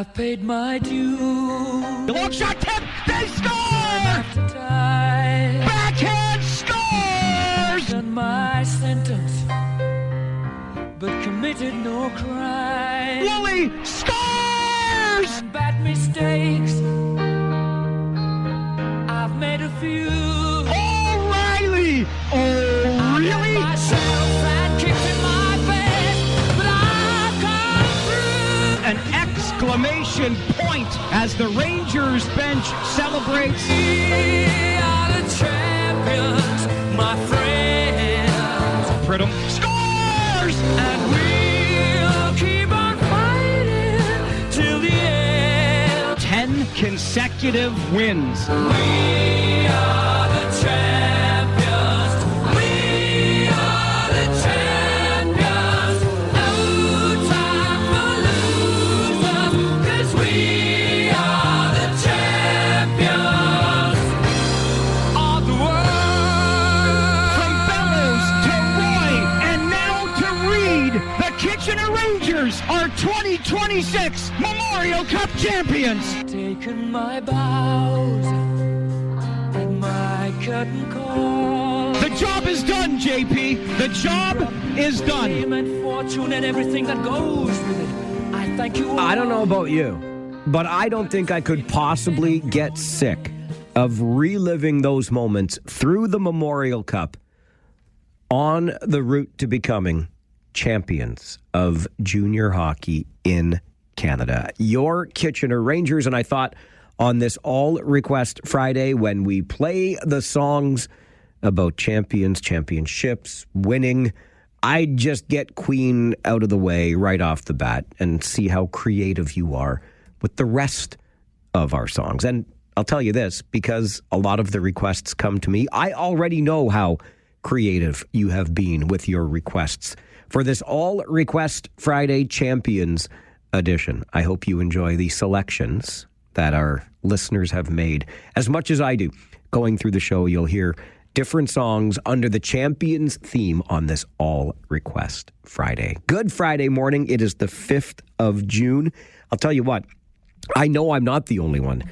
I've paid my dues. The long shot tip, they score! After time, Backhand scores! done my sentence, but committed no crime. Woolley scores! Bad mistakes, I've made a few. O'Reilly! Oh, really? Myself and kicked in my face, but I've come through. An exclamation point as the Rangers bench celebrates. We are the champions, my friends. Pridham scores! And we'll keep on fighting till the end. 10 consecutive wins. We are the champions. We are the champions. No time for losers, 'cause we are the champions of the world. From Bellows to Roy and now to Reed, the Kitchener Rangers are 2026 Memorial Cup champions. Taken my bows and my curtain call. The job is done, JP. The job is done. Fame and fortune and everything that goes with it. I thank you all. I don't know about you, but I don't think I could possibly get sick of reliving those moments through the Memorial Cup on the route to becoming champions of junior hockey in Canada. Your Kitchener Rangers, and I thought on this All-Request Friday when we play the songs about champions, championships, winning, I'd just get Queen out of the way right off the bat and see how creative you are with the rest of our songs. And I'll tell you this, because a lot of the requests come to me, I already know how creative you have been with your requests for this All-Request Friday Champions edition. I hope you enjoy the selections that our listeners have made as much as I do. Going through the show, you'll hear different songs under the Champions theme on this All-Request Friday. Good Friday morning. It is the 5th of June. I'll tell you what, I know I'm not the only one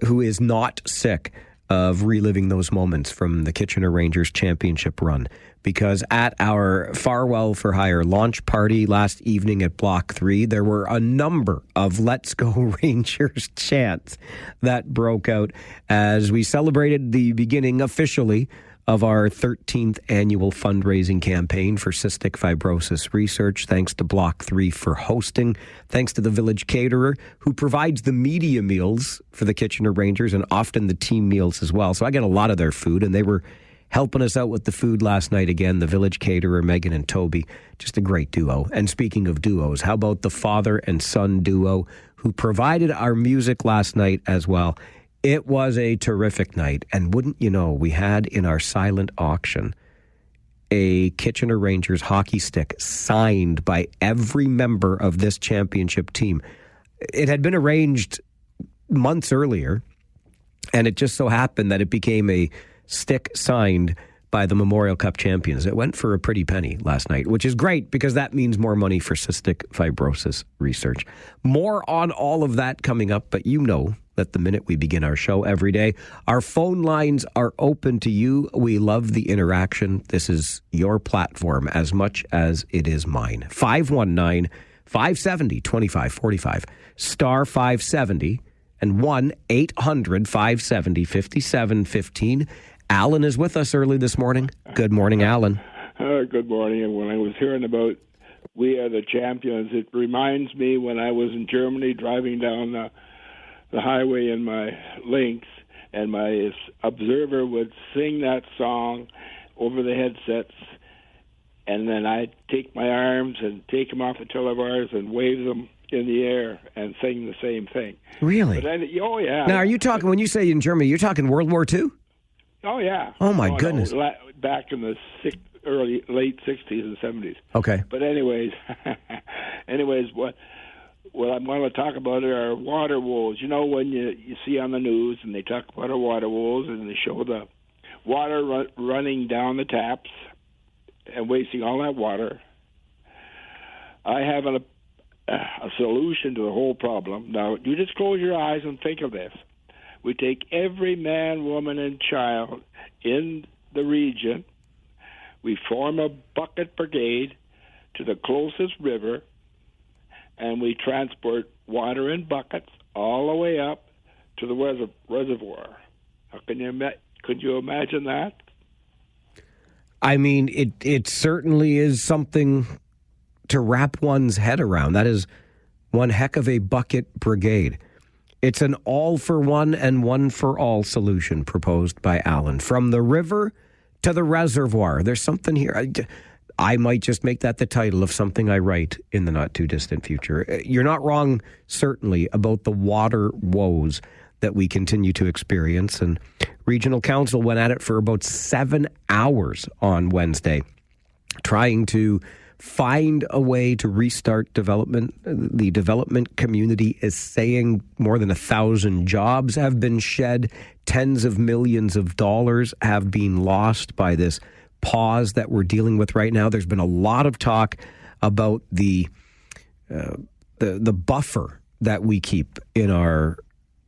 who is not sick of reliving those moments from the Kitchener Rangers championship run, because at our Farwell for Hire launch party last evening at Block 3, there were a number of Let's Go Rangers chants that broke out as we celebrated the beginning officially of our 13th annual fundraising campaign for cystic fibrosis research. Thanks to Block 3 for hosting. Thanks to the Village Caterer, who provides the media meals for the Kitchener Rangers and often the team meals as well. So I get a lot of their food, and they were helping us out with the food last night again. The Village Caterer, Megan and Toby, just a great duo. And speaking of duos, how about the father and son duo who provided our music last night as well? It was a terrific night, and wouldn't you know, we had in our silent auction a Kitchener Rangers hockey stick signed by every member of this championship team. It had been arranged months earlier, and it just so happened that it became a stick signed by the Memorial Cup champions. It went for a pretty penny last night, which is great because that means more money for cystic fibrosis research. More on all of that coming up, but you know that the minute we begin our show every day, our phone lines are open to you. We love the interaction. This is your platform as much as it is mine. 519-570-2545, star 570, and 1-800-570-5715. Alan is with us early this morning. Good morning, Alan. Good morning. And when I was hearing about We Are the Champions, it reminds me when I was in Germany driving down the highway in my Lynx, and my observer would sing that song over the headsets, and then I'd take my arms and take them off the telebars and wave them in the air and sing the same thing. Really? But then, oh, yeah. Now, are you talking, when you say in Germany, you're talking World War II? Oh, yeah. Oh, my goodness. No, back in the late 60s and 70s. Okay. But anyways, what I'm going to talk about are water woes. You know, when you see on the news and they talk about our water woes and they show the water running down the taps and wasting all that water. I have a solution to the whole problem. Now, you just close your eyes and think of this. We take every man, woman, and child in the region. We form a bucket brigade to the closest river, and we transport water in buckets all the way up to the reservoir. Could you imagine that? I mean, it certainly is something to wrap one's head around. That is one heck of a bucket brigade. It's an all for one and one for all solution proposed by Alan. From the river to the reservoir. There's something here. I might just make that the title of something I write in the not too distant future. You're not wrong, certainly, about the water woes that we continue to experience. And Regional Council went at it for about 7 hours on Wednesday, trying to find a way to restart development. The development community is saying more than 1,000 jobs have been shed. Tens of millions of dollars have been lost by this pause that we're dealing with right now. There's been a lot of talk about the buffer that we keep in our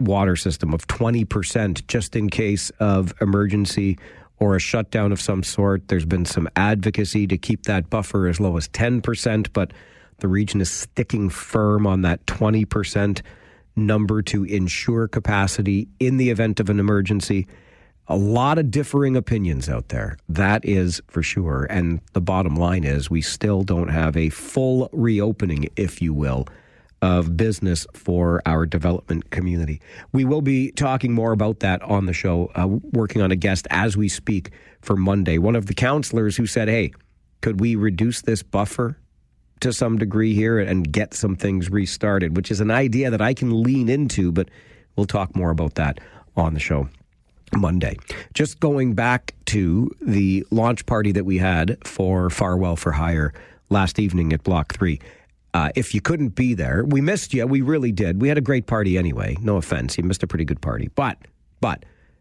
water system of 20% just in case of emergency or a shutdown of some sort. There's been some advocacy to keep that buffer as low as 10%, but the region is sticking firm on that 20% number to ensure capacity in the event of an emergency. A lot of differing opinions out there, that is for sure. And the bottom line is we still don't have a full reopening, if you will, of business for our development community. We will be talking more about that on the show, working on a guest as we speak for Monday. One of the councillors who said, hey, could we reduce this buffer to some degree here and get some things restarted, which is an idea that I can lean into, but we'll talk more about that on the show Monday. Just going back to the launch party that we had for Farwell for Hire last evening at Block 3. If you couldn't be there, we missed you. We really did. We had a great party anyway. No offense. You missed a pretty good party. But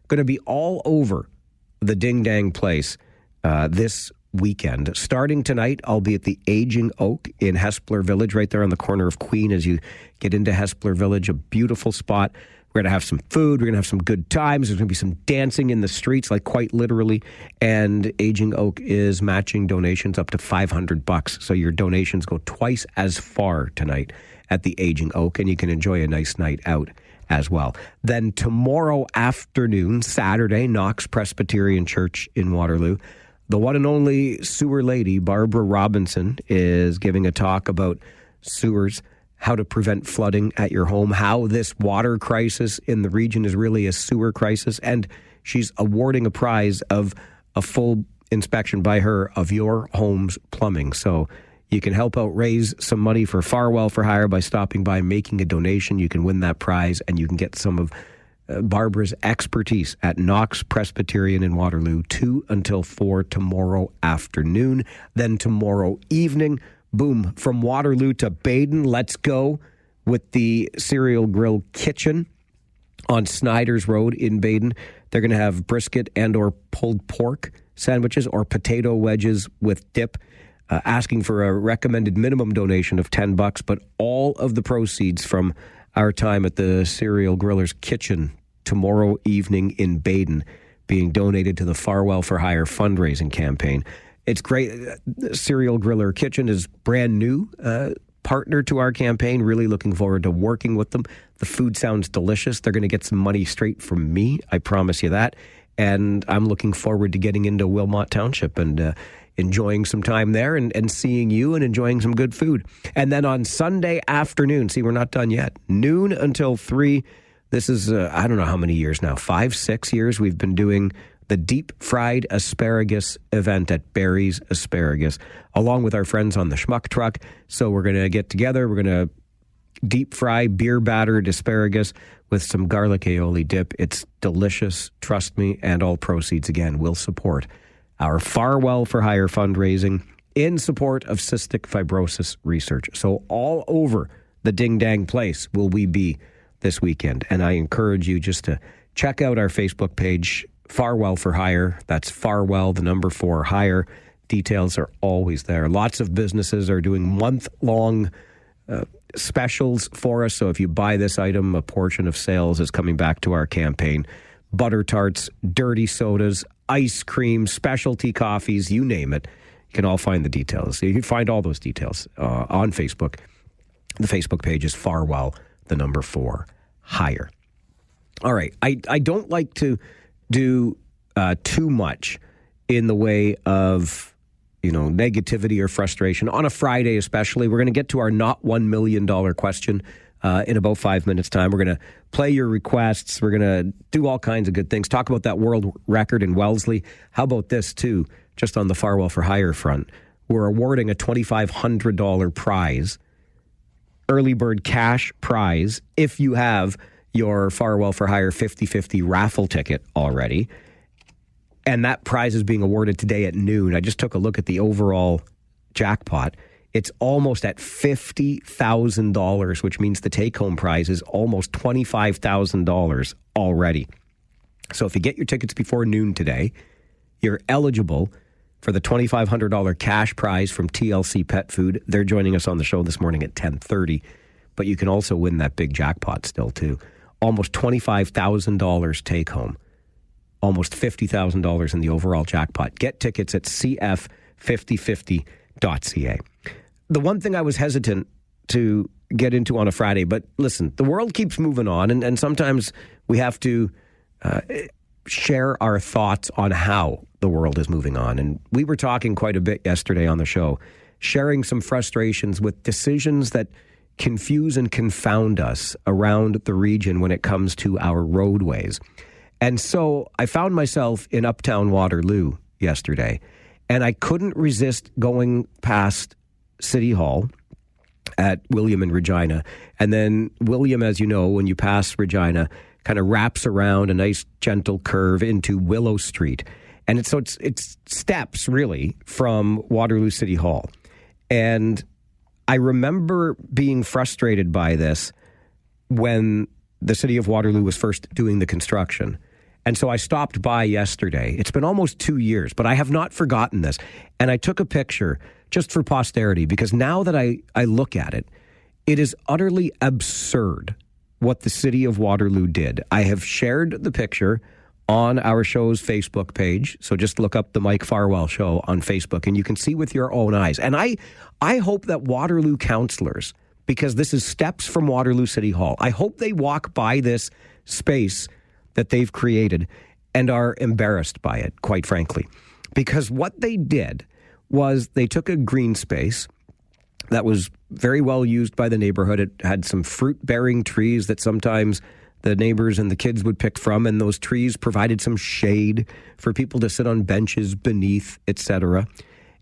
going to be all over the Ding Dang Place this weekend. Starting tonight, I'll be at the Aging Oak in Hespeler Village, right there on the corner of Queen as you get into Hespeler Village. A beautiful spot. We're going to have some food. We're going to have some good times. There's going to be some dancing in the streets, like quite literally. And Aging Oak is matching donations up to $500. So your donations go twice as far tonight at the Aging Oak, and you can enjoy a nice night out as well. Then tomorrow afternoon, Saturday, Knox Presbyterian Church in Waterloo, the one and only sewer lady, Barbara Robinson, is giving a talk about sewers, how to prevent flooding at your home, how this water crisis in the region is really a sewer crisis, and she's awarding a prize of a full inspection by her of your home's plumbing. So you can help out raise some money for Farwell for Hire by stopping by, making a donation. You can win that prize, and you can get some of Barbara's expertise at Knox Presbyterian in Waterloo, 2 until 4 tomorrow afternoon. Then tomorrow evening, boom, from Waterloo to Baden, let's go with the Cereal Grill Kitchen on Snyder's Road in Baden. They're going to have brisket and or pulled pork sandwiches or potato wedges with dip, asking for a recommended minimum donation of $10, but all of the proceeds from our time at the Cereal Griller's Kitchen tomorrow evening in Baden being donated to the Farwell for Hire fundraising campaign. It's great. Cereal Griller Kitchen is brand new partner to our campaign. Really looking forward to working with them. The food sounds delicious. They're going to get some money straight from me. I promise you that. And I'm looking forward to getting into Wilmot Township and enjoying some time there and seeing you and enjoying some good food. And then on Sunday afternoon, see, we're not done yet, noon until 3. This is, I don't know how many years now, 5, 6 years we've been doing the deep fried asparagus event at Barry's Asparagus, along with our friends on the Schmuck Truck. So we're going to get together. We're going to deep fry beer battered asparagus with some garlic aioli dip. It's delicious, trust me, and all proceeds, again, will support our Farwell for Hire fundraising in support of cystic fibrosis research. So all over the Ding Dang Place will we be this weekend. And I encourage you just to check out our Facebook page, Farwell for Hire. That's Farwell, the number 4, Hire. Details are always there. Lots of businesses are doing month-long specials for us. So if you buy this item, a portion of sales is coming back to our campaign. Butter tarts, dirty sodas, ice cream, specialty coffees, you name it. You can all find the details. You can find all those details on Facebook. The Facebook page is Farwell, the number 4, higher. All right. I don't like to do too much in the way of, negativity or frustration on a Friday, especially. We're going to get to our not $1 million question in about 5 minutes' time. We're going to play your requests. We're going to do all kinds of good things. Talk about that world record in Wellesley. How about this, too, just on the Farwell for Hire front? We're awarding a $2,500 prize, early bird cash prize, if you have your Farwell for Hire 50/50 raffle ticket already. And that prize is being awarded today at noon. I just took a look at the overall jackpot. It's almost at $50,000, which means the take-home prize is almost $25,000 already. So if you get your tickets before noon today, you're eligible for the $2,500 cash prize from TLC Pet Food. They're joining us on the show this morning at 10:30. But you can also win that big jackpot still, too. Almost $25,000 take-home. Almost $50,000 in the overall jackpot. Get tickets at cf5050.ca. The one thing I was hesitant to get into on a Friday, but listen, the world keeps moving on, and sometimes we have to share our thoughts on how the world is moving on. And we were talking quite a bit yesterday on the show, sharing some frustrations with decisions that confuse and confound us around the region when it comes to our roadways. And so I found myself in Uptown Waterloo yesterday, and I couldn't resist going past City Hall at William and Regina. And then William, as you know, when you pass Regina, kind of wraps around a nice gentle curve into Willow Street. And it's steps, really, from Waterloo City Hall. And I remember being frustrated by this when the city of Waterloo was first doing the construction. And so I stopped by yesterday. It's been almost 2 years, but I have not forgotten this. And I took a picture just for posterity, because now that I look at it, it is utterly absurd what the city of Waterloo did. I have shared the picture on our show's Facebook page. So just look up the Mike Farwell Show on Facebook, and you can see with your own eyes. And I hope that Waterloo councillors, because this is steps from Waterloo City Hall, I hope they walk by this space that they've created and are embarrassed by it, quite frankly. Because what they did was they took a green space that was very well used by the neighborhood. It had some fruit-bearing trees that sometimes the neighbors and the kids would pick from, and those trees provided some shade for people to sit on benches beneath, etc.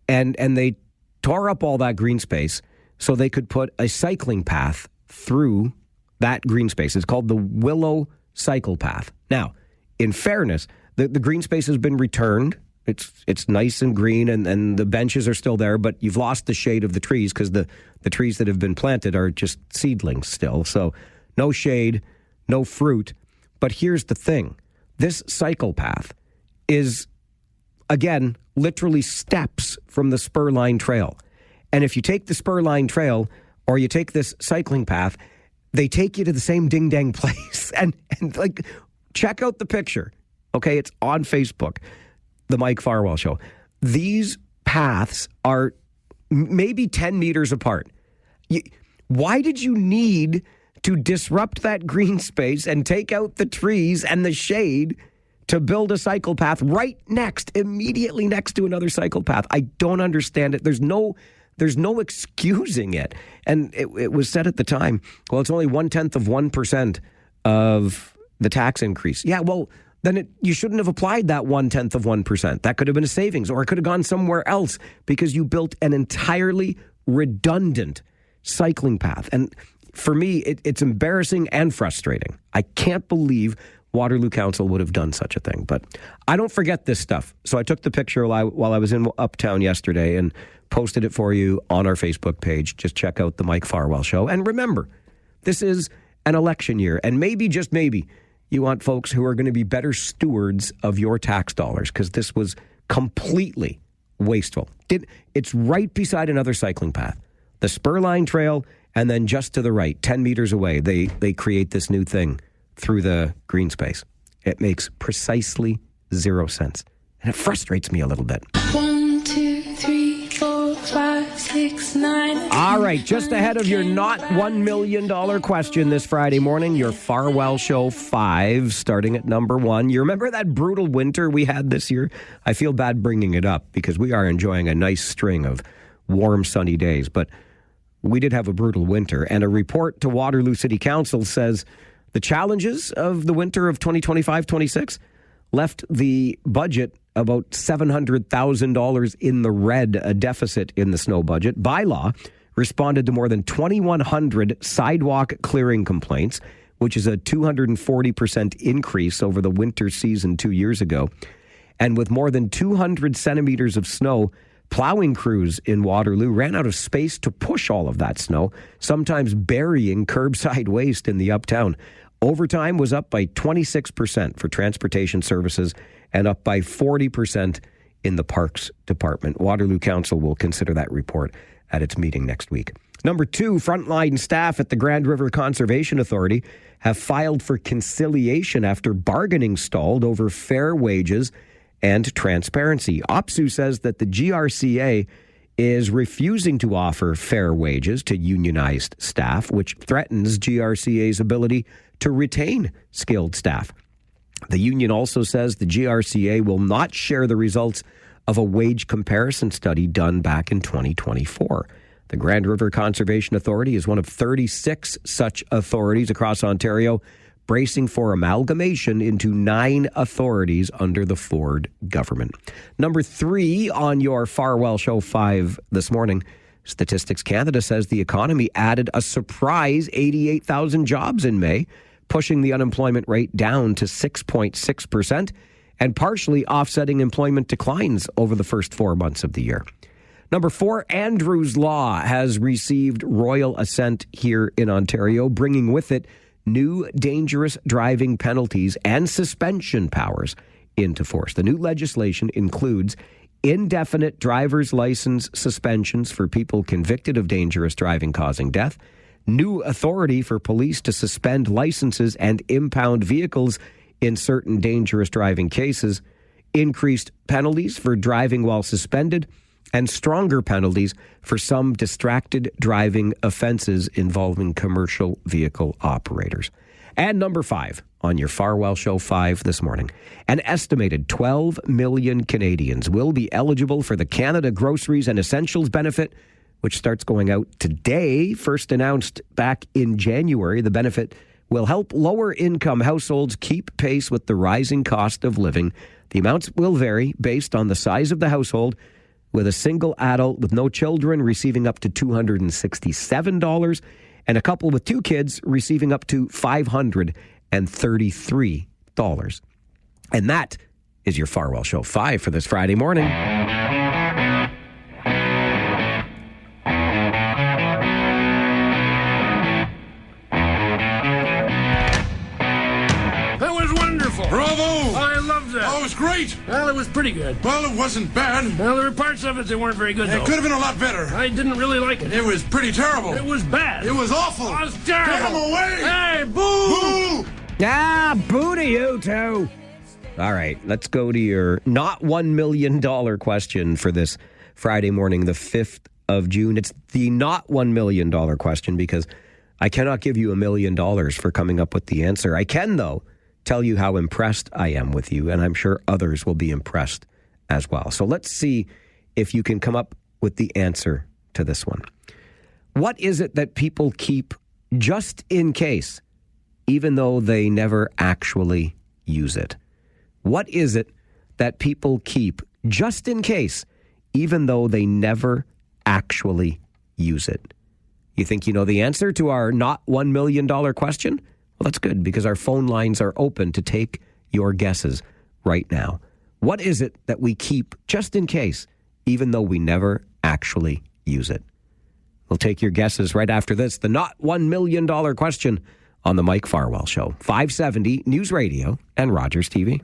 And they tore up all that green space so they could put a cycling path through that green space. It's called the Willow Cycle Path. Now, in fairness, the green space has been returned. It's nice and green, and the benches are still there, but you've lost the shade of the trees because the trees that have been planted are just seedlings still. So no shade, no fruit. But here's the thing. This cycle path is, again, literally steps from the spur line trail. And if you take the spur line trail or you take this cycling path, they take you to the same ding-dang place. And like, check out the picture. Okay, it's on Facebook, the Mike Farwell Show. These paths are maybe 10 meters apart. Why did you need to disrupt that green space and take out the trees and the shade to build a cycle path right immediately next to another cycle path? I don't understand it. There's no excusing it. And it was said at the time, well, it's only 0.1% of the tax increase. Yeah, well, then you shouldn't have applied that 0.1%. That could have been a savings, or it could have gone somewhere else because you built an entirely redundant cycling path. And for me, it's embarrassing and frustrating. I can't believe Waterloo Council would have done such a thing. But I don't forget this stuff. So I took the picture while I was in Uptown yesterday and posted it for you on our Facebook page. Just check out the Mike Farwell Show. And remember, this is an election year. And maybe, just maybe, you want folks who are going to be better stewards of your tax dollars, because this was completely wasteful. It's right beside another cycling path. The Spur Line Trail And then just to the right, 10 meters away, they create this new thing through the green space. It makes precisely 0 sense. And it frustrates me a little bit. 1, 2, 3, 4, 5, 6, 9. All right, just ahead of your not $1 million question this Friday morning, your Farwell Show 5, starting at number 1. You remember that brutal winter we had this year? I feel bad bringing it up because we are enjoying a nice string of warm, sunny days. But we did have a brutal winter. And a report to Waterloo City Council says the challenges of the winter of 2025-26 left the budget about $700,000 in the red, a deficit in the snow budget. Bylaw responded to more than 2,100 sidewalk clearing complaints, which is a 240% increase over the winter season 2 years ago. And with more than 200 centimeters of snow, plowing crews in Waterloo ran out of space to push all of that snow, sometimes burying curbside waste in the uptown. Overtime was up by 26% for transportation services and up by 40% in the Parks Department. Waterloo Council will consider that report at its meeting next week. Number 2, frontline staff at the Grand River Conservation Authority have filed for conciliation after bargaining stalled over fair wages and transparency. OPSU says that the GRCA is refusing to offer fair wages to unionized staff, which threatens GRCA's ability to retain skilled staff. The union also says the GRCA will not share the results of a wage comparison study done back in 2024. The Grand River Conservation Authority is one of 36 such authorities across Ontario, bracing for amalgamation into 9 authorities under the Ford government. Number 3 on your Farwell Show 5 this morning, Statistics Canada says the economy added a surprise 88,000 jobs in May, pushing the unemployment rate down to 6.6% and partially offsetting employment declines over the first 4 months of the year. Number 4, Andrew's Law has received royal assent here in Ontario, bringing with it new dangerous driving penalties and suspension powers into force. The new legislation includes indefinite driver's license suspensions for people convicted of dangerous driving causing death, new authority for police to suspend licenses and impound vehicles in certain dangerous driving cases, increased penalties for driving while suspended, and stronger penalties for some distracted driving offenses involving commercial vehicle operators. And number 5 on your Farwell Show 5 this morning. An estimated 12 million Canadians will be eligible for the Canada Groceries and Essentials benefit, which starts going out today. First announced back in January, the benefit will help lower-income households keep pace with the rising cost of living. The amounts will vary based on the size of the household, with a single adult with no children receiving up to $267 and a couple with 2 kids receiving up to $533. And that is your Farwell Show 5 for this Friday morning. That was wonderful. Bravo! I loved that. Oh, it was great. Well, it was pretty good. Well, it wasn't bad. Well, there were parts of it that weren't very good, though. It could have been a lot better. I didn't really like it. It was pretty terrible. It was bad. It was awful. It was terrible. Get him away! Hey, boo! Boo! Boo to you too. All right, let's go to your not $1 million question for this Friday morning, the 5th of June. It's the not $1 million question because I cannot give you $1 million for coming up with the answer. I can, though, tell you how impressed I am with you, and I'm sure others will be impressed as well. So let's see if you can come up with the answer to this one. What is it that people keep just in case, even though they never actually use it? What is it that people keep just in case, even though they never actually use it? You think you know the answer to our not $1 million question? Well, that's good because our phone lines are open to take your guesses right now. What is it that we keep just in case, even though we never actually use it? We'll take your guesses right after this. The not $1 million question on the Mike Farwell Show. 570 News Radio and Rogers TV.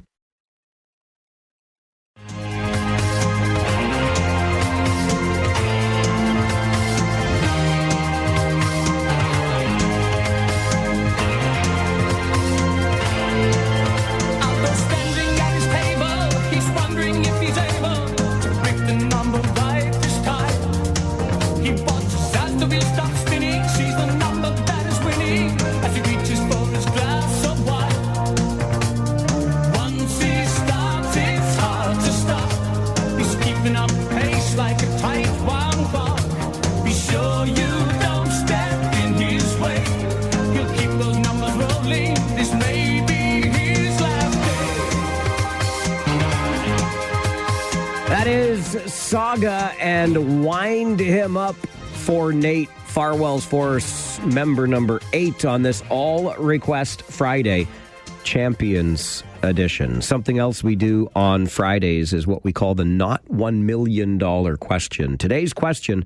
saga and wind him up for Nate, Farwell's Force member number 8 on this All Request Friday Champions Edition. Something else we do on Fridays is what we call the not $1 million question. Today's question: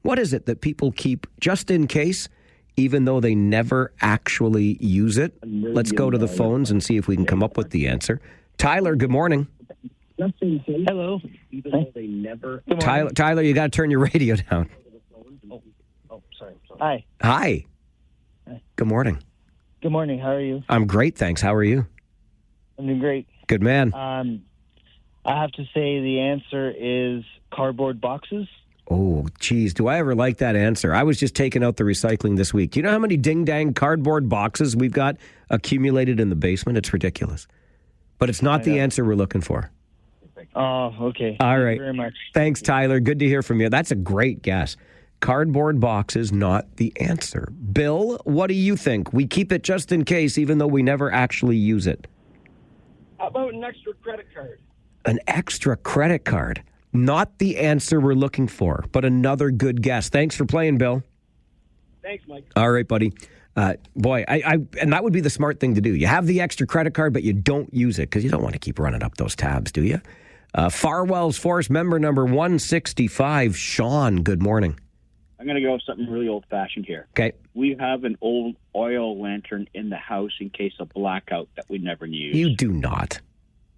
what is it that people keep just in case, even though they never actually use it? Let's go to the phones and see if we can come up with the answer. Tyler, good morning. Hello. Tyler, you got to turn your radio down. Sorry. Hi. Hi. Good morning. Good morning. How are you? I'm great, thanks. How are you? I'm doing great. Good man. I have to say the answer is cardboard boxes. Oh, geez. Do I ever like that answer? I was just taking out the recycling this week. Do you know how many ding-dang cardboard boxes we've got accumulated in the basement? It's ridiculous. But it's not the answer we're looking for. Oh, okay. All right. Thank you very much. Thanks, Tyler. Good to hear from you. That's a great guess. Cardboard boxes, not the answer. Bill, what do you think? We keep it just in case, even though we never actually use it. How about an extra credit card? An extra credit card. Not the answer we're looking for, but another good guess. Thanks for playing, Bill. Thanks, Mike. All right, buddy. Boy, and that would be the smart thing to do. You have the extra credit card, but you don't use it because you don't want to keep running up those tabs, do you? Farwell's Force member number 165, Sean, good morning. I'm going to go with something really old-fashioned here. Okay. We have an old oil lantern in the house in case of blackout that we never use. You do not.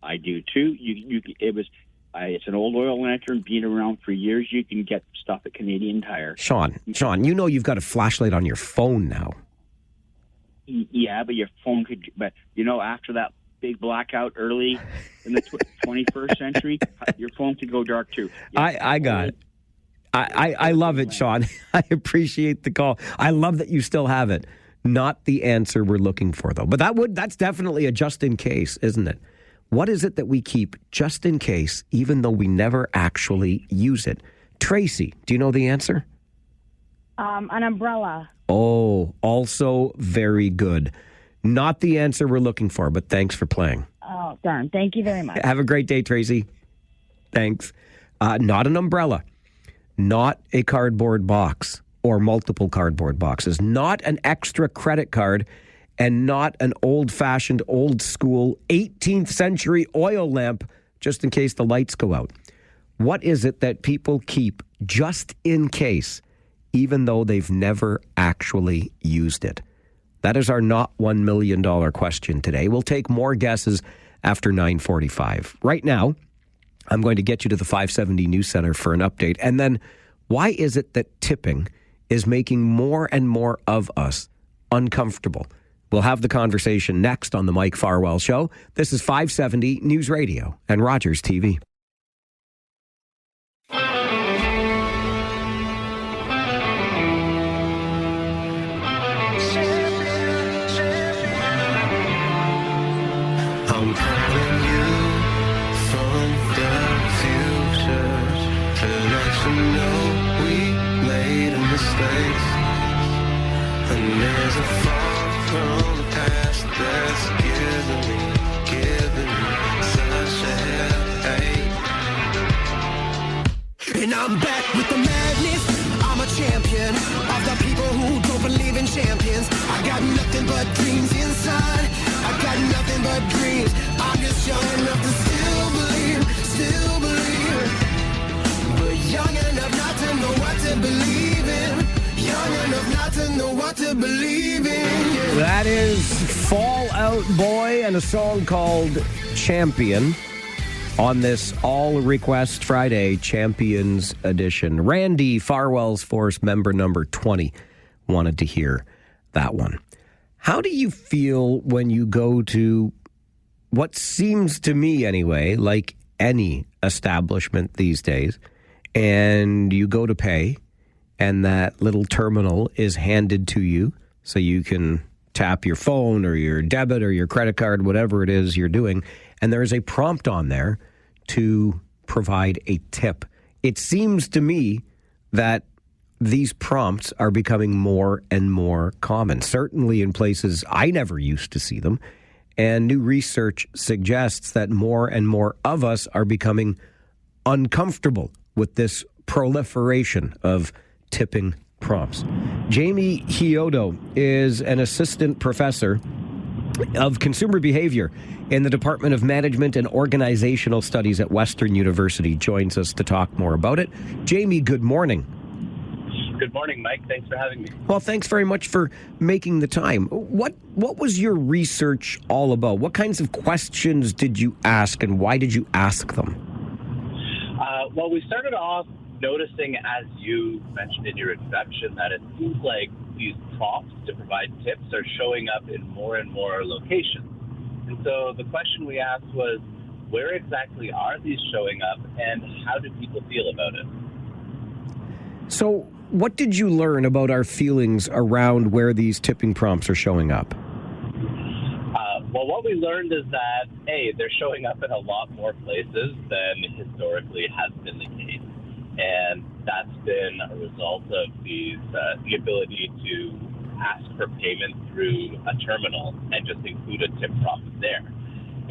I do, too. It's an old oil lantern, been around for years. You can get stuff at Canadian Tire. Sean, you know you've got a flashlight on your phone now. Yeah, but your phone could... But, after that big blackout early in the 21st century, your phone could go dark, too. I got it. I love it, Sean. I appreciate the call. I love that you still have it. Not the answer we're looking for, though. But that's definitely a just in case, isn't it? What is it that we keep just in case, even though we never actually use it? Tracy, do you know the answer? An umbrella. Oh, also very good. Not the answer we're looking for, but thanks for playing. Oh, darn. Thank you very much. Have a great day, Tracy. Thanks. Not an umbrella. Not a cardboard box or multiple cardboard boxes. Not an extra credit card. And not an old-fashioned, old-school 18th century oil lamp just in case the lights go out. What is it that people keep just in case, even though they've never actually used it? That is our not $1 million question today. We'll take more guesses after 9:45. Right now, I'm going to get you to the 570 News Center for an update. And then, why is it that tipping is making more and more of us uncomfortable? We'll have the conversation next on the Mike Farwell Show. This is 570 News Radio and Rogers TV. I'm calling you from the future to let you know we made a mistake. And there's a fall from the past that's giving me such a headache. And I'm back with the madness. I'm a champion of the people who don't believe in champions. I got nothing but dreams inside. I got nothing but dreams. I'm just young enough to still believe. But young enough not to know what to believe in. Young enough not to know what to believe in. Yeah. That is Fall Out Boy and a song called Champion on this All Request Friday Champions Edition. Randy, Farwell's Force member number 20, wanted to hear that one. How do you feel when you go to what seems to me anyway, like any establishment these days, and you go to pay and that little terminal is handed to you so you can tap your phone or your debit or your credit card, whatever it is you're doing, and there is a prompt on there to provide a tip? It seems to me that these prompts are becoming more and more common, certainly in places I never used to see them. And new research suggests that more and more of us are becoming uncomfortable with this proliferation of tipping prompts. Jamie Hiodo is an assistant professor of consumer behavior in the Department of Management and Organizational Studies at Western University. Joins us to talk more about it. Jamie, good morning. Good morning, Mike. Thanks for having me. Well, thanks very much for making the time. What was your research all about? What kinds of questions did you ask, and why did you ask them? Well, we started off noticing, as you mentioned in your introduction, that it seems like these prompts to provide tips are showing up in more and more locations. And so the question we asked was, where exactly are these showing up, and how do people feel about it? So what did you learn about our feelings around where these tipping prompts are showing up? Well, what we learned is that, A, they're showing up in a lot more places than historically has been the case. And that's been a result of the ability to ask for payment through a terminal and just include a tip prompt there.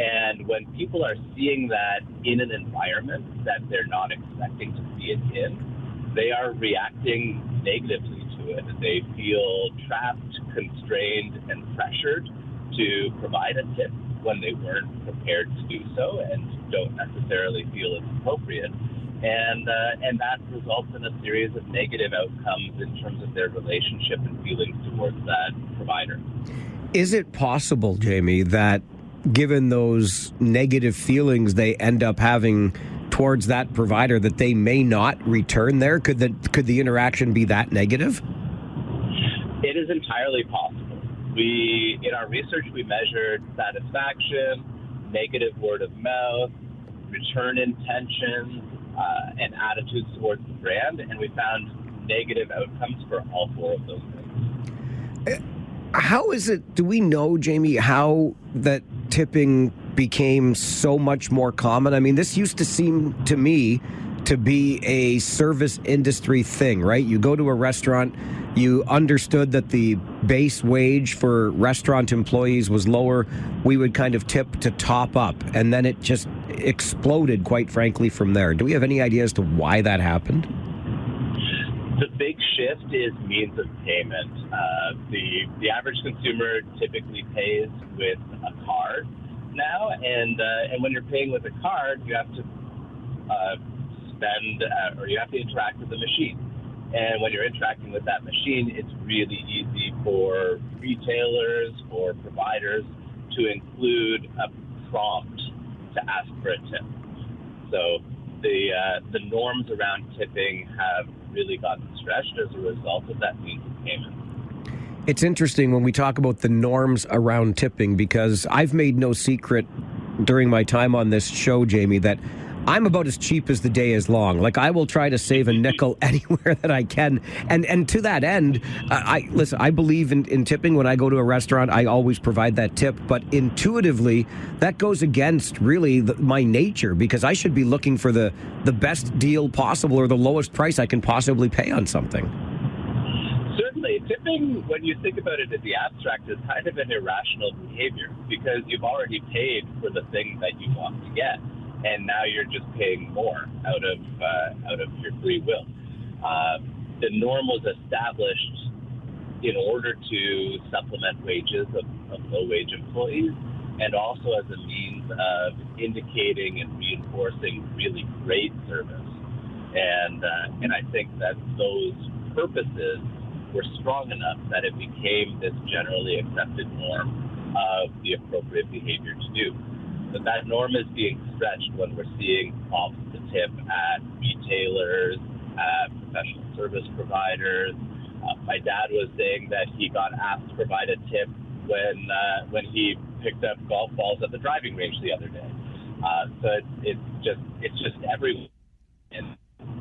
And when people are seeing that in an environment that they're not expecting to see it in, they are reacting negatively to it. They feel trapped, constrained, and pressured to provide a tip when they weren't prepared to do so and don't necessarily feel it's appropriate. And that results in a series of negative outcomes in terms of their relationship and feelings towards that provider. Is it possible, Jamie, that given those negative feelings they end up having towards that provider, that they may not return there? Could the interaction be that negative? It is entirely possible. In our research, we measured satisfaction, negative word of mouth, return intentions, and attitudes towards the brand, and we found negative outcomes for all four of those things. How is it, do we know, Jamie, how that tipping became so much more common? I mean, this used to seem to me to be a service industry thing, right? You go to a restaurant, you understood that the base wage for restaurant employees was lower. We would kind of tip to top up, and then it just exploded, quite frankly, from there. Do we have any idea as to why that happened? The big shift is means of payment. The average consumer typically pays with a card now, and when you're paying with a card, you have to spend or you have to interact with the machine. And when you're interacting with that machine, it's really easy for retailers, for providers to include a prompt to ask for a tip. So the norms around tipping have really gotten stretched as a result of that means of payment. It's interesting when we talk about the norms around tipping, because I've made no secret during my time on this show, Jamie, that I'm about as cheap as the day is long. Like, I will try to save a nickel anywhere that I can. And to that end, I believe in tipping. When I go to a restaurant, I always provide that tip. But intuitively, that goes against really my nature, because I should be looking for the best deal possible or the lowest price I can possibly pay on something. Certainly. Tipping, when you think about it in the abstract, is kind of an irrational behavior, because you've already paid for the thing that you want to get. And now you're just paying more out of your free will. The norm was established in order to supplement wages of low-wage employees, and also as a means of indicating and reinforcing really great service. And I think that those purposes were strong enough that it became this generally accepted norm of the appropriate behavior to do. But that norm is being stretched when we're seeing prompts to tip at retailers, at professional service providers. My dad was saying that he got asked to provide a tip when he picked up golf balls at the driving range the other day. So it's just everywhere, and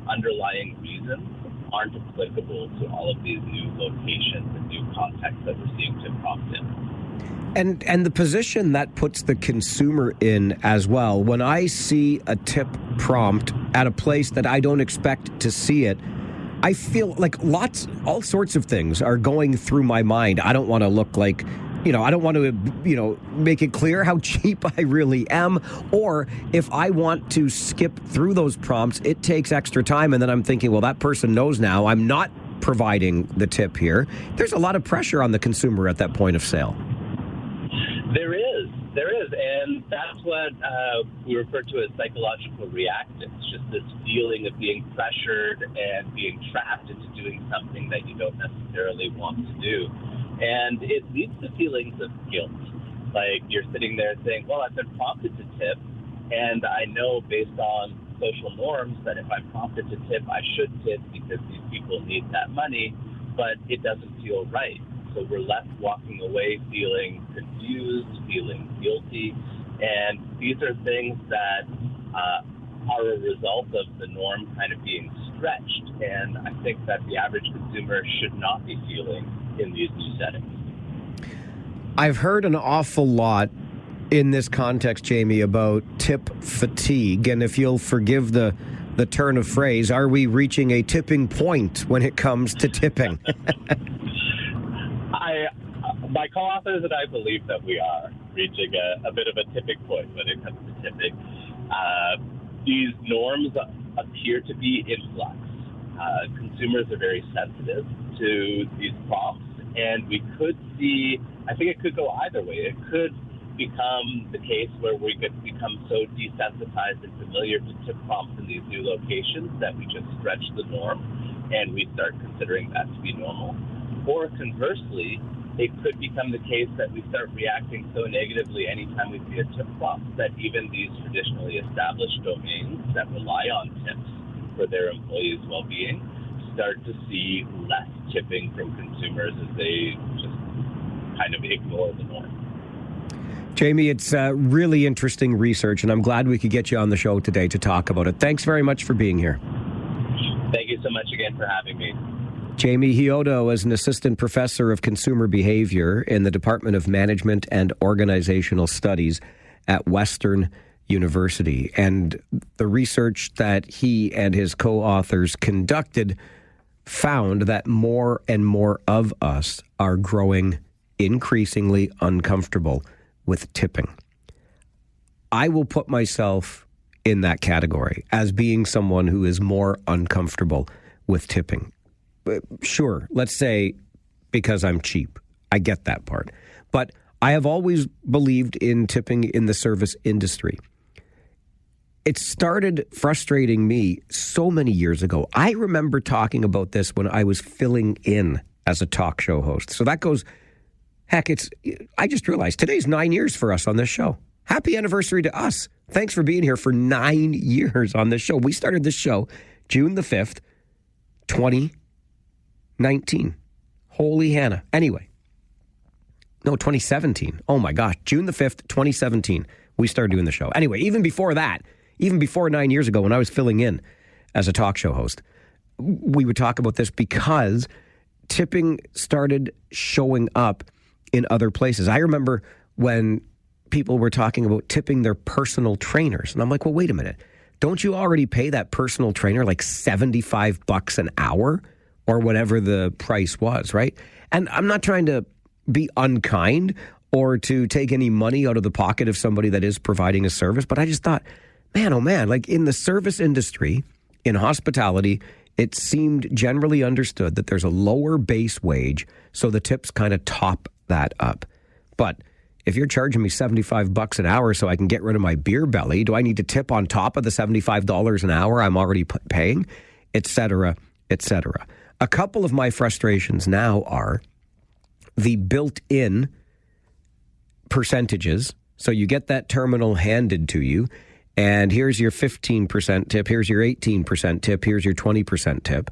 underlying reasons aren't applicable to all of these new locations and new contexts that we're seeing tip prompts in. And the position that puts the consumer in as well. When I see a tip prompt at a place that I don't expect to see it, I feel like all sorts of things are going through my mind. I don't want to look like I don't want to, make it clear how cheap I really am. Or if I want to skip through those prompts, it takes extra time. And then I'm thinking, well, that person knows now I'm not providing the tip here. There's a lot of pressure on the consumer at that point of sale. There is, and that's what we refer to as psychological reactance, just this feeling of being pressured and being trapped into doing something that you don't necessarily want to do. And it leads to feelings of guilt. Like you're sitting there saying, well, I've been prompted to tip, and I know based on social norms that if I'm prompted to tip, I should tip because these people need that money, but it doesn't feel right. So we're left walking away feeling confused, feeling guilty, and these are things that are a result of the norm kind of being stretched. And I think that the average consumer should not be feeling in these new settings. I've heard an awful lot in this context, Jamie, about tip fatigue. And if you'll forgive the turn of phrase, are we reaching a tipping point when it comes to tipping? My co-authors and I believe that we are reaching a bit of a tipping point when it comes to tipping. These norms appear to be in flux. Consumers are very sensitive to these prompts, and we could see, I think it could go either way. It could become the case where we could become so desensitized and familiar to tip prompts in these new locations that we just stretch the norm and we start considering that to be normal. Or conversely, it could become the case that we start reacting so negatively anytime we see a tip prompt that even these traditionally established domains that rely on tips for their employees' well-being start to see less tipping from consumers as they just kind of ignore the norm. Jamie, it's really interesting research, and I'm glad we could get you on the show today to talk about it. Thanks very much for being here. Thank you so much again for having me. Jamie Hiodo is an assistant professor of consumer behavior in the Department of Management and Organizational Studies at Western University. And the research that he and his co-authors conducted found that more and more of us are growing increasingly uncomfortable with tipping. I will put myself in that category as being someone who is more uncomfortable with tipping. Sure, let's say because I'm cheap. I get that part. But I have always believed in tipping in the service industry. It started frustrating me so many years ago. I remember talking about this when I was filling in as a talk show host. So that goes, I just realized today's 9 years for us on this show. Happy anniversary to us. Thanks for being here for 9 years on this show. We started this show June the 5th, 2019. Holy Hannah. Anyway. No, 2017. Oh my gosh. June the 5th, 2017. We started doing the show. Anyway, even before that, even before 9 years ago when I was filling in as a talk show host, we would talk about this because tipping started showing up in other places. I remember when people were talking about tipping their personal trainers. And I'm like, well, wait a minute. Don't you already pay that personal trainer like $75 an hour or whatever the price was, right? And I'm not trying to be unkind or to take any money out of the pocket of somebody that is providing a service, but I just thought, man, oh man, like in the service industry, in hospitality, it seemed generally understood that there's a lower base wage, so the tips kind of top that up. But if you're charging me $75 an hour so I can get rid of my beer belly, do I need to tip on top of the $75 an hour I'm already paying, et cetera, et cetera? A couple of my frustrations now are the built-in percentages. So you get that terminal handed to you, and here's your 15% tip, here's your 18% tip, here's your 20% tip.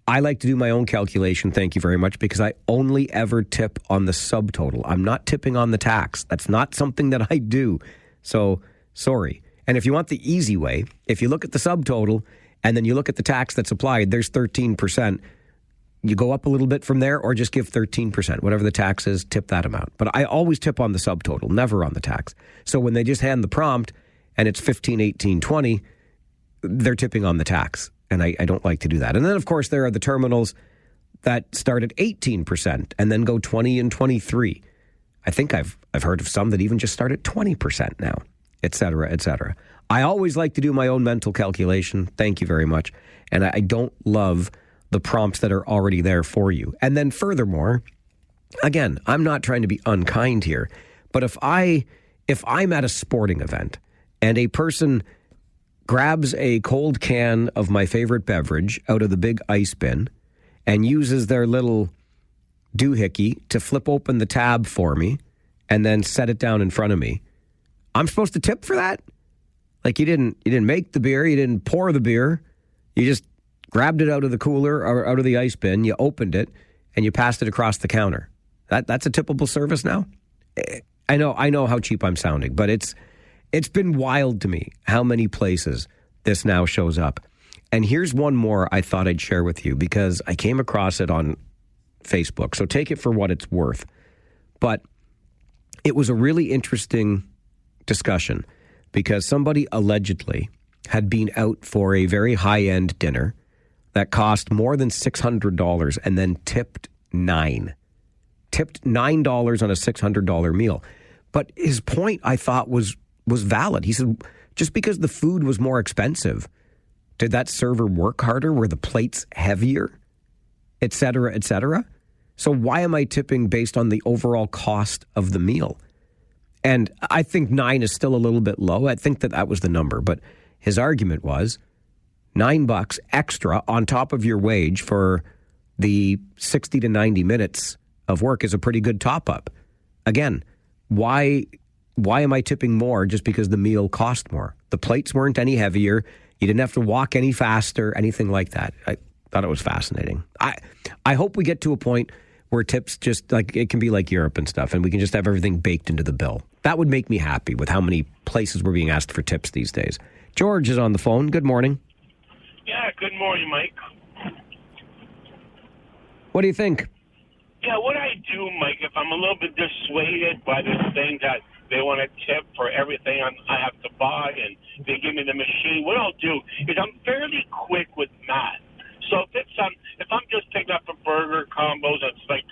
I like to do my own calculation, thank you very much, because I only ever tip on the subtotal. I'm not tipping on the tax. That's not something that I do. So, sorry. And if you want the easy way, if you look at the subtotal and then you look at the tax that's applied, there's 13%. You go up a little bit from there or just give 13%. Whatever the tax is, tip that amount. But I always tip on the subtotal, never on the tax. So when they just hand the prompt and it's 15, 18, 20, they're tipping on the tax. And I don't like to do that. And then, of course, there are the terminals that start at 18% and then go 20 and 23. I think I've heard of some that even just start at 20% now, et cetera, et cetera. I always like to do my own mental calculation. Thank you very much. And I don't love the prompts that are already there for you. And then furthermore, again, I'm not trying to be unkind here, but if I'm at a sporting event and a person grabs a cold can of my favorite beverage out of the big ice bin and uses their little doohickey to flip open the tab for me and then set it down in front of me, I'm supposed to tip for that? Like you didn't make the beer, you didn't pour the beer, you just grabbed it out of the cooler or out of the ice bin, you opened it, and you passed it across the counter. That's a tippable service now? I know how cheap I'm sounding, but it's been wild to me how many places this now shows up. And here's one more I thought I'd share with you because I came across it on Facebook. So take it for what it's worth. But it was a really interesting discussion because somebody allegedly had been out for a very high-end dinner that cost more than $600 and then tipped $9 on a $600 meal. But his point, I thought, was valid. He said, just because the food was more expensive, did that server work harder? Were the plates heavier? Et cetera, et cetera. So why am I tipping based on the overall cost of the meal? And I think 9 is still a little bit low. I think that was the number. But his argument was $9 extra on top of your wage for the 60 to 90 minutes of work is a pretty good top up. Again, why am I tipping more just because the meal cost more? The plates weren't any heavier. You didn't have to walk any faster, anything like that. I thought it was fascinating. I hope we get to a point where tips just like it can be like Europe and stuff, and we can just have everything baked into the bill. That would make me happy with how many places we're being asked for tips these days. George is on the phone. Good morning. Yeah, good morning, Mike. What do you think? Yeah, what I do, Mike, if I'm a little bit dissuaded by this thing that they want to tip for everything I have to buy and they give me the machine, what I'll do is I'm fairly quick with math. So if I'm just picking up a burger combos and it's like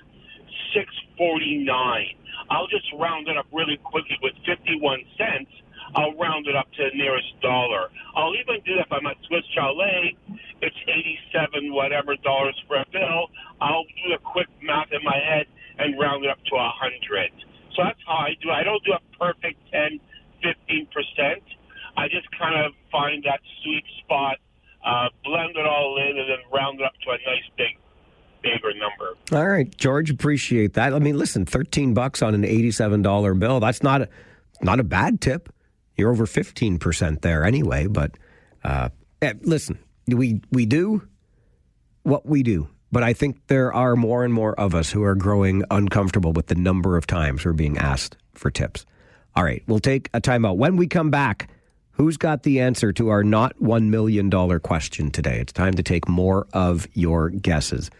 $6.49, I'll just round it up really quickly with 51 cents. I'll round it up to the nearest dollar. I'll even do that if I'm at Swiss Chalet. It's 87 whatever dollars for a bill. I'll do a quick math in my head and round it up to 100. So that's how I do it. I don't do a perfect 10, 15%. I just kind of find that sweet spot, blend it all in, and then round it up to a nice bigger number. All right, George, appreciate that. I mean, listen, $13 on an $87 bill, that's not a bad tip. You're over 15% there anyway, but listen, we do what we do. But I think there are more and more of us who are growing uncomfortable with the number of times we're being asked for tips. All right, we'll take a timeout. When we come back, who's got the answer to our not $1 million question today? It's time to take more of your guesses.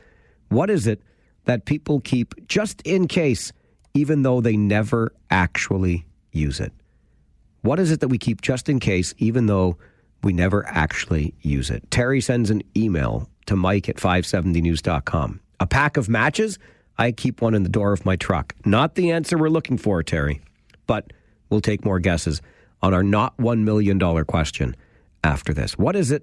What is it that people keep just in case, even though they never actually use it? What is it that we keep just in case, even though we never actually use it? Terry sends an email to Mike at 570news.com. A pack of matches? I keep one in the door of my truck. Not the answer we're looking for, Terry. But we'll take more guesses on our not $1 million question after this. What is it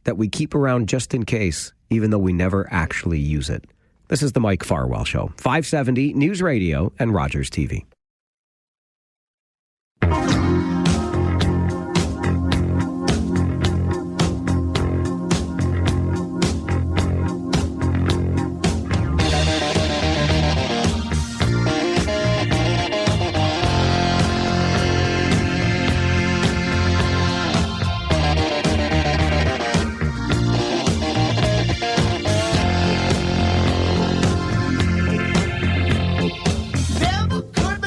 that we keep around just in case, even though we never actually use it? This is the Mike Farwell Show. 570 News Radio and Rogers TV. Never could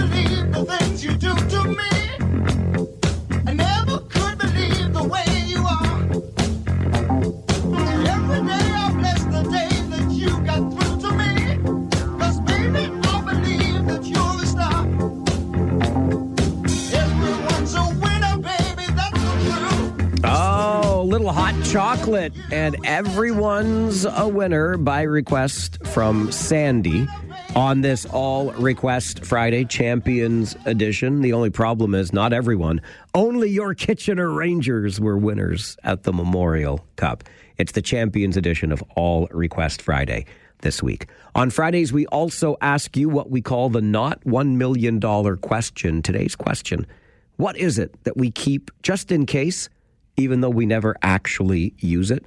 chocolate, and everyone's a winner by request from Sandy on this All Request Friday Champions Edition. The only problem is not everyone. Only your Kitchener Rangers were winners at the Memorial Cup. It's the Champions Edition of All Request Friday this week. On Fridays, we also ask you what we call the not $1 million question. Today's question: what is it that we keep just in case, even though we never actually use it?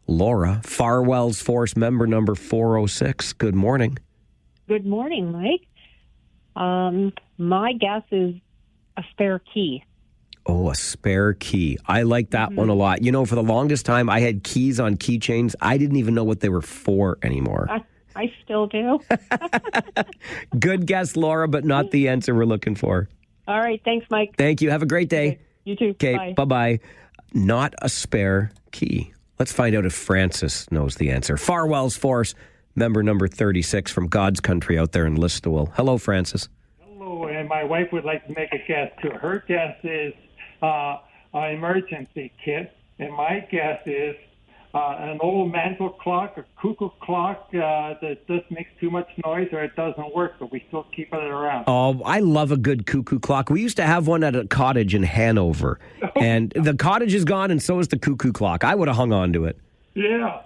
Laura, Farwell's Force member number 406. Good morning. Good morning, Mike. My guess is a spare key. Oh, a spare key. I like that one a lot. You know, for the longest time, I had keys on keychains. I didn't even know what they were for anymore. I still do. Good guess, Laura, but not the answer we're looking for. All right. Thanks, Mike. Thank you. Have a great day. Okay. You too. Okay, bye-bye. Not a spare key. Let's find out if Francis knows the answer. Farwell's Force, member number 36 from God's country out there in Listowel. Hello, Francis. Hello, and my wife would like to make a guess too. Her guess is an emergency kit, and my guess is an old mantle clock, a cuckoo clock that just makes too much noise or it doesn't work, but we still keep it around. Oh, I love a good cuckoo clock. We used to have one at a cottage in Hanover, and the cottage is gone, and so is the cuckoo clock. I would have hung on to it. Yeah.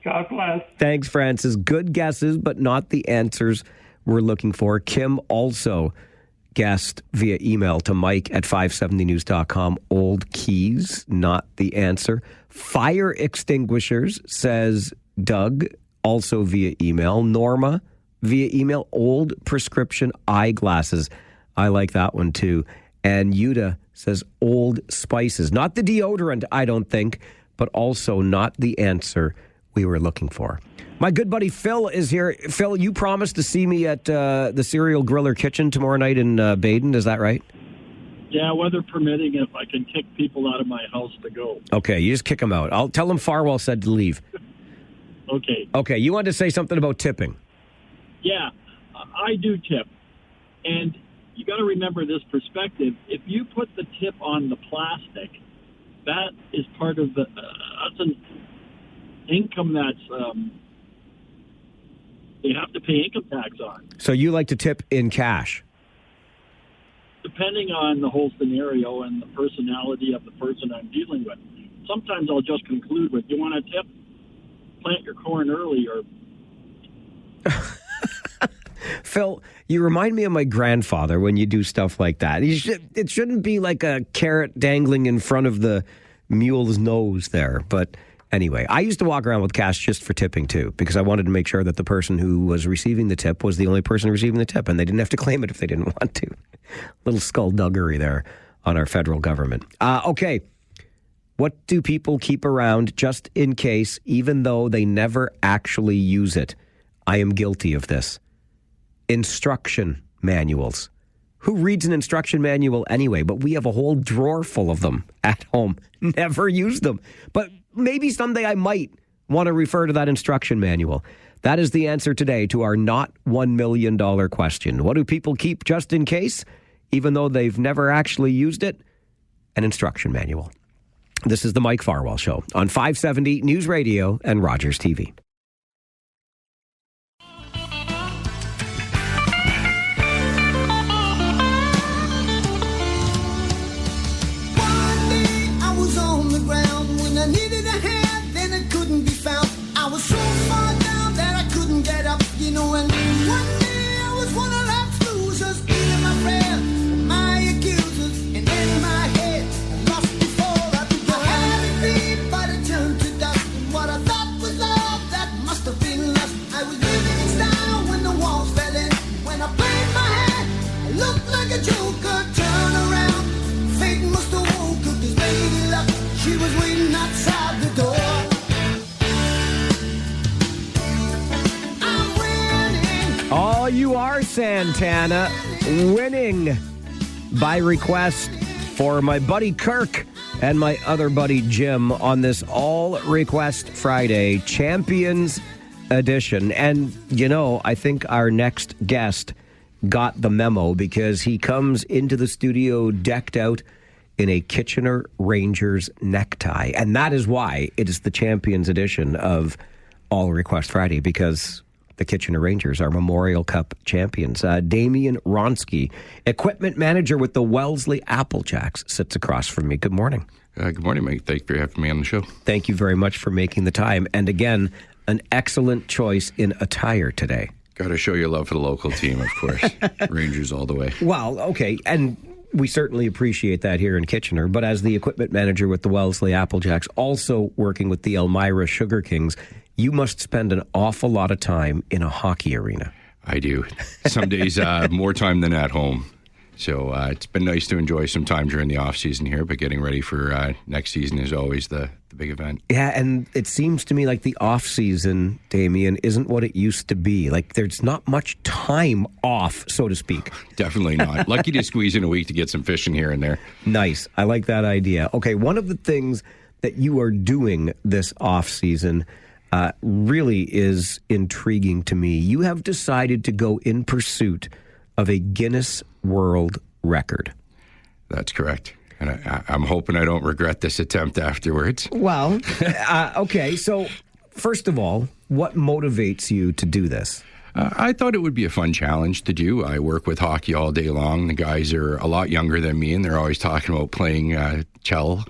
God bless. Thanks, Francis. Good guesses, but not the answers we're looking for. Kim also guessed via email to mike@570news.com. Old keys, not the answer. Fire extinguishers, says Doug, also via email. Norma, via email. Old prescription eyeglasses. I like that one too. And Yuda says old spices. Not the deodorant, I don't think, but also not the answer we were looking for. My good buddy Phil is here. Phil, you promised to see me at the Cereal Griller Kitchen tomorrow night in Baden. Is that right? Yeah, weather permitting, if I can kick people out of my house to go. Okay, you just kick them out. I'll tell them Farwell said to leave. Okay. Okay, you wanted to say something about tipping. Yeah, I do tip. And you got to remember this perspective. If you put the tip on the plastic, that is part of the, that's an income that's, they have to pay income tax on. So you like to tip in cash? Depending on the whole scenario and the personality of the person I'm dealing with. Sometimes I'll just conclude with, you want to tip? Plant your corn early or... Phil, you remind me of my grandfather when you do stuff like that. It shouldn't be like a carrot dangling in front of the mule's nose there. But anyway, I used to walk around with cash just for tipping too, because I wanted to make sure that the person who was receiving the tip was the only person receiving the tip, and they didn't have to claim it if they didn't want to. Little skullduggery there on our federal government. Okay. What do people keep around just in case, even though they never actually use it? I am guilty of this. Instruction manuals. Who reads an instruction manual anyway? But we have a whole drawer full of them at home. Never use them. But maybe someday I might want to refer to that instruction manual. That is the answer today to our not $1 million question. What do people keep just in case, even though they've never actually used it? An instruction manual. This is the Mike Farwell Show on 570 News Radio and Rogers TV. You are Santana, winning by request for my buddy Kirk and my other buddy Jim on this All Request Friday Champions Edition. And, you know, I think our next guest got the memo because he comes into the studio decked out in a Kitchener Rangers necktie. And that is why it is the Champions edition of All Request Friday, because the Kitchener Rangers are Memorial Cup champions. Damian Ronsky, equipment manager with the Wellesley Applejacks, sits across from me. Good morning. Good morning, Mike. Thank you for having me on the show. Thank you very much for making the time. And again, an excellent choice in attire today. Got to show your love for the local team, of course. Rangers all the way. Well, okay. And we certainly appreciate that here in Kitchener. But as the equipment manager with the Wellesley Applejacks, also working with the Elmira Sugar Kings, you must spend an awful lot of time in a hockey arena. I do. Some days more time than at home. So it's been nice to enjoy some time during the off season here, but getting ready for next season is always the big event. Yeah, and it seems to me like the off season, Damien, isn't what it used to be. Like there's not much time off, so to speak. Definitely not. Lucky to squeeze in a week to get some fishing here and there. Nice. I like that idea. Okay, one of the things that you are doing this off season really is intriguing to me. You have decided to go in pursuit of a Guinness World Record. That's correct. And I'm hoping I don't regret this attempt afterwards. Well, okay. So, first of all, what motivates you to do this? I thought it would be a fun challenge to do. I work with hockey all day long. The guys are a lot younger than me, and they're always talking about playing chell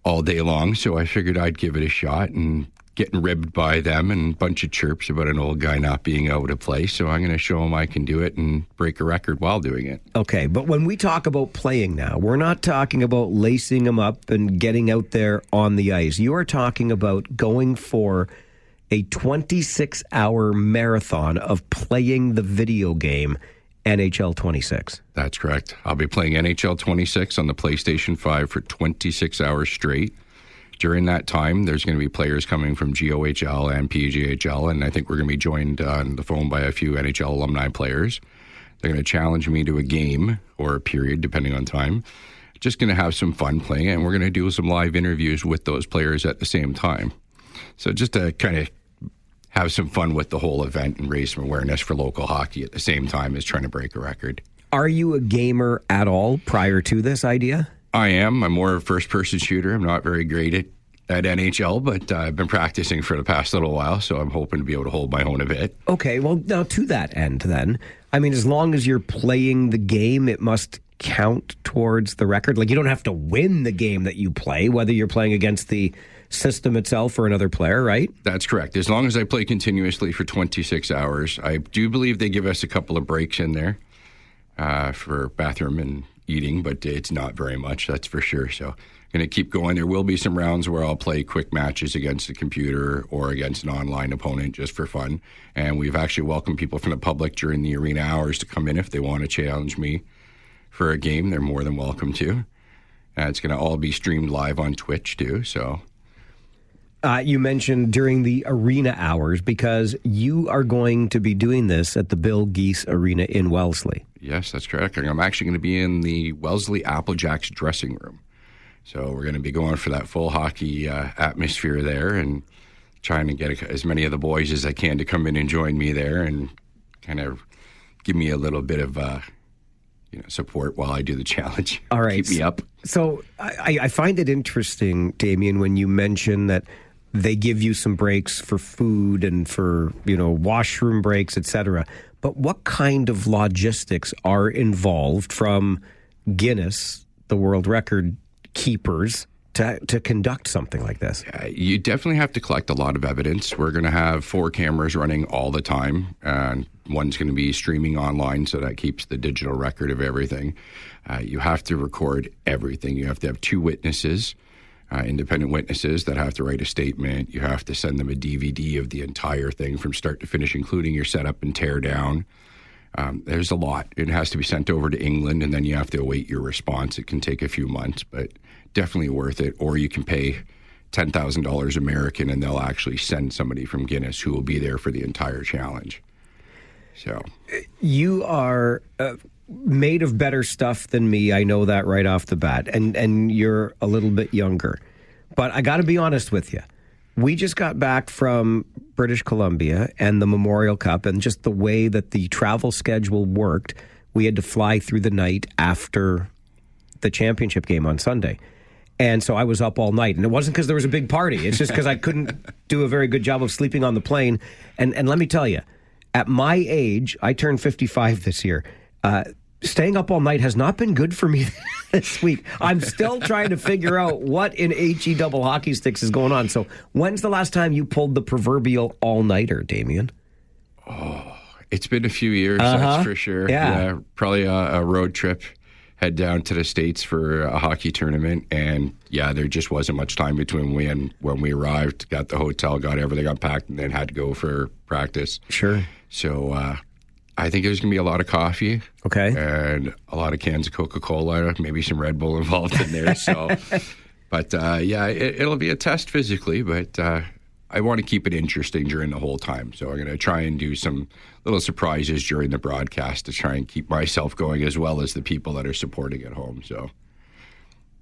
all day long. So I figured I'd give it a shot, and getting ribbed by them and a bunch of chirps about an old guy not being able to play. So I'm going to show them I can do it and break a record while doing it. Okay, but when we talk about playing now, we're not talking about lacing them up and getting out there on the ice. You are talking about going for a 26-hour marathon of playing the video game NHL 26. That's correct. I'll be playing NHL 26 on the PlayStation 5 for 26 hours straight. During that time, there's going to be players coming from GOHL and PGHL, and I think we're going to be joined on the phone by a few NHL alumni players. They're going to challenge me to a game or a period, depending on time. Just going to have some fun playing, and we're going to do some live interviews with those players at the same time. So just to kind of have some fun with the whole event and raise some awareness for local hockey at the same time as trying to break a record. Are you a gamer at all prior to this idea? I am. I'm more of a first-person shooter. I'm not very great at NHL, but I've been practicing for the past little while, so I'm hoping to be able to hold my own a bit. Okay, well, now to that end then, I mean, as long as you're playing the game, it must count towards the record. Like, you don't have to win the game that you play, whether you're playing against the system itself or another player, right? That's correct. As long as I play continuously for 26 hours. I do believe they give us a couple of breaks in there for bathroom and eating, but it's not very much, that's for sure. So I'm going to keep going. There will be some rounds where I'll play quick matches against the computer or against an online opponent just for fun. And we've actually welcomed people from the public during the arena hours to come in if they want to challenge me for a game. They're more than welcome to. It's going to all be streamed live on Twitch too. So you mentioned during the arena hours, because you are going to be doing this at the Bill Geese Arena in Wellesley. Yes, that's correct. I'm actually going to be in the Wellesley Applejacks dressing room. So we're going to be going for that full hockey atmosphere there and trying to get as many of the boys as I can to come in and join me there and kind of give me a little bit of support while I do the challenge. All right. Keep me up. So I find it interesting, Damien, when you mention that they give you some breaks for food and for, washroom breaks, etc. But what kind of logistics are involved from Guinness, the world record keepers, to conduct something like this? You definitely have to collect a lot of evidence. We're going to have 4 cameras running all the time, and one's going to be streaming online, so that keeps the digital record of everything. You have to record everything. You have to have 2 witnesses, independent witnesses that have to write a statement. You have to send them a DVD of the entire thing from start to finish, including your setup and tear down. There's a lot. It has to be sent over to England, and then you have to await your response. It can take a few months, but definitely worth it. Or you can pay $10,000 American, and they'll actually send somebody from Guinness who will be there for the entire challenge. So you are made of better stuff than me. I know that right off the bat, and you're a little bit younger. But I got to be honest with you. We just got back from British Columbia and the Memorial Cup, and just the way that the travel schedule worked, we had to fly through the night after the championship game on Sunday. And so I was up all night. And it wasn't because there was a big party. It's just because I couldn't do a very good job of sleeping on the plane. And let me tell you, at my age, I turned 55 this year. Staying up all night has not been good for me this week. I'm still trying to figure out what in HE double hockey sticks is going on. So when's the last time you pulled the proverbial all-nighter, Damien? Oh, it's been a few years, that's for sure. Yeah. Probably a road trip. Head down to the States for a hockey tournament, and there just wasn't much time between when we arrived, got the hotel, got everything unpacked, and then had to go for practice. Sure. So I think there's going to be a lot of coffee. Okay. And a lot of cans of Coca-Cola, maybe some Red Bull involved in there. So, but it'll be a test physically, but I want to keep it interesting during the whole time. So I'm going to try and do some little surprises during the broadcast to try and keep myself going as well as the people that are supporting at home. So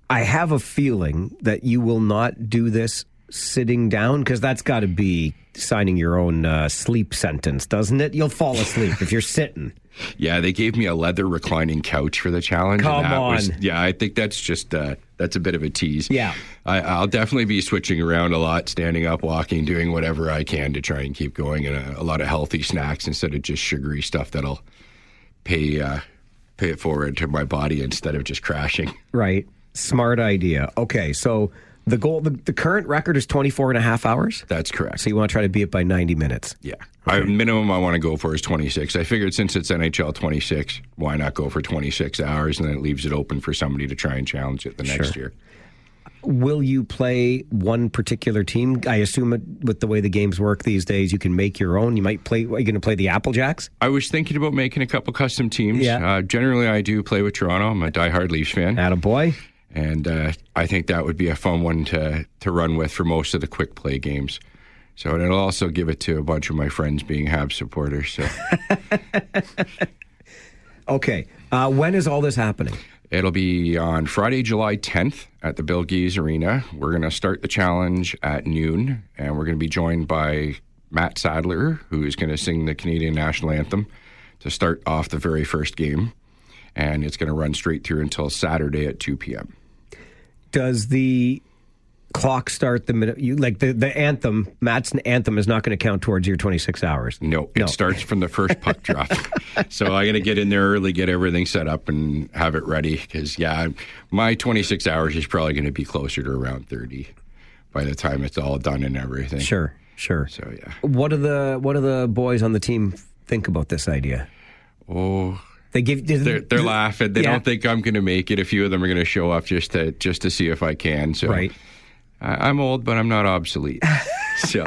I have a feeling that you will not do this sitting down, because that's got to be signing your own sleep sentence, doesn't it? You'll fall asleep if you're sitting. Yeah, they gave me a leather reclining couch for the challenge. Come on. I think that's just that's a bit of a tease. Yeah. I'll definitely be switching around a lot, standing up, walking, doing whatever I can to try and keep going, and a lot of healthy snacks instead of just sugary stuff that'll pay it forward to my body instead of just crashing. Right. Smart idea. Okay, so the current record is 24 and a half hours? That's correct. So you want to try to beat it by 90 minutes? Yeah. Minimum I want to go for is 26. I figured since it's NHL 26, why not go for 26 hours, and then it leaves it open for somebody to try and challenge it the next year. Will you play one particular team? I assume with the way the games work these days, you can make your own. You might play. Are you going to play the Applejacks? I was thinking about making a couple custom teams. Yeah. Generally, I do play with Toronto. I'm a diehard Leafs fan. Attaboy. And I think that would be a fun one to run with for most of the quick play games. So, and it'll also give it to a bunch of my friends being Habs supporters. So. Okay. When is all this happening? It'll be on Friday, July 10th at the Bill Gees Arena. We're going to start the challenge at noon, and we're going to be joined by Matt Sadler, who is going to sing the Canadian National Anthem to start off the very first game. And it's going to run straight through until Saturday at 2 p.m. Does the clock start the minute you like the anthem? Matt's anthem is not going to count towards your 26 hours. No, it starts from the first puck drop. So I'm going to get in there early, get everything set up, and have it ready. Because my 26 hours is probably going to be closer to around 30 by the time it's all done and everything. Sure. So yeah. What do the boys on the team think about this idea? Oh. They're laughing. They don't think I'm going to make it. A few of them are going to show up just to see if I can. So right. I'm old, but I'm not obsolete. So,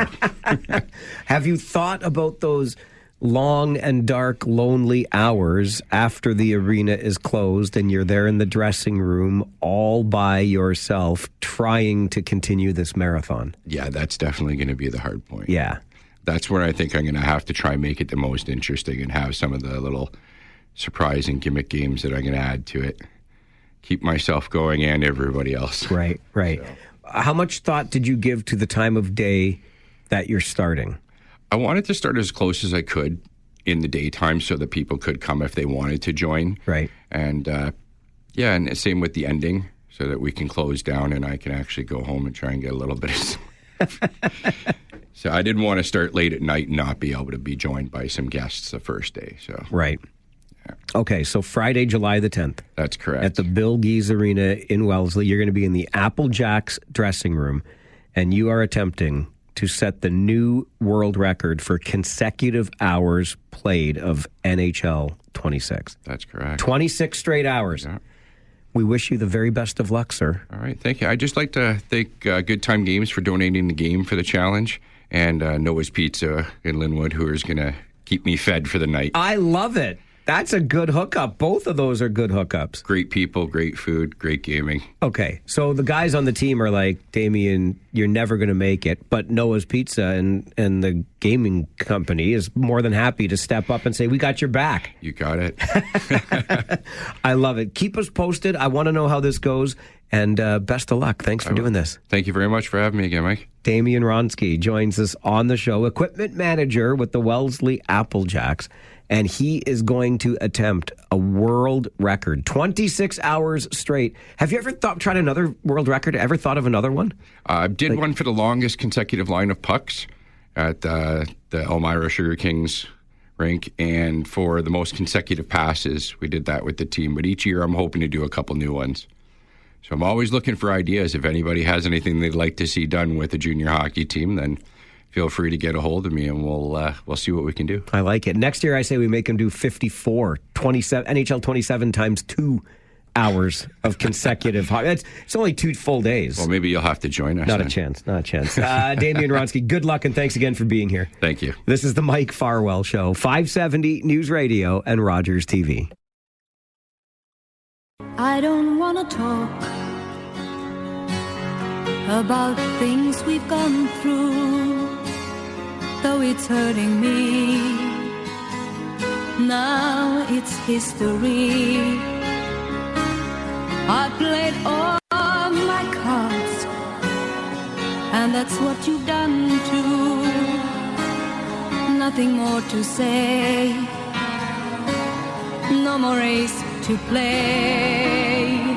have you thought about those long and dark, lonely hours after the arena is closed and you're there in the dressing room all by yourself trying to continue this marathon? Yeah, that's definitely going to be the hard point. Yeah. That's where I think I'm going to have to try and make it the most interesting and have some of the little surprise and gimmick games that I'm going to add to it. Keep myself going and everybody else. Right. So. How much thought did you give to the time of day that you're starting? I wanted to start as close as I could in the daytime so that people could come if they wanted to join. Right. And and same with the ending so that we can close down and I can actually go home and try and get a little bit of sleep. So I didn't want to start late at night and not be able to be joined by some guests the first day. So right. Okay, so Friday, July the 10th. That's correct. At the Bill Gees Arena in Wellesley. You're going to be in the Applejacks dressing room, and you are attempting to set the new world record for consecutive hours played of NHL 26. That's correct. 26 straight hours. Yeah. We wish you the very best of luck, sir. All right, thank you. I'd just like to thank Good Time Games for donating the game for the challenge, and Noah's Pizza in Linwood, who is going to keep me fed for the night. I love it. That's a good hookup. Both of those are good hookups. Great people, great food, great gaming. Okay, so the guys on the team are like, Damien, you're never going to make it, but Noah's Pizza and the gaming company is more than happy to step up and say, we got your back. You got it. I love it. Keep us posted. I want to know how this goes, and best of luck. Thanks for doing this. Thank you very much for having me again, Mike. Damien Ronski joins us on the show, equipment manager with the Wellesley Applejacks. and he is going to attempt a world record, 26 hours straight. Have you ever tried another world record? Ever thought of another one? I did one for the longest consecutive line of pucks at the Elmira Sugar Kings rink, and for the most consecutive passes, we did that with the team. But each year, I'm hoping to do a couple new ones. So I'm always looking for ideas. If anybody has anything they'd like to see done with a junior hockey team, then feel free to get a hold of me, and we'll see what we can do. I like it. Next year, I say we make them do 54, 27, NHL 27 times 2 hours of consecutive hockey. It's only 2 full days. Well, maybe you'll have to join us. Not a chance. Damian Wronski, good luck, and thanks again for being here. Thank you. This is the Mike Farwell Show, 570 News Radio and Rogers TV. I don't want to talk about things we've gone through, though it's hurting me. Now it's history. I played all my cards, and that's what you've done too. Nothing more to say, no more race to play.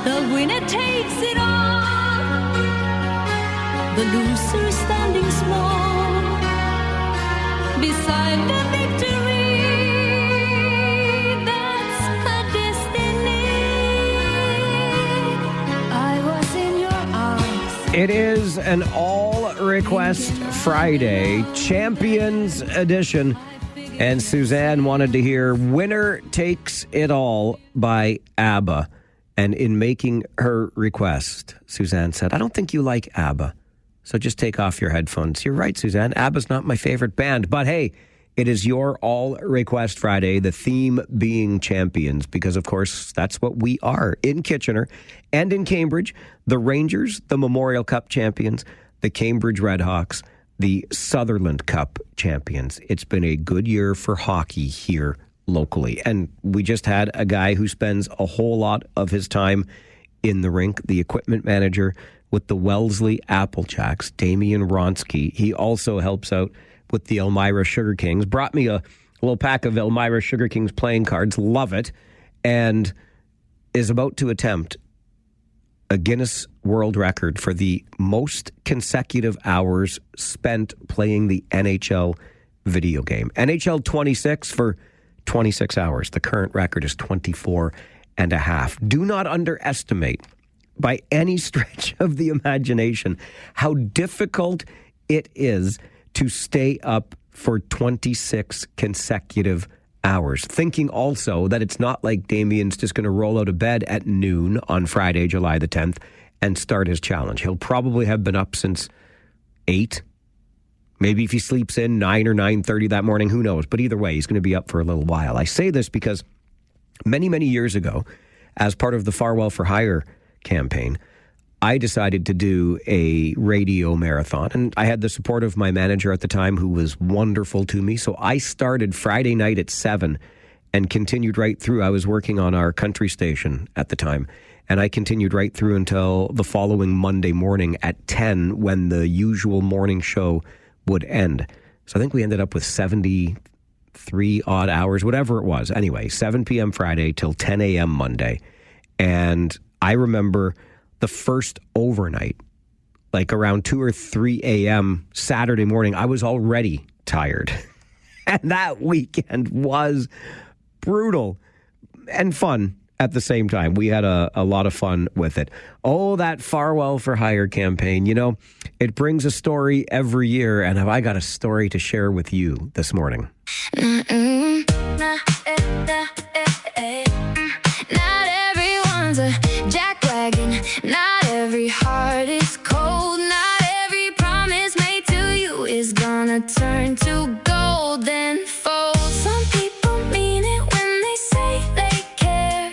The winner takes it all, the loser standing small beside the victory. That's her destiny. I was in your arms. It is an all-request Friday, Champions Edition. And Suzanne wanted to hear Winner Takes It All by ABBA. And in making her request, Suzanne said, I don't think you like ABBA, so just take off your headphones. You're right, Suzanne. ABBA's not my favorite band. But hey, it is your all-request Friday, the theme being champions, because, of course, that's what we are in Kitchener and in Cambridge. The Rangers, the Memorial Cup champions, the Cambridge Redhawks, the Sutherland Cup champions. It's been a good year for hockey here locally. And we just had a guy who spends a whole lot of his time in the rink, the equipment manager with the Wellesley Applejacks, Damian Wronski. He also helps out with the Elmira Sugar Kings. Brought me a little pack of Elmira Sugar Kings playing cards. Love it. And is about to attempt a Guinness World Record for the most consecutive hours spent playing the NHL video game. NHL 26 for 26 hours. The current record is 24 and a half. Do not underestimate, by any stretch of the imagination, how difficult it is to stay up for 26 consecutive hours. Thinking also that it's not like Damian's just going to roll out of bed at noon on Friday, July the 10th, and start his challenge. He'll probably have been up since 8. Maybe if he sleeps in 9 or 9:30 that morning, who knows? But either way, he's going to be up for a little while. I say this because many, many years ago, as part of the Farwell for Hire campaign, I decided to do a radio marathon, and I had the support of my manager at the time, who was wonderful to me. So I started Friday night at 7 and continued right through. I was working on our country station at the time, and I continued right through until the following Monday morning at 10, when the usual morning show would end. So I think we ended up with 73 odd hours, whatever it was. Anyway, 7 p.m. Friday till 10 a.m. Monday. And I remember the first overnight, like around 2 or 3 a.m. Saturday morning, I was already tired. And that weekend was brutal and fun at the same time. We had a lot of fun with it. Oh, that Farwell for Hire campaign. You know, it brings a story every year, and have I got a story to share with you this morning? Not everyone's a jackwagon. Not every heart is cold. Not every promise made to you is gonna turn to gold and fold. Some people mean it when they say they care.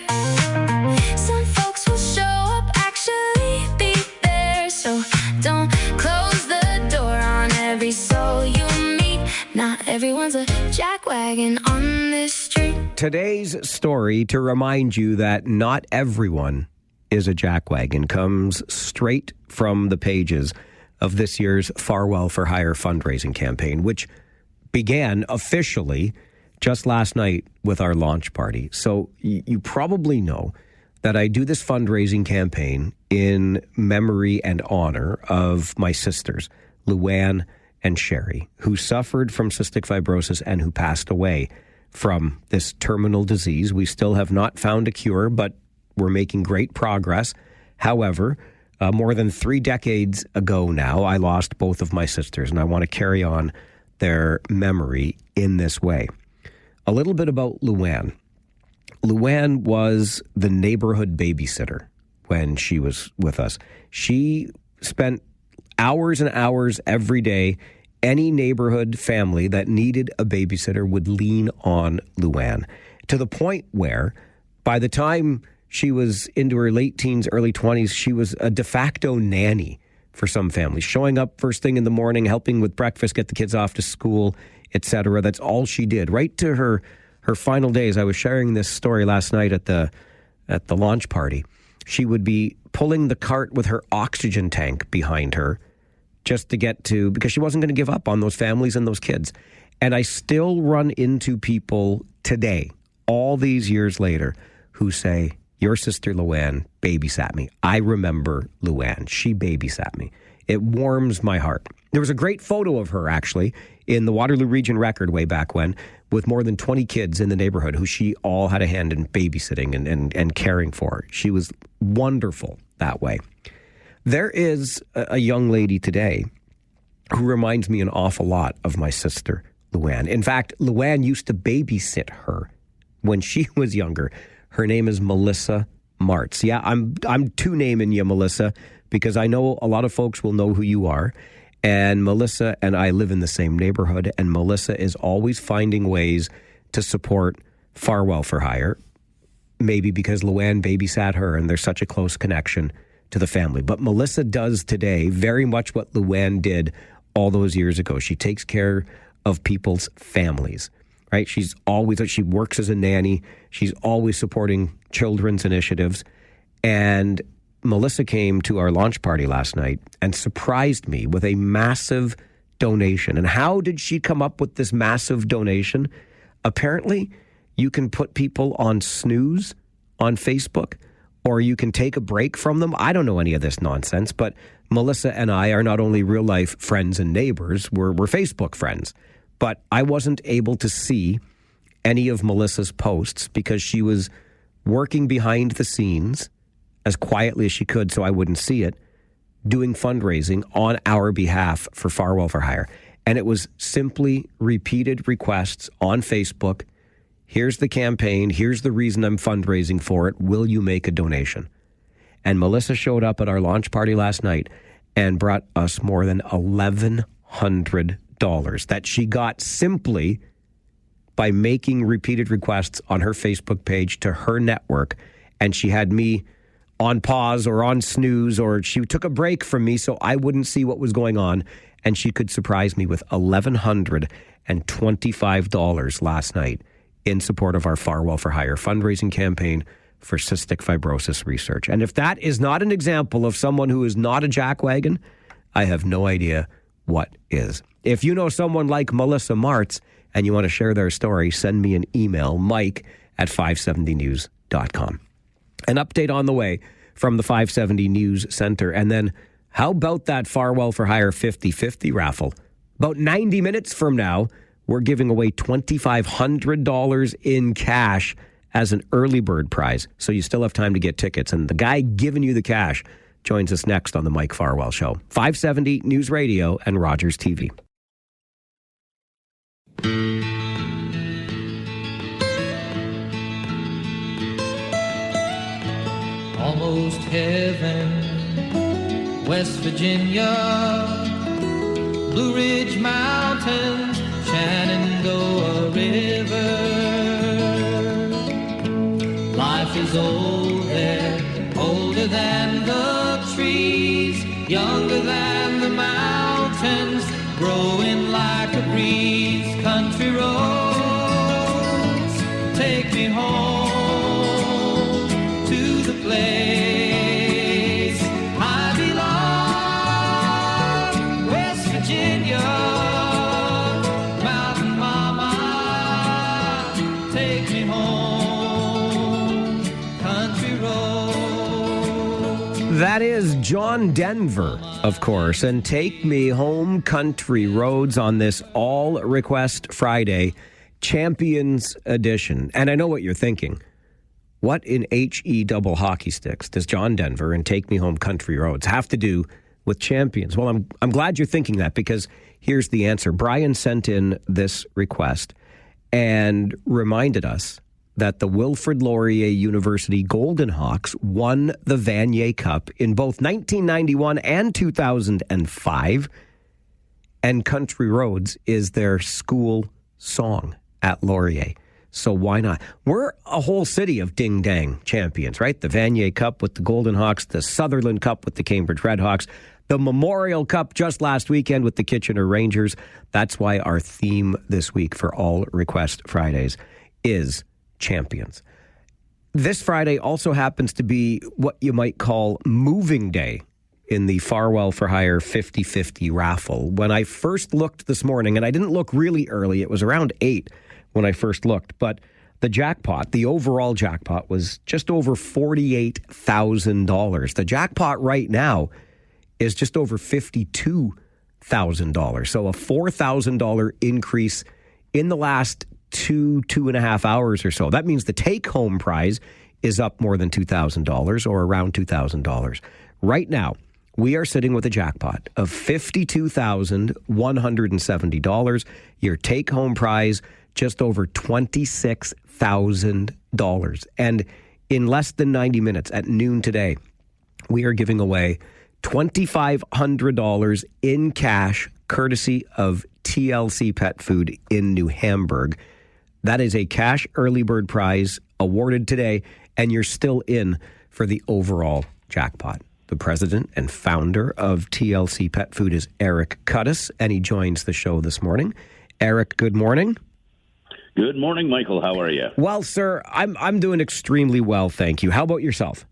Some folks will show up, actually be there. So don't close the door on every soul you meet. Not everyone's a jackwagon on this street. Today's story, to remind you that not everyone is a jackwagon, comes straight from the pages of this year's Farwell for Hire fundraising campaign, which began officially just last night with our launch party. So you probably know that I do this fundraising campaign in memory and honor of my sisters, Luann and Sherry, who suffered from cystic fibrosis and who passed away from this terminal disease. We still have not found a cure, but we're making great progress. However, more than 3 decades ago now, I lost both of my sisters, and I want to carry on their memory in this way. A little bit about Luann. Luann was the neighborhood babysitter when she was with us. She spent hours and hours every day. Any neighborhood family that needed a babysitter would lean on Luann, to the point where by the time she was into her late teens, early 20s, she was a de facto nanny for some families, showing up first thing in the morning, helping with breakfast, get the kids off to school, etc. That's all she did, right to her final days. I was sharing this story last night at the launch party. She would be pulling the cart with her oxygen tank behind her just to get to, because she wasn't going to give up on those families and those kids. And I still run into people today, all these years later, who say, your sister Luann babysat me. I remember Luann. She babysat me. It warms my heart. There was a great photo of her, actually, in the Waterloo Region Record way back when, with more than 20 kids in the neighborhood who she all had a hand in babysitting and caring for. She was wonderful that way. There is a young lady today who reminds me an awful lot of my sister, Luann. In fact, Luann used to babysit her when she was younger. Her name is Melissa Martz. Yeah, I'm two-naming you, Melissa, because I know a lot of folks will know who you are. And Melissa and I live in the same neighborhood, and Melissa is always finding ways to support Farwell for Hire, maybe because Luann babysat her and there's such a close connection to the family. But Melissa does today very much what Luann did all those years ago. She takes care of people's families, right? She works as a nanny. She's always supporting children's initiatives. And Melissa came to our launch party last night and surprised me with a massive donation. And how did she come up with this massive donation? Apparently, you can put people on snooze on Facebook, or you can take a break from them. I don't know any of this nonsense, but Melissa and I are not only real life friends and neighbors, we're Facebook friends. But I wasn't able to see any of Melissa's posts because she was working behind the scenes as quietly as she could so I wouldn't see it, doing fundraising on our behalf for Farwell for Hire. And it was simply repeated requests on Facebook. Here's the campaign. Here's the reason I'm fundraising for it. Will you make a donation? And Melissa showed up at our launch party last night and brought us more than $1,100 that she got simply by making repeated requests on her Facebook page to her network. And she had me on pause or on snooze, or she took a break from me so I wouldn't see what was going on. And she could surprise me with $1,125 last night in support of our Farwell for Hire fundraising campaign for cystic fibrosis research. And if that is not an example of someone who is not a jackwagon, I have no idea what is. If you know someone like Melissa Martz and you want to share their story, send me an email, mike@570news.com. An update on the way from the 570 News Center. And then how about that Farwell for Hire 50-50 raffle? About 90 minutes from now, we're giving away $2,500 in cash as an early bird prize. So you still have time to get tickets. And the guy giving you the cash joins us next on the Mike Farwell Show. 570 News Radio and Rogers TV. Almost heaven, West Virginia, Blue Ridge Mountains, Shenandoah River. Life is old there, older than the trees, younger than the mountains, growing like a breeze. Country roads, take me home to the place I belong, West Virginia, Mountain Mama, That is John Denver, of course, and Take Me Home Country Roads on this All Request Friday Champions Edition. And I know what you're thinking. What in HE double hockey sticks does John Denver and Take Me Home Country Roads have to do with Champions? Well, I'm glad you're thinking that, because here's the answer. Brian sent in this request and reminded us that the Wilfrid Laurier University Golden Hawks won the Vanier Cup in both 1991 and 2005, and Country Roads is their school song at Laurier. So why not? We're a whole city of ding-dang champions, right? The Vanier Cup with the Golden Hawks, the Sutherland Cup with the Cambridge Redhawks, the Memorial Cup just last weekend with the Kitchener Rangers. That's why our theme this week for All Request Fridays is Champions. This Friday also happens to be what you might call moving day in the Farwell for Hire 50-50 raffle. When I first looked this morning, and I didn't look really early, it was around 8 when I first looked, but the jackpot, the overall jackpot, was just over $48,000. The jackpot right now is just over $52,000. So a $4,000 increase in the last 2.5 hours or so. That means the take-home prize is up more than $2,000, or around $2,000. Right now, we are sitting with a jackpot of $52,170. Your take-home prize, just over $26,000. And in less than 90 minutes, at noon today, we are giving away $2,500 in cash, courtesy of TLC Pet Food in New Hamburg. That is a cash early bird prize awarded today, and you're still in for the overall jackpot. The president and founder of TLC Pet Food is Eric Cuddiss, and he joins the show this morning. Eric, good morning. Good morning, Michael. How are you? Well, sir, I'm doing extremely well, thank you. How about yourself?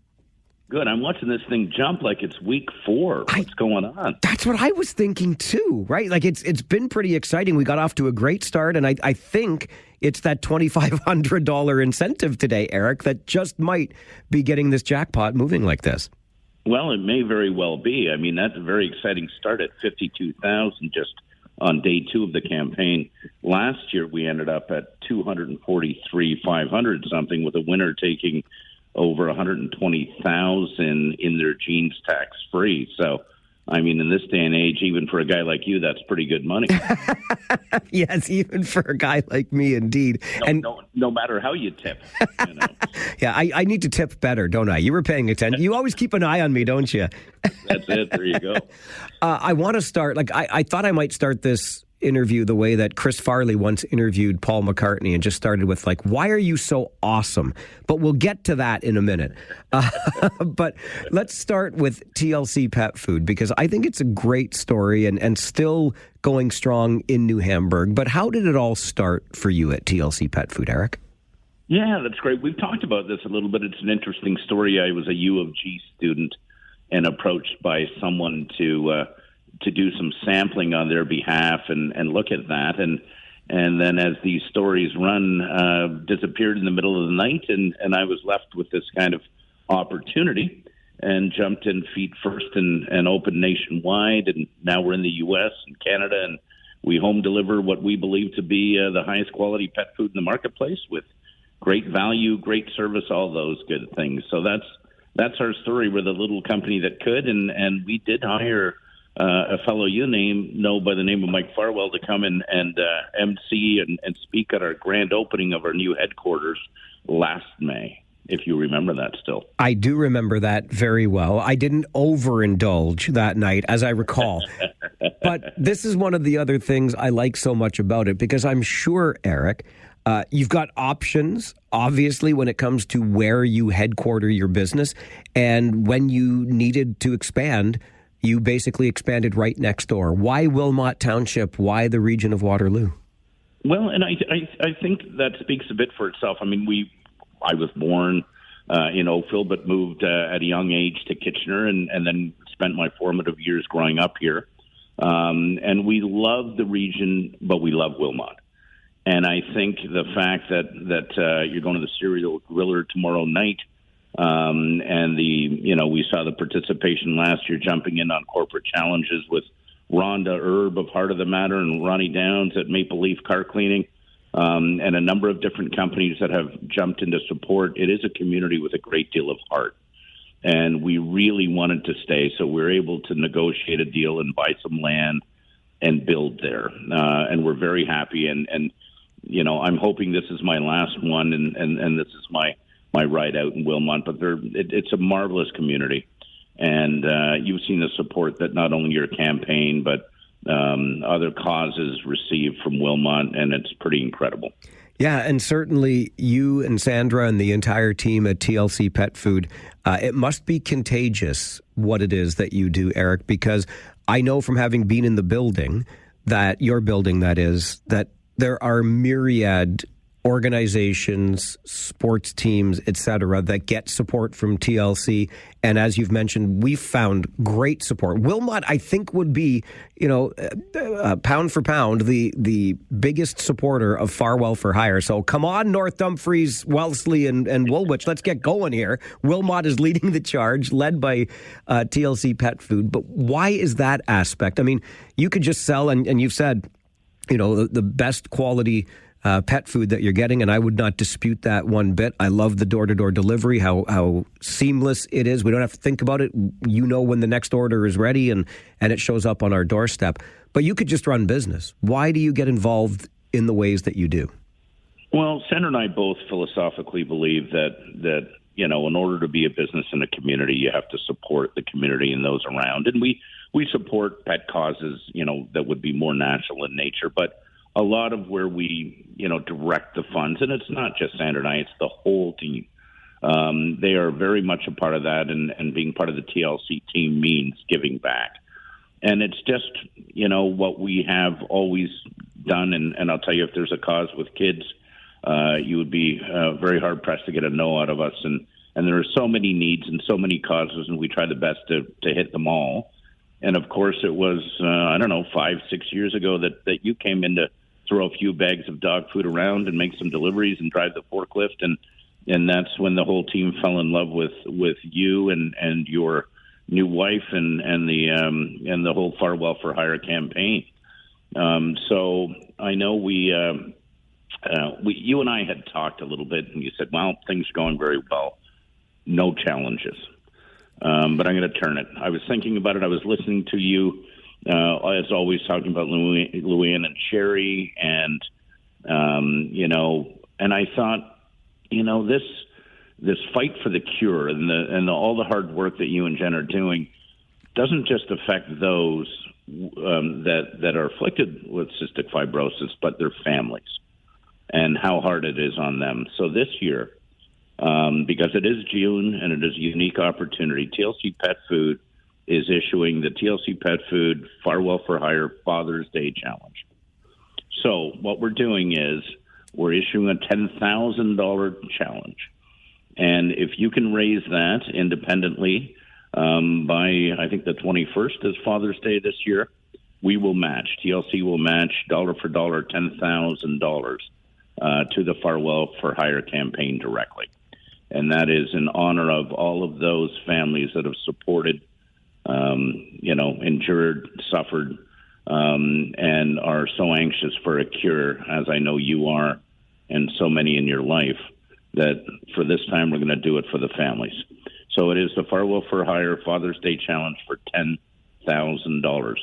Good. I'm watching this thing jump like it's week 4. What's going on? That's what I was thinking too, right? Like it's been pretty exciting. We got off to a great start, and I think it's that $2,500 incentive today, Eric, that just might be getting this jackpot moving like this. Well, it may very well be. I mean, that's a very exciting start at $52,000 just on day 2 of the campaign. Last year, we ended up at $243,500 something, with a winner taking over $120,000 in their jeans tax free. So, I mean, in this day and age, even for a guy like you, that's pretty good money. Yes, even for a guy like me, indeed. No matter how you tip. You know. Yeah, I need to tip better, don't I? You were paying attention. You always keep an eye on me, don't you? That's it. There you go. I want to start, I thought I might start this interview the way that Chris Farley once interviewed Paul McCartney, and just started with, why are you so awesome? But we'll get to that in a minute. But let's start with TLC Pet Food, because I think it's a great story and still going strong in New Hamburg. But how did it all start for you at TLC Pet Food, Eric? Yeah, that's great. We've talked about this a little bit. It's an interesting story. I was a U of G student and approached by someone to do some sampling on their behalf and look at that. And then as these stories run, disappeared in the middle of the night, and I was left with this kind of opportunity and jumped in feet first and opened nationwide. And now we're in the U.S. and Canada, and we home deliver what we believe to be the highest quality pet food in the marketplace, with great value, great service, all those good things. So that's our story. We're the little company that could, and we did hire a fellow you know by the name of Mike Farwell to come in and MC and speak at our grand opening of our new headquarters last May, if you remember that still. I do remember that very well. I didn't overindulge that night, as I recall. But this is one of the other things I like so much about it, because I'm sure, Eric, you've got options, obviously, when it comes to where you headquarter your business. And when you needed to expand, you basically expanded right next door. Why Wilmot Township? Why the region of Waterloo? Well, and I think that speaks a bit for itself. I mean, I was born in Oakville, but moved at a young age to Kitchener, and then spent my formative years growing up here. And we love the region, but we love Wilmot. And I think the fact that you're going to the Serial Griller tomorrow night And we saw the participation last year jumping in on corporate challenges with Rhonda Erb of Heart of the Matter and Ronnie Downs at Maple Leaf Car Cleaning, and a number of different companies that have jumped into support. It is a community with a great deal of heart. And we really wanted to stay, so we were able to negotiate a deal and buy some land and build there. And we're very happy. And I'm hoping this is my last one, and this is my ride out in Wilmot. But it's a marvelous community. And you've seen the support that not only your campaign, but other causes receive from Wilmot, and it's pretty incredible. Yeah, and certainly you and Sandra and the entire team at TLC Pet Food, it must be contagious what it is that you do, Eric, because I know from having been in the building, that your building, that is, that there are myriad organizations, sports teams, etc., that get support from TLC. And as you've mentioned, we've found great support. Wilmot, I think, would be, pound for pound, the biggest supporter of Farwell for Hire. So come on, North Dumfries, Wellesley, and Woolwich. Let's get going here. Wilmot is leading the charge, led by TLC Pet Food. But why is that aspect? I mean, you could just sell, and you've said, the best quality pet food that you're getting, and I would not dispute that one bit. I love the door-to-door delivery, how seamless it is. We don't have to think about it. When the next order is ready, and it shows up on our doorstep. But you could just run business. Why do you get involved in the ways that you do? Well, Sandra and I both philosophically believe that in order to be a business in a community, you have to support the community and those around. And we support pet causes, that would be more natural in nature. But a lot of where we, direct the funds, and it's not just Sandra and I, it's the whole team. They are very much a part of that, and being part of the TLC team means giving back. And it's just, what we have always done, and I'll tell you, if there's a cause with kids, you would be very hard-pressed to get a no out of us. And there are so many needs and so many causes, and we try the best to hit them all. And, of course, it was, 5-6 years ago that you came in to throw a few bags of dog food around and make some deliveries and drive the forklift. And that's when the whole team fell in love with you and your new wife and the whole Farwell for Hire campaign. So I know you and I had talked a little bit, and you said, well, things are going very well. No challenges. But I'm going to turn it. I was thinking about it. I was listening to you, as always, talking about Luann and Sherry, and and I thought, this fight for the cure and all the hard work that you and Jen are doing doesn't just affect those that are afflicted with cystic fibrosis, but their families and how hard it is on them. So this year, because it is June and it is a unique opportunity, TLC Pet Food is issuing the TLC Pet Food Farwell for Hire Father's Day Challenge. So what we're doing is we're issuing a $10,000 challenge. And if you can raise that independently by, I think, the 21st is Father's Day this year, we will match. TLC will match dollar for dollar $10,000 to the Farwell for Hire campaign directly. And that is in honor of all of those families that have supported, endured, suffered, and are so anxious for a cure, as I know you are and so many in your life, that for this time we're going to do it for the families. So it is the Farwell for Hire Father's Day Challenge for $10,000. If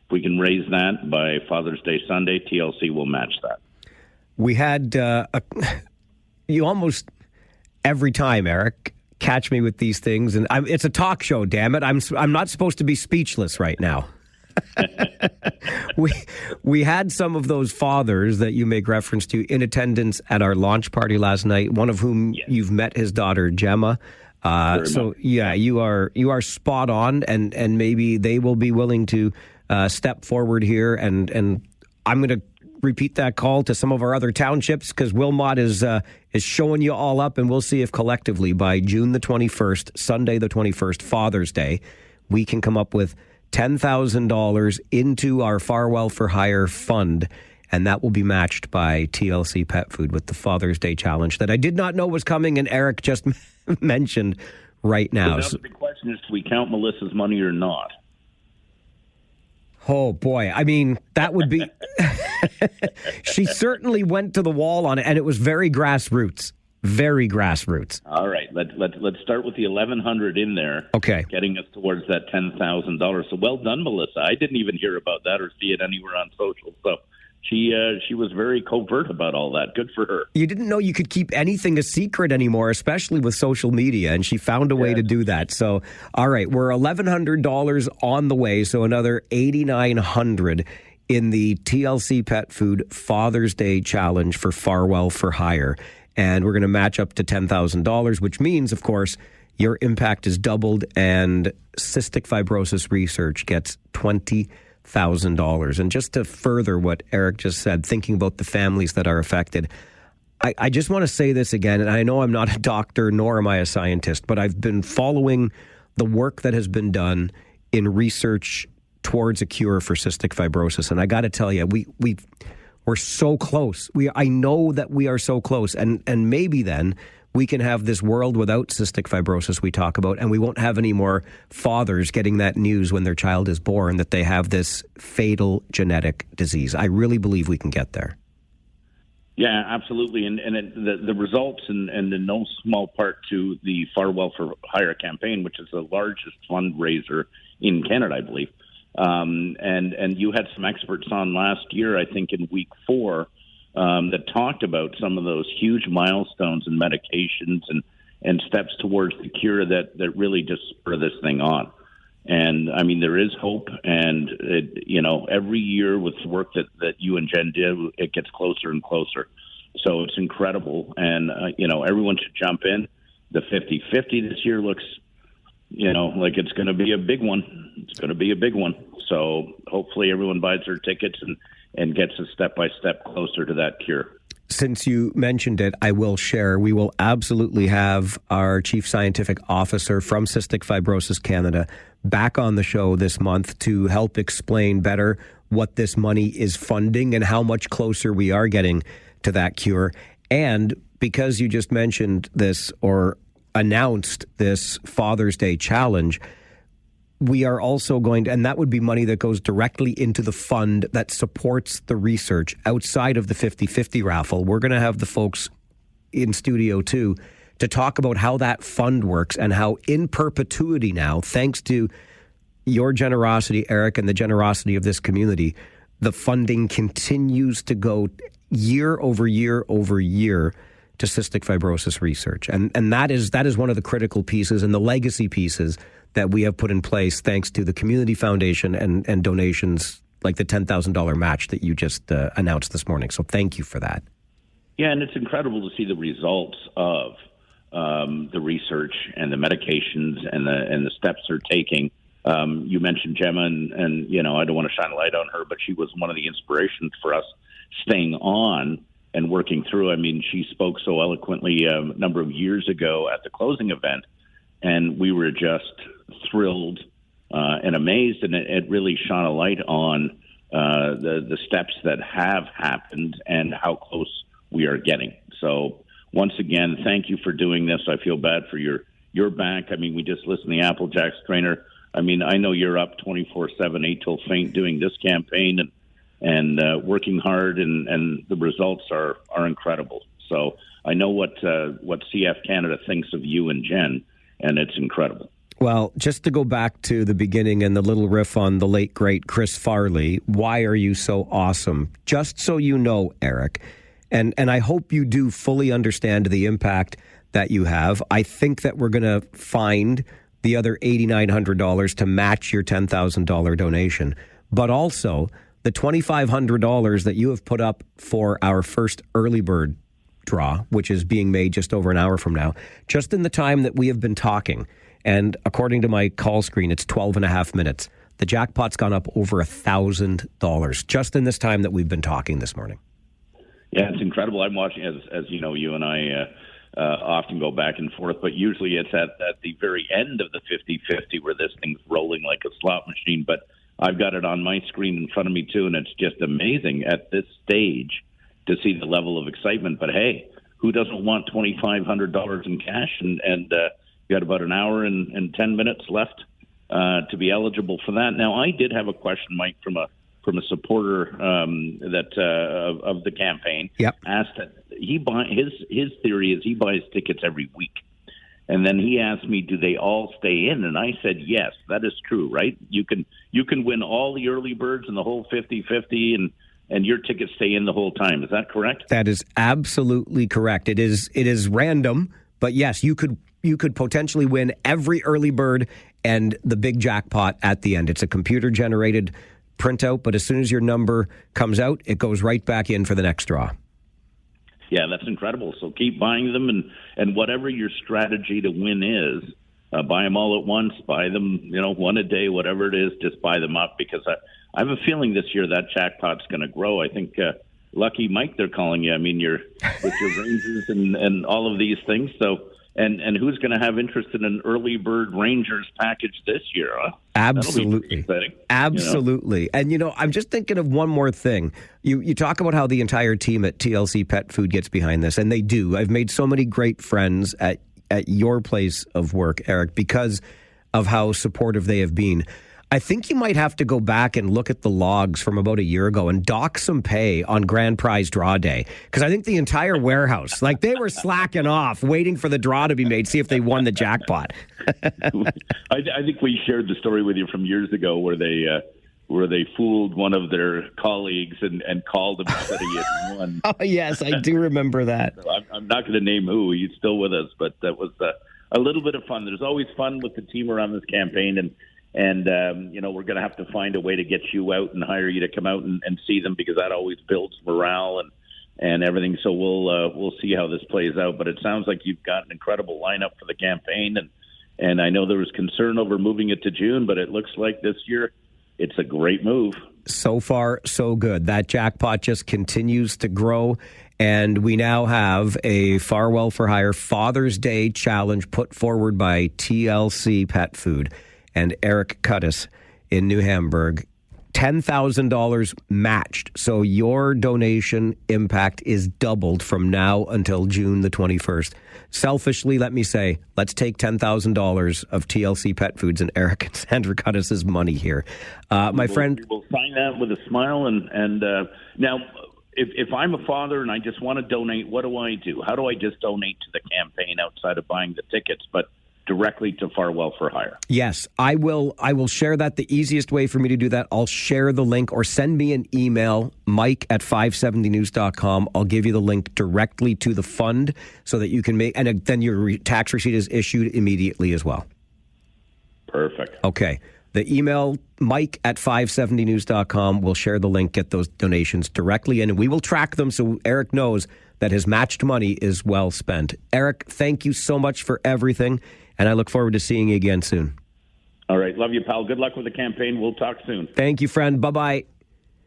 we can raise that by Father's Day Sunday, TLC will match that. We had you almost every time, Eric, catch me with these things, and it's a talk show. Damn it, I'm not supposed to be speechless right now. we had some of those fathers that you make reference to in attendance at our launch party last night. One of whom you've met, his daughter Gemma. You are spot on, and maybe they will be willing to step forward here, and I'm going to repeat that call to some of our other townships, because Wilmot is showing you all up, and we'll see if collectively by June the 21st, Sunday the 21st, Father's Day, we can come up with $10,000 into our Farwell for Hire fund. and that will be matched by TLC Pet Food with the Father's Day Challenge that I did not know was coming, and Eric just mentioned right now. So the question is, do we count Melissa's money or not? Oh, boy. I mean, that would be... She certainly went to the wall on it, and it was very grassroots. Very grassroots. All right. Let's start with the 1,100 in there. Okay. Getting us towards that $10,000. So well done, Melissa. I didn't even hear about that or see it anywhere on social. So she was very covert about all that. Good for her. You didn't know you could keep anything a secret anymore, especially with social media, and she found a way to do that. So, all right, we're $1,100 on the way, so another $8,900 in the TLC Pet Food Father's Day Challenge for Farwell for Hire. And we're going to match up to $10,000, which means, of course, your impact is doubled, and cystic fibrosis research gets $20,000. And just to further what Eric just said, thinking about the families that are affected, I just want to say this again, and I know I'm not a doctor, nor am I a scientist, but I've been following the work that has been done in research towards a cure for cystic fibrosis. And I got to tell you, we're so close. I know that we are so close. And maybe then we can have this world without cystic fibrosis we talk about, and we won't have any more fathers getting that news when their child is born that they have this fatal genetic disease. I really believe we can get there. Yeah, absolutely. And the results, and in no small part to the Farwell for Hire campaign, which is the largest fundraiser in Canada, I believe. And you had some experts on last year, I think in week 4, that talked about some of those huge milestones and medications and steps towards the cure that really just spur this thing on. And I mean, there is hope, and every year with the work that you and Jen did, it gets closer and closer. So it's incredible. And, everyone should jump in. The 50-50 this year looks, like it's going to be a big one. It's going to be a big one. So hopefully everyone buys their tickets and gets a step-by-step closer to that cure. Since you mentioned it, I will share. We will absolutely have our Chief Scientific Officer from Cystic Fibrosis Canada back on the show this month to help explain better what this money is funding and how much closer we are getting to that cure. And because you just mentioned this or announced this Father's Day Challenge, we are also going to, and that would be money that goes directly into the fund that supports the research outside of the 50-50 raffle. We're going to have the folks in studio too to talk about how that fund works and how in perpetuity now, thanks to your generosity, Eric, and the generosity of this community, the funding continues to go year over year over year to cystic fibrosis research. And that is one of the critical pieces and the legacy pieces that we have put in place thanks to the Community Foundation and donations like the $10,000 match that you just announced this morning. So thank you for that. Yeah, and it's incredible to see the results of the research and the medications and the steps they're taking. You mentioned Gemma, and I don't want to shine a light on her, but she was one of the inspirations for us staying on and working through. I mean, she spoke so eloquently a number of years ago at the closing event, and we were just thrilled and amazed, and it really shone a light on the steps that have happened and how close we are getting. So once again, thank you for doing this. I feel bad for your back. I mean, we just listened to the Applejacks trainer. I mean, I know you're up 24/7, 8 till faint doing this campaign and working hard, and the results are incredible. So I know what CF Canada thinks of you and Jen, and it's incredible. Well, just to go back to the beginning and the little riff on the late, great Chris Farley, why are you so awesome? Just so you know, Eric, and I hope you do fully understand the impact that you have. I think that we're going to find the other $8,900 to match your $10,000 donation, but also the $2,500 that you have put up for our first early bird draw, which is being made just over an hour from now, just in the time that we have been talking. And according to my call screen, it's 12 and a half minutes. The jackpot's gone up over $1,000 just in this time that we've been talking this morning. Yeah, it's incredible. I'm watching, as you know, you and I often go back and forth, but usually it's at the very end of the 50-50 where this thing's rolling like a slot machine. But I've got it on my screen in front of me too, and it's just amazing at this stage to see the level of excitement. But hey, who doesn't want $2,500 in cash? And you got about an hour and 10 minutes left to be eligible for that. Now, I did have a question, Mike, from a supporter of the campaign. Yep. Asked that his theory is he buys tickets every week. And then he asked me, do they all stay in? And I said, yes, that is true, right? You can win all the early birds and the whole 50-50 and your tickets stay in the whole time. Is that correct? That is absolutely correct. It is random, but yes, you could potentially win every early bird and the big jackpot at the end. It's a computer-generated printout, but as soon as your number comes out, it goes right back in for the next draw. Yeah, that's incredible. So keep buying them, and whatever your strategy to win is, buy them all at once, buy them, one a day, whatever it is, just buy them up, because I have a feeling this year that jackpot's going to grow. I think Lucky Mike, they're calling you. I mean, you're with your Rangers and all of these things. So, and who's going to have interest in an early bird Rangers package this year? Huh? Absolutely. Absolutely. And, I'm just thinking of one more thing. You talk about how the entire team at TLC Pet Food gets behind this, and they do. I've made so many great friends at your place of work, Eric, because of how supportive they have been. I think you might have to go back and look at the logs from about a year ago and dock some pay on Grand Prize Draw Day. Because I think the entire warehouse, they were slacking off, waiting for the draw to be made, see if they won the jackpot. I think we shared the story with you from years ago where they fooled one of their colleagues and called him and said he had won. Oh, yes, I do remember that. So I'm not going to name who. He's still with us, but that was a little bit of fun. There's always fun with the team around this campaign, and we're going to have to find a way to get you out and hire you to come out and see them, because that always builds morale and everything. So we'll see how this plays out. But it sounds like you've got an incredible lineup for the campaign, and I know there was concern over moving it to June, but it looks like this year it's a great move. So far, so good. That jackpot just continues to grow, and we now have a Farwell for Hire Father's Day challenge put forward by TLC Pet Food and Eric Cuttis in New Hamburg. $10,000 matched. So your donation impact is doubled from now until June the 21st. Selfishly, let me say, let's take $10,000 of TLC Pet Foods and Eric and Sandra Cuttis' money here. My friend... We'll sign that with a smile. And now, if I'm a father and I just want to donate, what do I do? How do I just donate to the campaign outside of buying the tickets, but directly to Farwell for Hire? Yes, I will share that. The easiest way for me to do that, I'll share the link, or send me an email, mike@570news.com. I'll give you the link directly to the fund so that you can make, and then your tax receipt is issued immediately as well. Perfect. Okay. The email, mike@570news.com. We'll share the link, get those donations directly in, and we will track them so Eric knows that his matched money is well spent. Eric, thank you so much for everything, and I look forward to seeing you again soon. All right. Love you, pal. Good luck with the campaign. We'll talk soon. Thank you, friend. Bye-bye.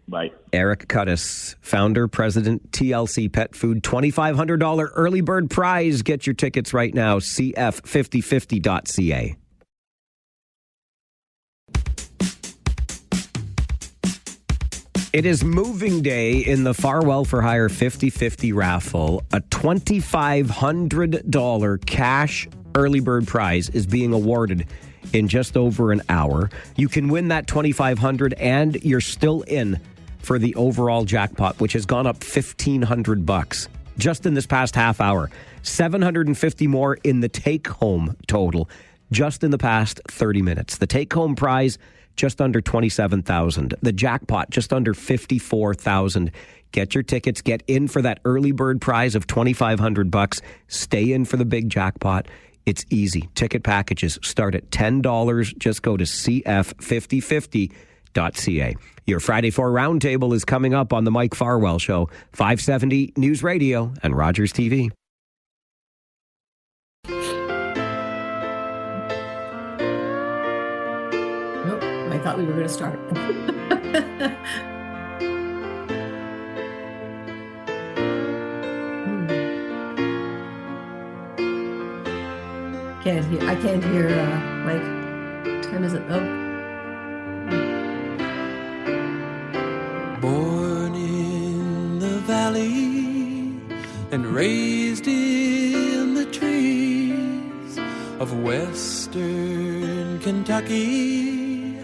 Bye. Eric Cuttis, founder, president, TLC Pet Food, $2,500 early bird prize. Get your tickets right now, cf5050.ca. It is moving day in the Farwell for Hire 50-50 raffle. A $2,500 cash early bird prize is being awarded in just over an hour. You can win that $2,500 and you're still in for the overall jackpot, which has gone up $1,500 just in this past half hour. $750 more in the take-home total just in the past 30 minutes. The take-home prize, just under $27,000. The jackpot, just under $54,000. Get your tickets. Get in for that early bird prize of $2,500. Stay in for the big jackpot. It's easy. Ticket packages start at $10. Just go to cf5050.ca. Your Friday 4 Roundtable is coming up on the Mike Farwell Show, 570 News Radio and Rogers TV. I thought we were going to start. I can't hear, Mike. What time is it? Oh. and raised in the trees of western Kentucky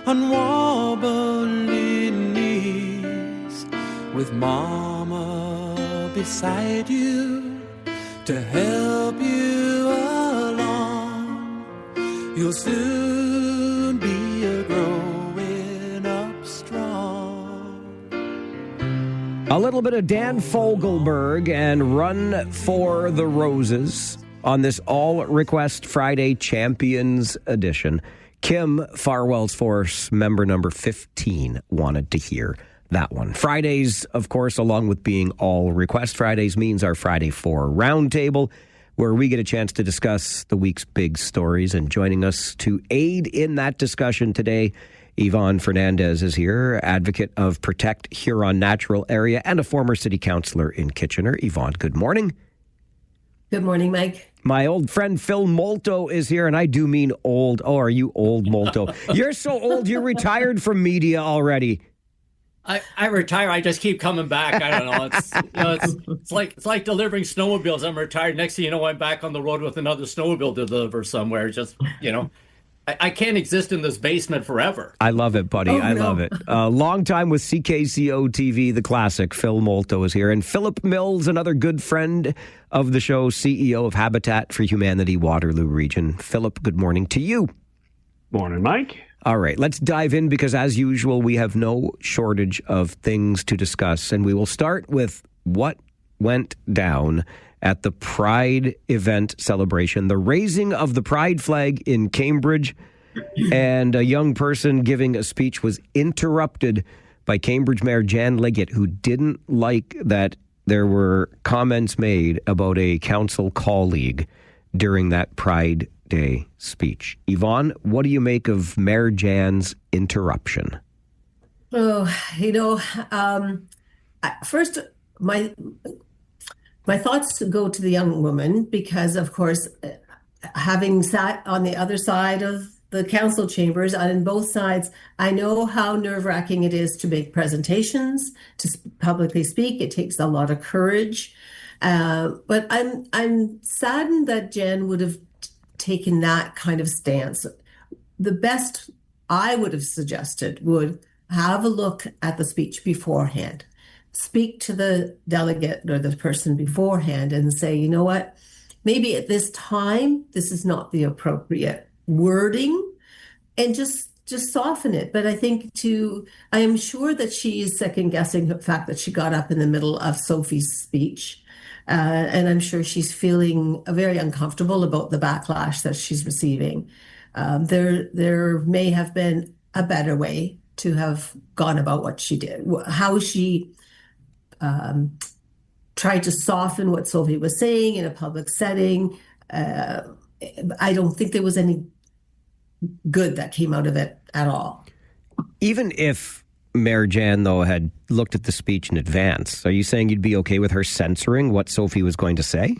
on wobbly knees with mama beside you to help you along. You'll soon be a growing up strong. A little bit of Dan Fogelberg and Run for the Roses on this All Request Friday Champions Edition. Kim, Farwell's Force member number 15, wanted to hear that one. Fridays, of course, along with being All Request Fridays, means our Friday 4 Roundtable, where we get a chance to discuss the week's big stories. And joining us to aid in that discussion today, Yvonne Fernandez is here, advocate of Protect Huron Natural Area and a former city councillor in Kitchener. Yvonne, good morning. Good morning, Mike. My old friend Phil Molto is here, and I do mean old. Oh, are you old, Molto? You're so old, you retired from media already. I retire. I just keep coming back. I don't know. It's like delivering snowmobiles. I'm retired. Next thing you know, I'm back on the road with another snowmobile to deliver somewhere. Just, I can't exist in this basement forever. I love it, buddy. I love it. Long time with CKCO TV, the classic. Phil Molto is here. And Philip Mills, another good friend of the show, CEO of Habitat for Humanity, Waterloo Region. Philip, good morning to you. Morning, Mike. All right, let's dive in because, as usual, we have no shortage of things to discuss. And we will start with what went down at the Pride event celebration, the raising of the Pride flag in Cambridge, and a young person giving a speech was interrupted by Cambridge Mayor Jan Liggett, who didn't like that there were comments made about a council colleague during that Pride Day speech. Yvonne, what do you make of Mayor Jan's interruption? Oh, first, my thoughts go to the young woman because, of course, having sat on the other side of the council chambers and in both sides, I know how nerve-wracking it is to make presentations, to publicly speak. It takes a lot of courage. But I'm saddened that Jen would have taken that kind of stance. The best I would have suggested would have a look at the speech beforehand. Speak to the delegate or the person beforehand and say, you know what, maybe at this time, this is not the appropriate wording, and just soften it. But I think I am sure that she is second guessing the fact that she got up in the middle of Sophie's speech. And I'm sure she's feeling very uncomfortable about the backlash that she's receiving. There may have been a better way to have gone about what she did, how she tried to soften what Sophie was saying in a public setting. I don't think there was any good that came out of it at all. Even if Mayor Jan, though, had looked at the speech in advance, are you saying you'd be okay with her censoring what Sophie was going to say?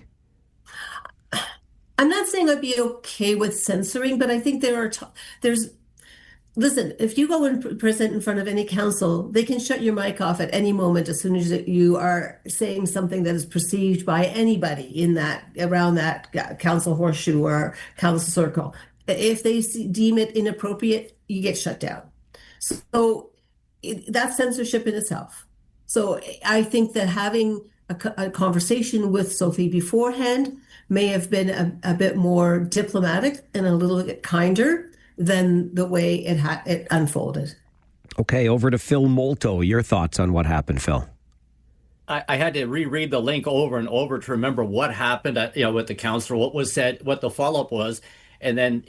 I'm not saying I'd be okay with censoring, but I think listen, if you go and present in front of any council, they can shut your mic off at any moment as soon as you are saying something that is perceived by anybody around that council horseshoe or council circle. If they deem it inappropriate, you get shut down. So that's censorship in itself. So I think that having a conversation with Sophie beforehand may have been a bit more diplomatic and a little bit kinder than the way it unfolded. Okay, over to Phil Molto. Your thoughts on what happened, Phil? I had to reread the link over and over to remember what happened with the council, what was said, what the follow-up was. And then,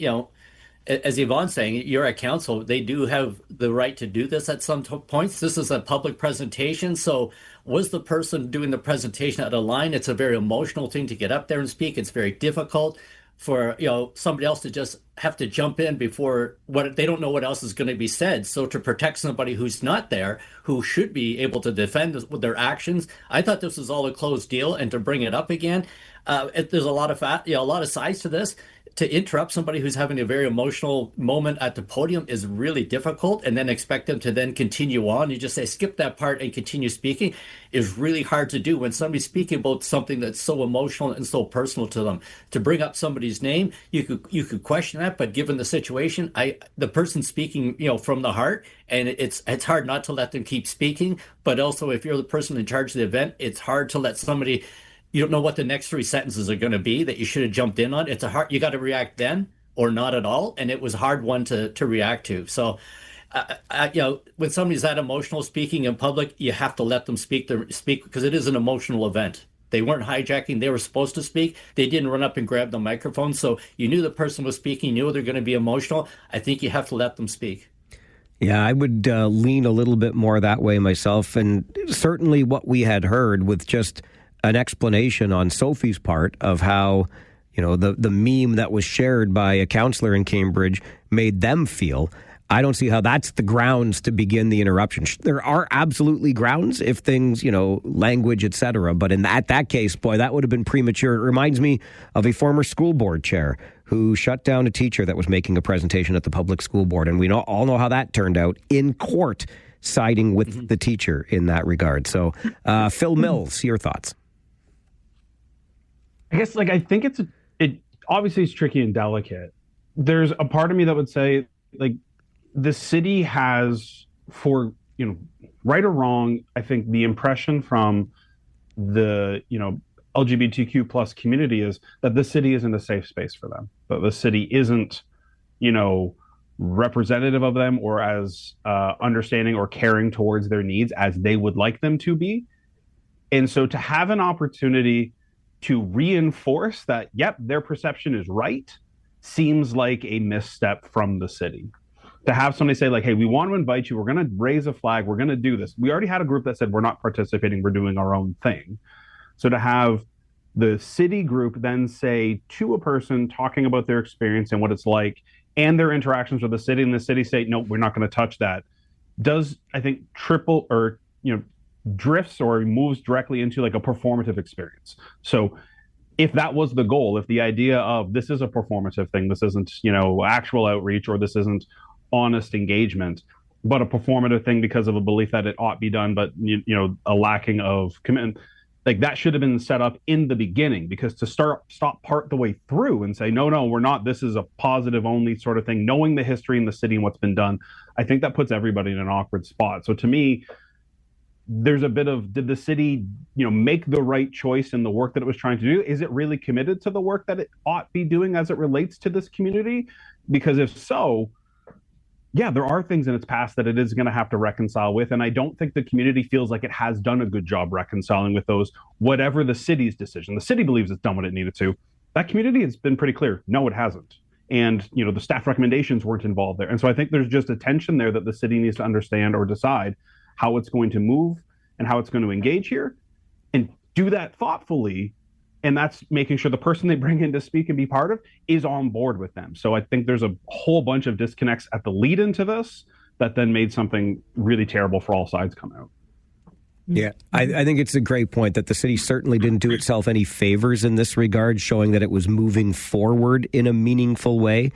as Yvonne's saying, you're at council. They do have the right to do this at some points. This is a public presentation. So was the person doing the presentation out of line? It's a very emotional thing to get up there and speak. It's very difficult for somebody else to just have to jump in before they don't know what else is going to be said. So to protect somebody who's not there, who should be able to defend with their actions, I thought this was all a closed deal. And to bring it up again, there's a lot of sides to this. to interrupt somebody who's having a very emotional moment at the podium is really difficult, and then expect them to then continue on. You just say, skip that part and continue speaking is really hard to do when somebody's speaking about something that's so emotional and so personal to them. To bring up somebody's name, you could question that, but given the situation, the person speaking, from the heart, and it's hard not to let them keep speaking. But also, if you're the person in charge of the event, it's hard to let somebody, you don't know what the next three sentences are going to be that you should have jumped in on. You got to react then or not at all. And it was a hard one to react to. So, when somebody's that emotional speaking in public, you have to let them speak because it is an emotional event. They weren't hijacking. They were supposed to speak. They didn't run up and grab the microphone. So you knew the person was speaking, you knew they're going to be emotional. I think you have to let them speak. Yeah, I would lean a little bit more that way myself. And certainly what we had heard with just an explanation on Sophie's part of how, the meme that was shared by a counselor in Cambridge made them feel. I don't see how that's the grounds to begin the interruption. There are absolutely grounds if things, language, etc. But at that case, boy, that would have been premature. It reminds me of a former school board chair who shut down a teacher that was making a presentation at the public school board. And we all know how that turned out in court, siding with the teacher in that regard. So, Phil Mills, your thoughts? I guess, I think it obviously is tricky and delicate. There's a part of me that would say, the city has, for, right or wrong, I think the impression from the, LGBTQ plus community is that the city isn't a safe space for them, that the city isn't, representative of them or as understanding or caring towards their needs as they would like them to be. And so to have an opportunity to reinforce that, yep, their perception is right, seems like a misstep from the city. To have somebody say, hey, we want to invite you, we're going to raise a flag, we're going to do this. We already had a group that said we're not participating, we're doing our own thing. So to have the city group then say to a person talking about their experience and what it's like and their interactions with the city, and the city say, no, we're not going to touch that, does, I think, triple or, drifts or moves directly into a performative experience. So if that was the goal, if the idea of this is a performative thing, this isn't, actual outreach, or this isn't honest engagement, but a performative thing because of a belief that it ought be done, but, a lacking of commitment, that should have been set up in the beginning, because to stop part the way through and say, no, we're not, this is a positive only sort of thing, knowing the history in the city and what's been done, I think that puts everybody in an awkward spot. So to me, there's a bit of, did the city, make the right choice in the work that it was trying to do? Is it really committed to the work that it ought be doing as it relates to this community? Because if so, yeah, there are things in its past that it is going to have to reconcile with. And I don't think the community feels like it has done a good job reconciling with those, whatever the city's decision. The city believes it's done what it needed to. That community has been pretty clear. No, it hasn't. And, the staff recommendations weren't involved there. And so I think there's just a tension there that the city needs to understand or decide how it's going to move and how it's going to engage here, and do that thoughtfully. And that's making sure the person they bring in to speak and be part of is on board with them. So I think there's a whole bunch of disconnects at the lead into this that then made something really terrible for all sides come out. Yeah, I think it's a great point that the city certainly didn't do itself any favors in this regard, showing that it was moving forward in a meaningful way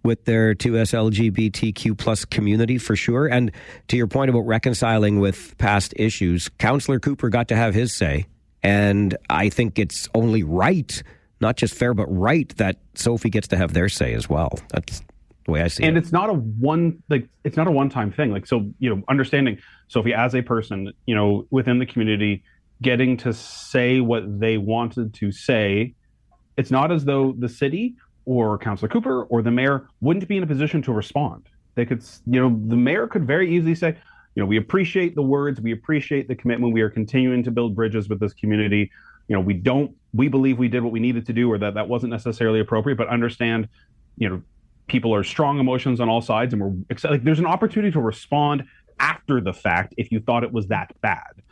with their 2S LGBTQ plus community, for sure. And to your point about reconciling with past issues, Councillor Cooper got to have his say. And I think it's only right, not just fair, but right, that Sophie gets to have their say as well. That's the way I see it. And it's not a one-time thing. So, understanding Sophie as a person, within the community, getting to say what they wanted to say. It's not as though the city or Councillor Cooper or the mayor wouldn't be in a position to respond. They could, the mayor could very easily say, we appreciate the words, we appreciate the commitment, we are continuing to build bridges with this community. We believe we did what we needed to do, or that wasn't necessarily appropriate, but understand, people are strong emotions on all sides, and we're excited. There's an opportunity to respond after the fact if you thought it was that bad.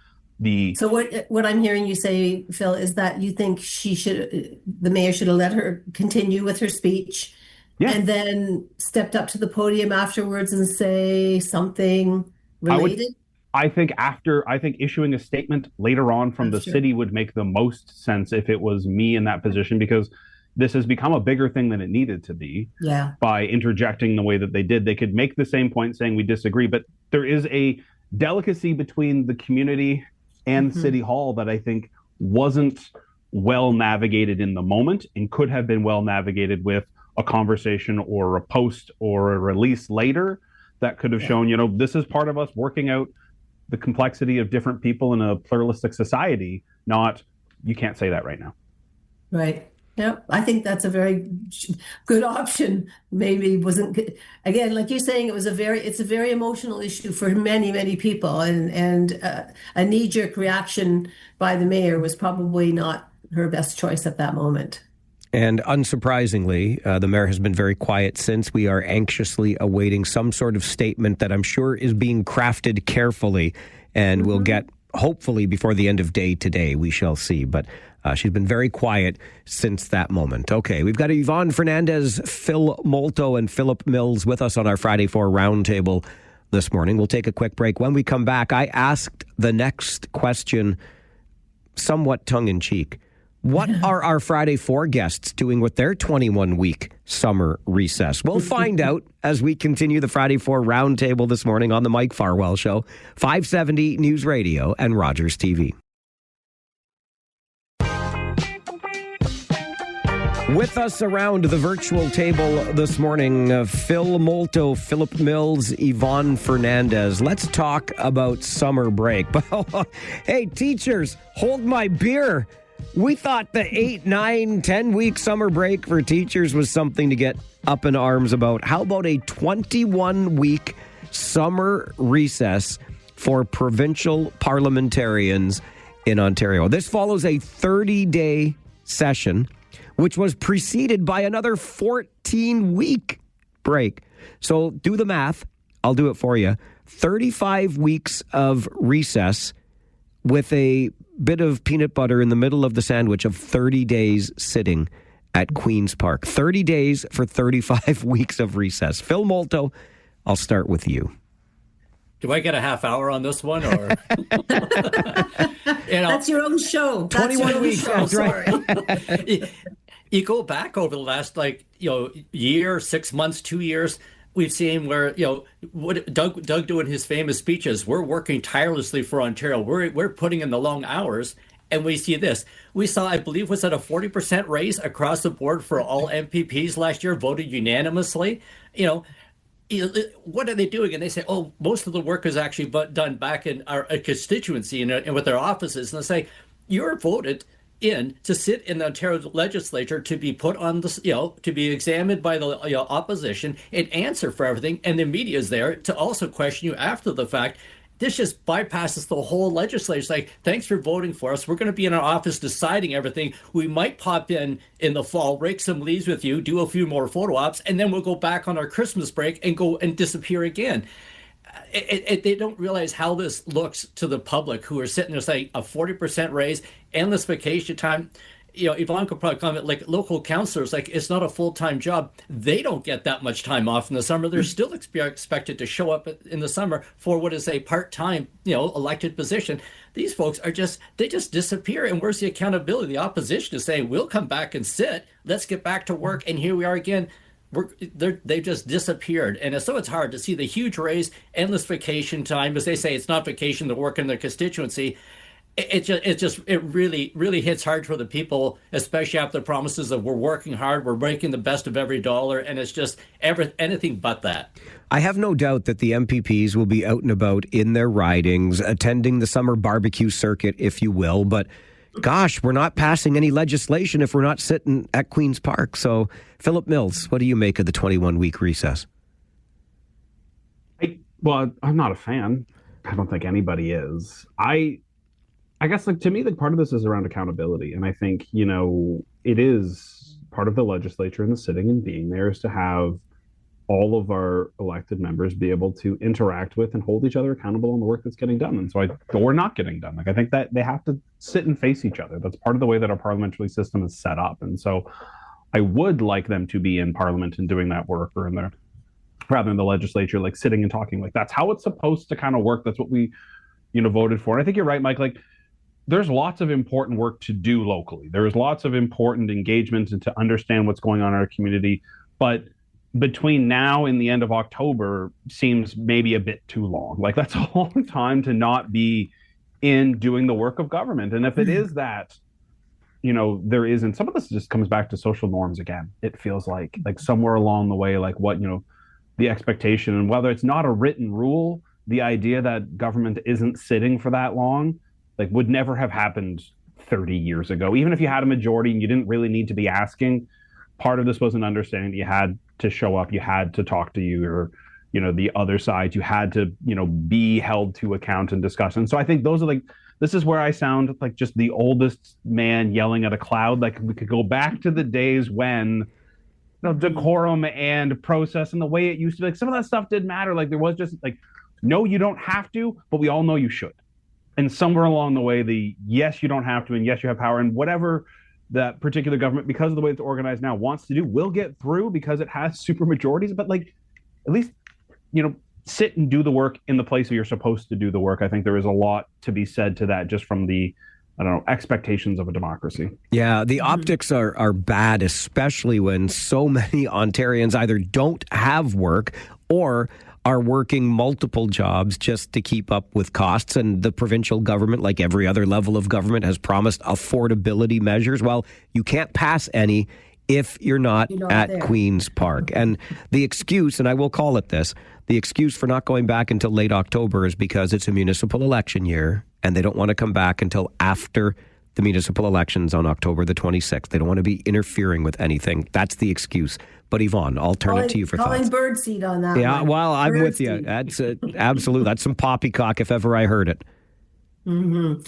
So what I'm hearing you say, Phil, is that you think the mayor should have let her continue with her speech, and then stepped up to the podium afterwards and say something related? I think issuing a statement later on from the city would make the most sense if it was me in that position, because this has become a bigger thing than it needed to be Yeah. by interjecting the way that they did. They could make the same point saying we disagree, but there is a delicacy between the community and City Hall that I think wasn't well navigated in the moment and could have been well navigated with a conversation or a post or a release later that could have shown, this is part of us working out the complexity of different people in a pluralistic society, not you can't say that right now. Right. Yeah, I think that's a very good option. Maybe wasn't good. Again, like you're saying, it's a very emotional issue for many, many people, and a knee-jerk reaction by the mayor was probably not her best choice at that moment. And unsurprisingly, the mayor has been very quiet since. We are anxiously awaiting some sort of statement that I'm sure is being crafted carefully, and we'll get hopefully before the end of day today. We shall see, but. She's been very quiet since that moment. Okay, we've got Yvonne Fernandez, Phil Molto, and Philip Mills with us on our Friday 4 roundtable this morning. We'll take a quick break. When we come back, I asked the next question somewhat tongue-in-cheek. What are our Friday 4 guests doing with their 21-week summer recess? We'll find out as we continue the Friday 4 roundtable this morning on the Mike Farwell Show, 570 News Radio and Rogers TV. With us around the virtual table this morning, Phil Molto, Philip Mills, Yvonne Fernandez. Let's talk about summer break. Hey, teachers, hold my beer. We thought the 8, 9, 10-week summer break for teachers was something to get up in arms about. How about a 21-week summer recess for provincial parliamentarians in Ontario? This follows a 30-day session, which was preceded by another 14-week break. So do the math. I'll do it for you. 35 weeks of recess with a bit of peanut butter in the middle of the sandwich of 30 days sitting at Queen's Park. 30 days for 35 weeks of recess. Phil Molto, I'll start with you. Do I get a half hour on this one, or That's your own show. 21 weeks. That's right. You go back over the last year, 6 months, 2 years. We've seen where what Doug doing his famous speeches. We're working tirelessly for Ontario. We're putting in the long hours, and we see this. We saw, I believe, was it a 40% raise across the board for all MPPs last year, voted unanimously. What are they doing? And they say, oh, most of the work is actually done back in our constituency and with their offices. And they say, you're voted in to sit in the Ontario legislature to be put on the, to be examined by the opposition and answer for everything. And the media is there to also question you after the fact. This just bypasses the whole legislature. It's like, thanks for voting for us. We're going to be in our office deciding everything. We might pop in the fall, rake some leaves with you, do a few more photo ops, and then we'll go back on our Christmas break and go and disappear again. They don't realize how this looks to the public who are sitting there saying a 40% raise, endless vacation time. Yvonne could probably comment, like local councillors, like it's not a full-time job. They don't get that much time off in the summer. They're still expected to show up in the summer for what is a part-time, elected position. These folks they just disappear. And where's the accountability? The opposition is saying, we'll come back and sit. Let's get back to work. And here we are again. They've just disappeared. And so it's hard to see the huge raise, endless vacation time. As they say, it's not vacation to work in their constituency. It really hits hard for the people, especially after the promises of we're working hard, we're making the best of every dollar, and it's just anything but that. I have no doubt that the MPPs will be out and about in their ridings, attending the summer barbecue circuit, if you will, but gosh, we're not passing any legislation if we're not sitting at Queen's Park. So, Philip Mills, what do you make of the 21-week recess? I'm not a fan. I don't think anybody is. I guess, to me, part of this is around accountability. And I think, it is part of the legislature and the sitting and being there is to have all of our elected members be able to interact with and hold each other accountable on the work that's getting done. And so or not getting done. I think that they have to sit and face each other. That's part of the way that our parliamentary system is set up. And so I would like them to be in Parliament and doing that work, or rather in the legislature, sitting and talking. That's how it's supposed to kind of work. That's what we, voted for. And I think you're right, Mike. there's lots of important work to do locally. There's lots of important engagements and to understand what's going on in our community. But between now and the end of October seems maybe a bit too long. Like, that's a long time to not be in doing the work of government. And if it is that, there isn't, some of this just comes back to social norms again. It feels like somewhere along the way, like what, the expectation, and whether it's not a written rule, the idea that government isn't sitting for that long, would never have happened 30 years ago. Even if you had a majority and you didn't really need to be asking, part of this was an understanding that you had to show up, you had to talk to your, the other side, you had to, be held to account and discuss. And so I think those are this is where I sound like just the oldest man yelling at a cloud. Like, we could go back to the days when decorum and process and the way it used to be. Some of that stuff didn't matter. There was just no, you don't have to, but we all know you should. And somewhere along the way, yes, you don't have to, and yes, you have power, and whatever that particular government, because of the way it's organized now, wants to do, will get through because it has super majorities. But at least, sit and do the work in the place where you're supposed to do the work. I think there is a lot to be said to that, just from the, expectations of a democracy. Yeah, the optics are bad, especially when so many Ontarians either don't have work or are working multiple jobs just to keep up with costs. And the provincial government, like every other level of government, has promised affordability measures. Well, you can't pass any if you're not at there. Queen's Park. And the excuse, and I will call it this, the excuse for not going back until late October is because it's a municipal election year and they don't want to come back until after the municipal elections on October the 26th. They don't want to be interfering with anything. That's the excuse. But Yvonne, I'll turn it to you for thoughts. Calling birdseed on that. Yeah, one. well, I'm bird with seed. you. That's absolute. That's some poppycock if ever I heard it. Mm-hmm.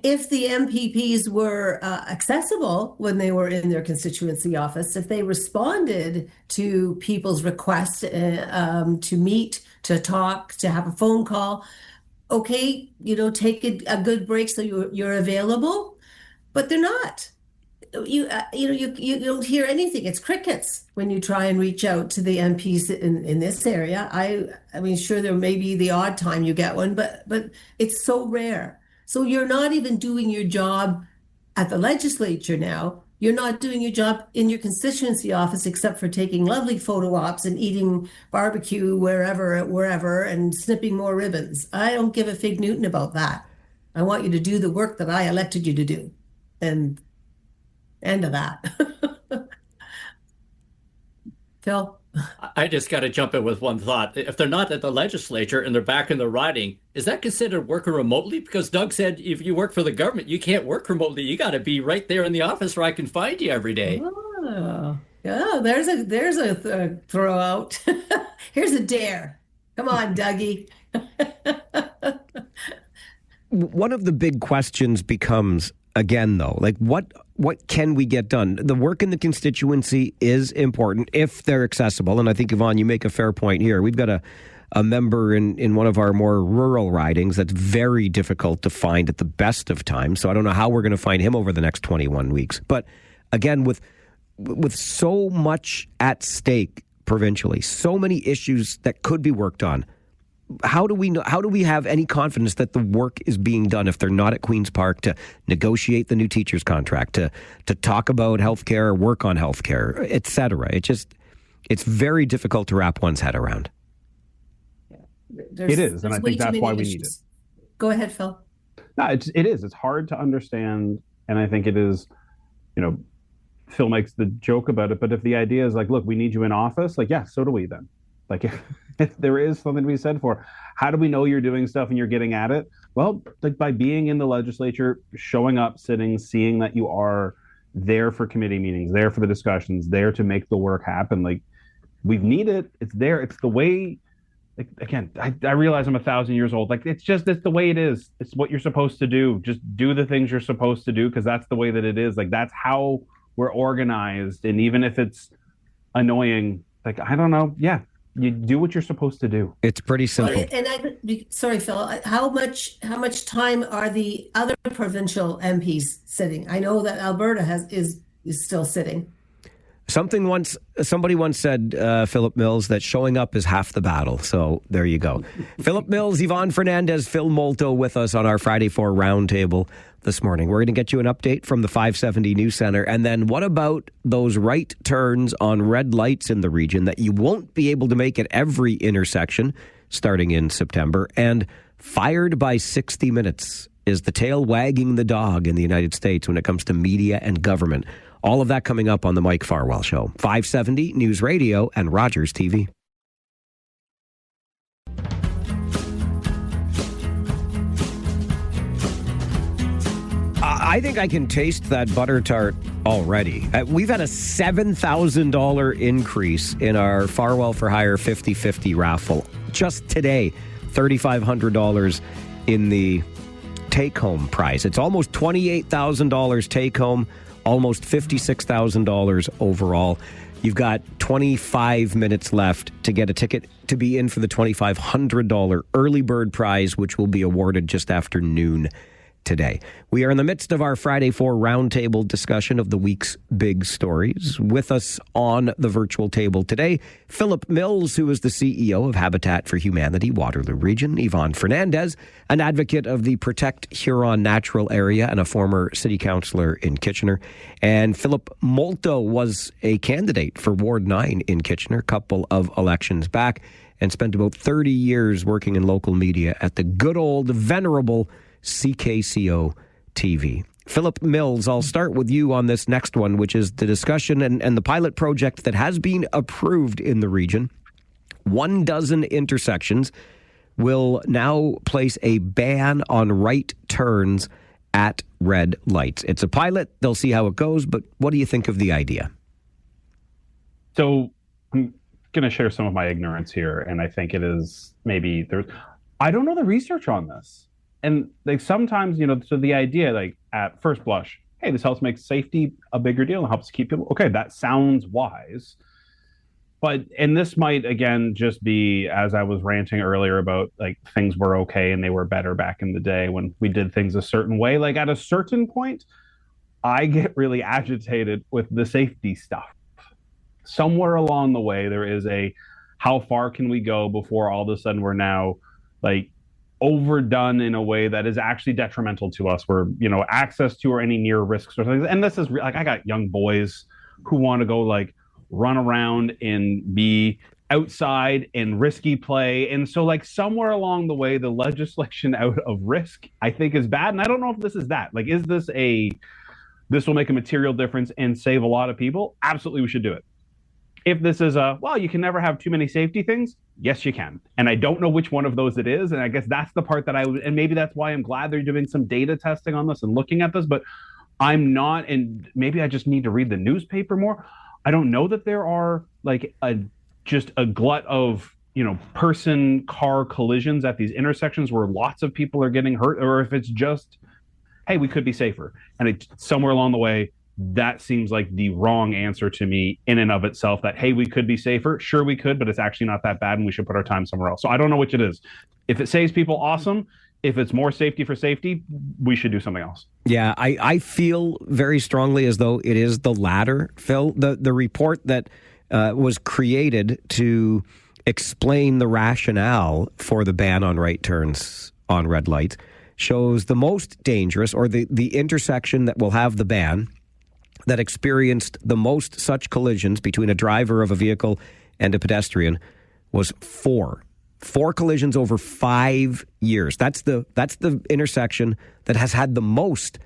If the MPPs were accessible when they were in their constituency office, if they responded to people's requests to meet, to talk, to have a phone call, okay, take a good break so you're available, but they're not. You don't hear anything. It's crickets when you try and reach out to the MPs in this area. I mean, sure, there may be the odd time you get one, but it's so rare. So you're not even doing your job at the legislature now. You're not doing your job in your constituency office, except for taking lovely photo ops and eating barbecue wherever and snipping more ribbons. I don't give a fig Newton about that. I want you to do the work that I elected you to do. And end of that. Phil? I just got to jump in with one thought. If they're not at the legislature and they're back in the riding, is that considered working remotely? Because Doug said if you work for the government, you can't work remotely. You got to be right there in the office where I can find you every day. Oh, yeah, there's a throw out. Here's a dare. Come on, Dougie. One of the big questions becomes, again, though, what can we get done? The work in the constituency is important if they're accessible. And I think, Yvonne, you make a fair point here. We've got a member in one of our more rural ridings that's very difficult to find at the best of times. So I don't know how we're going to find him over the next 21 weeks. But again, with so much at stake provincially, so many issues that could be worked on, how do we have any confidence that the work is being done if they're not at Queen's Park to negotiate the new teacher's contract, to talk about healthcare, work on healthcare, et cetera? It's very difficult to wrap one's head around. It is, and I think that's why we need it. Go ahead, Phil. No, it is. It's hard to understand, and I think it is, Phil makes the joke about it, but if the idea is look, we need you in office, yeah, so do we then. If there is something to be said for how do we know you're doing stuff and you're getting at it? Well, by being in the legislature, showing up, sitting, seeing that you are there for committee meetings, there for the discussions, there to make the work happen. We need it. It's there. It's the way. Again, I realize I'm 1,000 years old. It's the way it is. It's what you're supposed to do. Just do the things you're supposed to do because that's the way that it is. That's how we're organized. And even if it's annoying, I don't know. Yeah. You do what you're supposed to do. It's pretty simple. Sorry, Phil. How much time are the other provincial MPs sitting? I know that Alberta is still sitting. Somebody once said, Philip Mills, that showing up is half the battle. So there you go. Philip Mills, Yvonne Fernandez, Phil Molto with us on our Friday 4 roundtable this morning. We're going to get you an update from the 570 News Center. And then what about those right turns on red lights in the region that you won't be able to make at every intersection starting in September? And fired by 60 Minutes. Is the tail wagging the dog in the United States when it comes to media and government? All of that coming up on the Mike Farwell Show. 570 News Radio and Rogers TV. I think I can taste that butter tart already. We've had a $7,000 increase in our Farwell for Hire 50/50 raffle. Just today, $3,500 in the take-home prize. It's almost $28,000 take-home, almost $56,000 overall. You've got 25 minutes left to get a ticket to be in for the $2,500 early bird prize, which will be awarded just after noon today. We are in the midst of our Friday 4 roundtable discussion of the week's big stories. With us on the virtual table today, Philip Mills, who is the CEO of Habitat for Humanity, Waterloo Region; Yvonne Fernandez, an advocate of the Protect Huron Natural Area and a former city councillor in Kitchener; and Philip Molto was a candidate for Ward 9 in Kitchener a couple of elections back and spent about 30 years working in local media at the good old venerable CKCO TV. Philip Mills, I'll start with you on this next one, which is the discussion and the pilot project that has been approved in the region. 12 intersections will now place a ban on right turns at red lights. It's a pilot. They'll see how it goes, but what do you think of the idea? So I'm going to share some of my ignorance here, and I think it is maybe I don't know the research on this. And like sometimes, so the idea, like at first blush, hey, this helps make safety a bigger deal and helps keep people. Okay, that sounds wise. And this might, again, just be, as I was ranting earlier about like things were okay and they were better back in the day when we did things a certain way. Like at a certain point, I get really agitated with the safety stuff. Somewhere along the way, there is how far can we go before all of a sudden we're now like overdone in a way that is actually detrimental to us, where access to or any near risks or things. And this is like, I got young boys who want to go like run around and be outside in risky play, and so like somewhere along the way the legislation out of risk I think is bad. And I don't know if this is that, like, is this this will make a material difference and save a lot of people? Absolutely, we should do it. If this is you can never have too many safety things, yes, you can. And I don't know which one of those it is. And I guess that's the part that and maybe that's why I'm glad they're doing some data testing on this and looking at this, but I'm not, and maybe I just need to read the newspaper more. I don't know that there are like just a glut of, car collisions at these intersections where lots of people are getting hurt, or if it's just, hey, we could be safer. And somewhere along the way, that seems like the wrong answer to me in and of itself, that, hey, we could be safer. Sure, we could, but it's actually not that bad and we should put our time somewhere else. So I don't know which it is. If it saves people, awesome. If it's more safety for safety, we should do something else. Yeah, I feel very strongly as though it is the latter, Phil. The report that was created to explain the rationale for the ban on right turns on red lights shows the most dangerous, or the intersection that will have the ban, that experienced the most such collisions between a driver of a vehicle and a pedestrian, was 4 collisions over 5 years. That's the intersection that has had the most,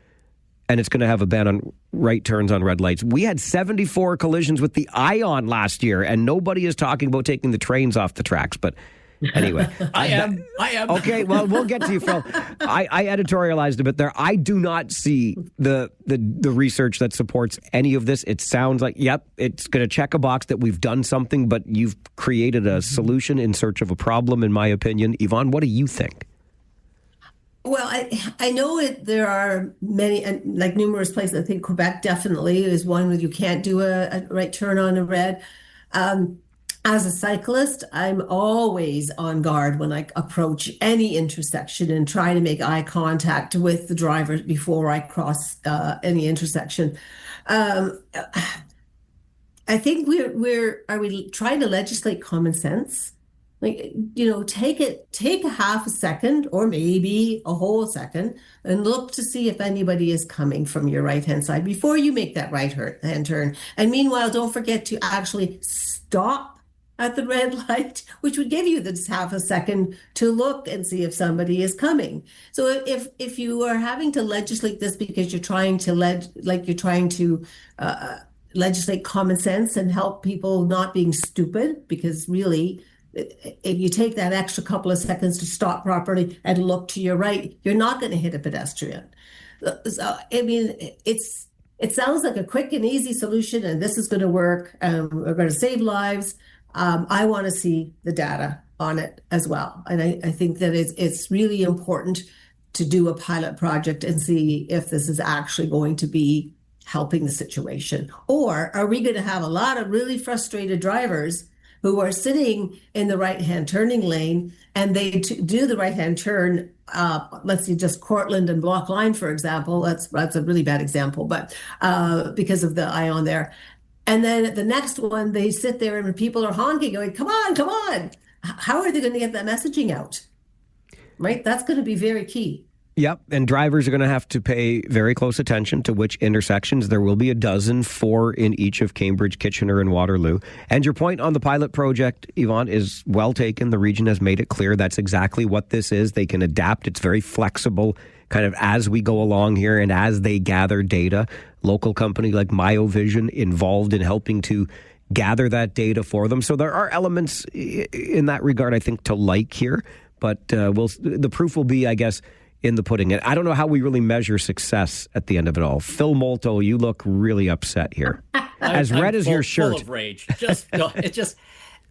and it's going to have a ban on right turns on red lights. We had 74 collisions with the Ion last year, and nobody is talking about taking the trains off the tracks, but anyway. I am. Okay, well, we'll get to you, Phil. I editorialized a bit there. I do not see the research that supports any of this. It sounds like, yep, it's going to check a box that we've done something, but you've created a solution in search of a problem, in my opinion. Yvonne, what do you think? Well, I know there are many, like numerous places. I think Quebec definitely is one where you can't do a right turn on a red. As a cyclist, I'm always on guard when I approach any intersection and try to make eye contact with the driver before I cross any intersection. I think are we trying to legislate common sense? Like, take a half a second or maybe a whole second and look to see if anybody is coming from your right-hand side before you make that hand turn. And meanwhile, don't forget to actually stop at the red light, which would give you this half a second to look and see if somebody is coming. So if you are having to legislate this because you're trying to legislate common sense and help people not being stupid, because really, if you take that extra couple of seconds to stop properly and look to your right, you're not going to hit a pedestrian. So, I mean, it sounds like a quick and easy solution, and this is going to work. We're going to save lives. I want to see the data on it as well. And I think that it's really important to do a pilot project and see if this is actually going to be helping the situation. Or are we going to have a lot of really frustrated drivers who are sitting in the right-hand turning lane and they do the right-hand turn, let's see, just Cortland and Block Line, for example. That's a really bad example, but because of the ion there. And then the next one, they sit there and people are honking, going, come on, come on. How are they going to get that messaging out? Right? That's going to be very key. Yep, and drivers are going to have to pay very close attention to which intersections. There will be a dozen, 4 in each of Cambridge, Kitchener, and Waterloo. And your point on the pilot project, Yvonne, is well taken. The region has made it clear that's exactly what this is. They can adapt. It's very flexible, kind of as we go along here and as they gather data. Local company like MyoVision involved in helping to gather that data for them. So there are elements in that regard, I think, to like here. But the proof will be, I guess, in the pudding. And I don't know how we really measure success at the end of it all. Phil Molto, you look really upset here. As red as your shirt. Full of rage. It's just,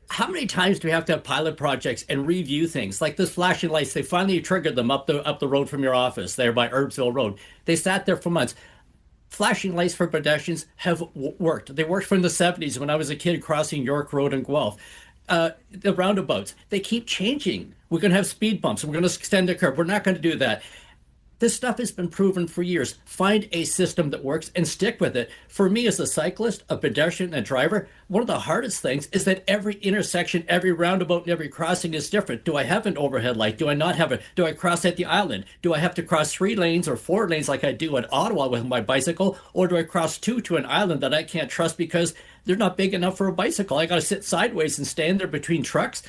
how many times do we have to have pilot projects and review things? Like this flashing lights, they finally triggered them up the road from your office there by Herbsville Road. They sat there for months. Flashing lights for pedestrians have worked. They worked from the 70s when I was a kid crossing York Road in Guelph. The roundabouts, they keep changing. We're going to have speed bumps. We're going to extend the curve. We're not going to do that. This stuff has been proven for years. Find a system that works and stick with it. For me as a cyclist, a pedestrian, and a driver, one of the hardest things is that every intersection, every roundabout, and every crossing is different. Do I have an overhead light? Do I not have it? Do I cross at the island? Do I have to cross 3 lanes or 4 lanes like I do at Ottawa with my bicycle? Or do I cross 2 to an island that I can't trust because they're not big enough for a bicycle? I got to sit sideways and stand there between trucks.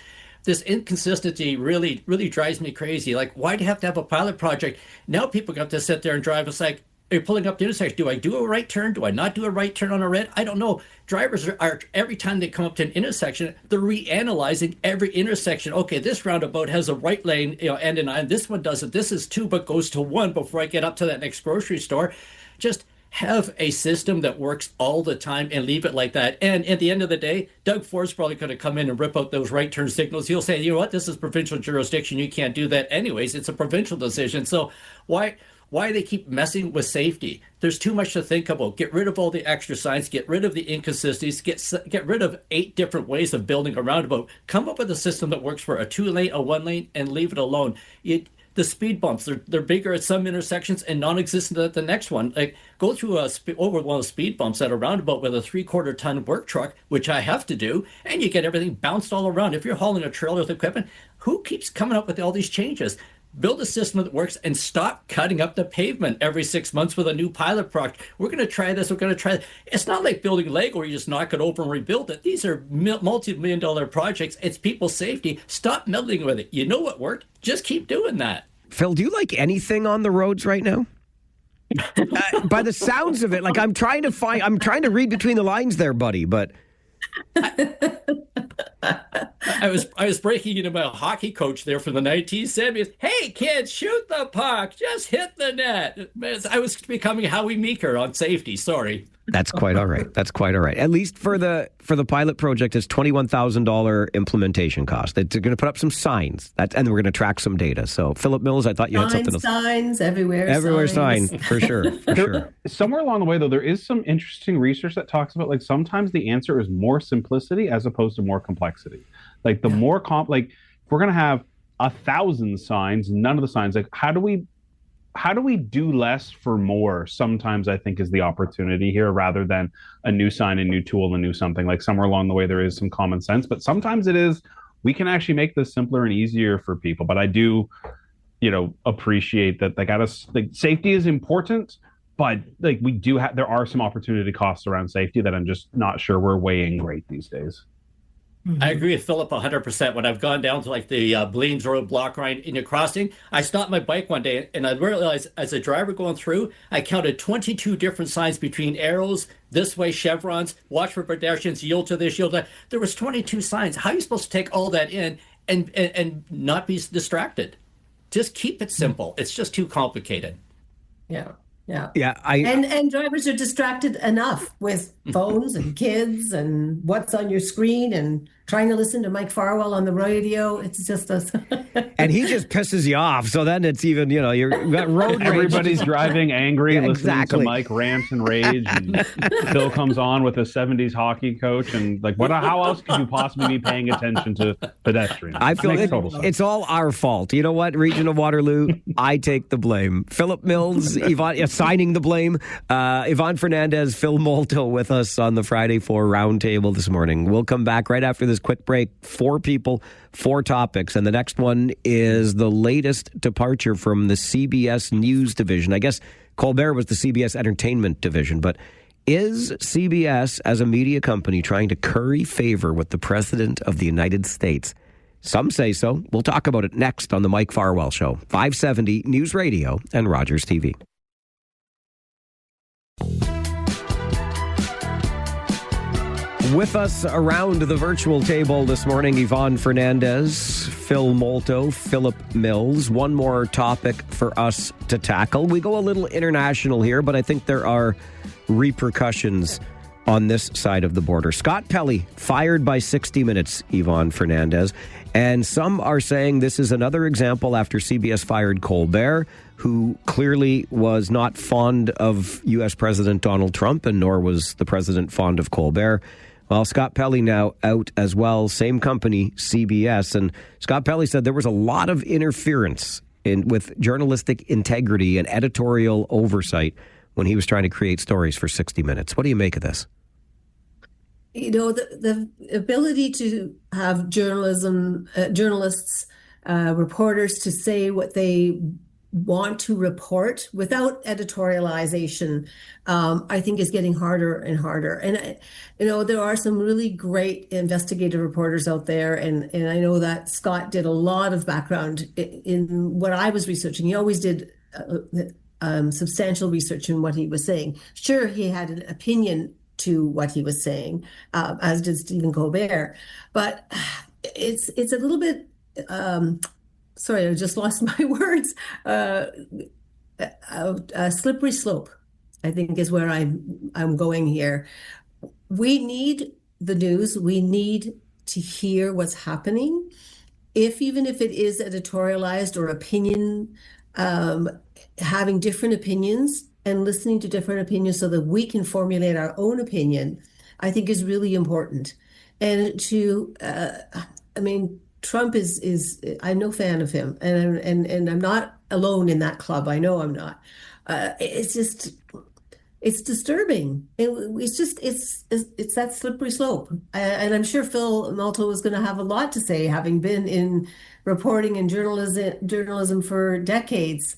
This inconsistency really, really drives me crazy. Like, why do you have to have a pilot project? Now people got to sit there and drive. It's like, you're pulling up the intersection. Do I do a right turn? Do I not do a right turn on a red? I don't know. Drivers are every time they come up to an intersection, they're reanalyzing every intersection. Okay, this roundabout has a right lane, and an island. This one doesn't. This is 2, but goes to 1 before I get up to that next grocery store. Just have a system that works all the time and leave it like that. And at the end of the day, Doug Ford's probably going to come in and rip out those right turn signals. He'll say, you know what, this is provincial jurisdiction. You can't do that anyways. It's a provincial decision. So why they keep messing with safety? There's too much to think about. Get rid of all the extra signs. Get rid of the inconsistencies. Get rid of 8 different ways of building a roundabout. Come up with a system that works for a 2-lane, a 1-lane, and leave it alone. The speed bumps, they're bigger at some intersections and non-existent at the next one. Like, go through over one of the speed bumps at a roundabout with a 3/4-ton work truck, which I have to do, and you get everything bounced all around. If you're hauling a trailer with equipment, who keeps coming up with all these changes? Build a system that works and stop cutting up the pavement every 6 months with a new pilot project. We're going to try this. We're going to try that. It's not like building Lego where you just knock it over and rebuild it. These are multi-million-dollar projects. It's people's safety. Stop meddling with it. You know what worked? Just keep doing that. Phil, do you like anything on the roads right now? By the sounds of it, like I'm trying to read between the lines there, buddy, but I was breaking into my hockey coach there from the 1970s. Hey, kids, shoot the puck. Just hit the net. I was becoming Howie Meeker on safety. Sorry. That's quite all right. That's quite all right. At least for the pilot project, it's $21,000 implementation cost. They're going to put up some signs, and we're going to track some data. So, Philip Mills, I thought you had something else. Signs everywhere. Everywhere signs, for sure. For sure. Somewhere along the way, though, there is some interesting research that talks about, like, sometimes the answer is more simplicity as opposed to more complexity. Like, the more if we're going to have 1,000 signs, none of the signs, like, how do we how do we do less for more? Sometimes I think is the opportunity here, rather than a new sign, a new tool, a new something. Like somewhere along the way, there is some common sense, but sometimes it is. We can actually make this simpler and easier for people. But I do, appreciate that. Like, safety is important, but like there are some opportunity costs around safety that I'm just not sure we're weighing great these days. I agree with Philip 100%. When I've gone down to like the Bleens Road block ride in your crossing, I stopped my bike one day and I realized as a driver going through, I counted 22 different signs between arrows, this way, chevrons, watch for pedestrians, yield to this, yield to that. There was 22 signs. How are you supposed to take all that in and not be distracted? Just keep it simple. It's just too complicated. Yeah. Yeah. Yeah. And drivers are distracted enough with phones and kids and what's on your screen and trying to listen to Mike Farwell on the radio. It's just us. And he just pisses you off. So then it's even, you've got road rage. Everybody's driving angry, listening exactly. to Mike rant and rage. And Phil comes on with a 70s hockey coach. And like, how else could you possibly be paying attention to pedestrians? I feel total sense. It's all our fault. You know what? Region of Waterloo, I take the blame. Philip Mills, Yvonne, assigning the blame. Yvonne Fernandez, Phil Molto with us on the Friday 4 Roundtable this morning. We'll come back right after this quick break. 4 people, 4 topics. And the next one is the latest departure from the CBS News division. I guess Colbert was the CBS Entertainment division, but is CBS as a media company trying to curry favor with the President of the United States? Some say so. We'll talk about it next on the Mike Farwell Show. 570 News Radio and Rogers TV. With us around the virtual table this morning, Yvonne Fernandez, Phil Molto, Philip Mills. One more topic for us to tackle. We go a little international here, but I think there are repercussions on this side of the border. Scott Pelley fired by 60 Minutes, Yvonne Fernandez. And some are saying this is another example after CBS fired Colbert, who clearly was not fond of U.S. President Donald Trump, and nor was the president fond of Colbert. Well, Scott Pelley now out as well, same company, CBS. And Scott Pelley said there was a lot of interference with journalistic integrity and editorial oversight when he was trying to create stories for 60 Minutes. What do you make of this? The ability to have journalists, reporters to say what they want to report without editorialization, I think is getting harder and harder. And, there are some really great investigative reporters out there. And I know that Scott did a lot of background in what I was researching. He always did substantial research in what he was saying. Sure, he had an opinion to what he was saying, as did Stephen Colbert. But it's a little bit... sorry, I just lost my words. A slippery slope, I think, is where I'm going here. We need the news. We need to hear what's happening. Even if it is editorialized or opinion, having different opinions and listening to different opinions so that we can formulate our own opinion, I think is really important. And Trump is I'm no fan of him, and I'm not alone in that club. I know I'm not. It's disturbing. It's that slippery slope, and I'm sure Phil Molto is going to have a lot to say, having been in reporting and journalism for decades.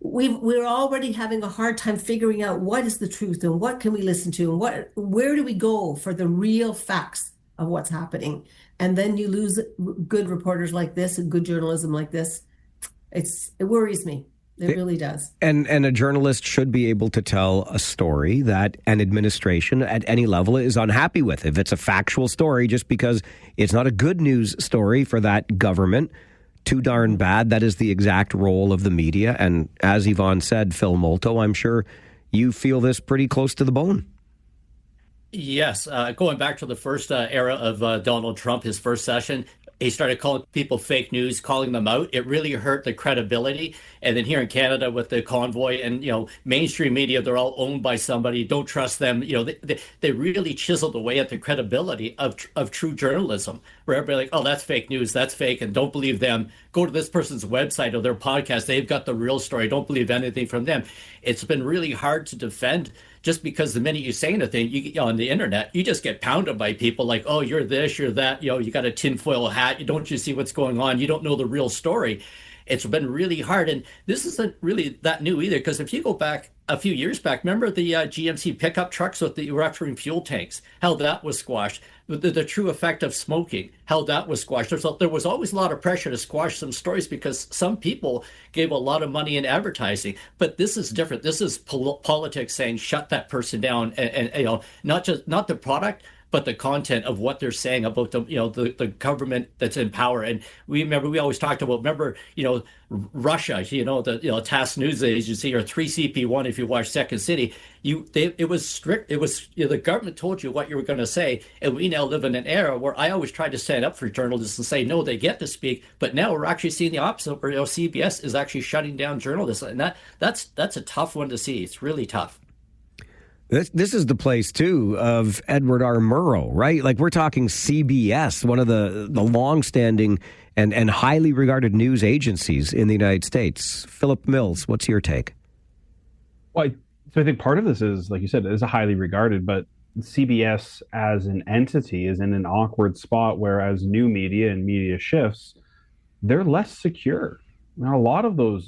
We're already having a hard time figuring out what is the truth and what can we listen to and where do we go for the real facts of what's happening. And then you lose good reporters like this and good journalism like this. It worries me. It really does. And a journalist should be able to tell a story that an administration at any level is unhappy with. If it's a factual story, just because it's not a good news story for that government, too darn bad. That is the exact role of the media. And as Yvonne said, Phil Molto, I'm sure you feel this pretty close to the bone. Yes. Going back to the first era of Donald Trump, his first session, he started calling people fake news, calling them out. It really hurt the credibility. And then here in Canada with the convoy and, mainstream media, they're all owned by somebody. Don't trust them. They really chiseled away at the credibility of true journalism, where everybody like, oh, that's fake news, that's fake, and don't believe them. Go to this person's website or their podcast. They've got the real story. Don't believe anything from them. It's been really hard to defend, just because the minute you say anything on the internet, you just get pounded by people like, oh, you're this, you're that, you got a tinfoil hat, don't you see what's going on? You don't know the real story. It's been really hard. And this isn't really that new either, because if you go back a few years back, remember the GMC pickup trucks with the rupturing fuel tanks, how that was squashed, the true effect of smoking, how that was squashed. There was always a lot of pressure to squash some stories because some people gave a lot of money in advertising. But this is different. This is politics saying, shut that person down. And not the product, but the content of what they're saying about the government that's in power. And we always talked about, Russia, the TASS news agency, or 3CP1 if you watch Second City. It was strict. It was the government told you what you were going to say, and we now live in an era where I always tried to stand up for journalists and say no, they get to speak. But now we're actually seeing the opposite, where CBS is actually shutting down journalists, and that's a tough one to see. It's really tough. This is the place, too, of Edward R. Murrow, right? Like, we're talking CBS, one of the longstanding and highly regarded news agencies in the United States. Philip Mills, what's your take? Well, so I think part of this is, like you said, it is a highly regarded, but CBS as an entity is in an awkward spot where, as new media and media shifts, they're less secure. Now, a lot of those,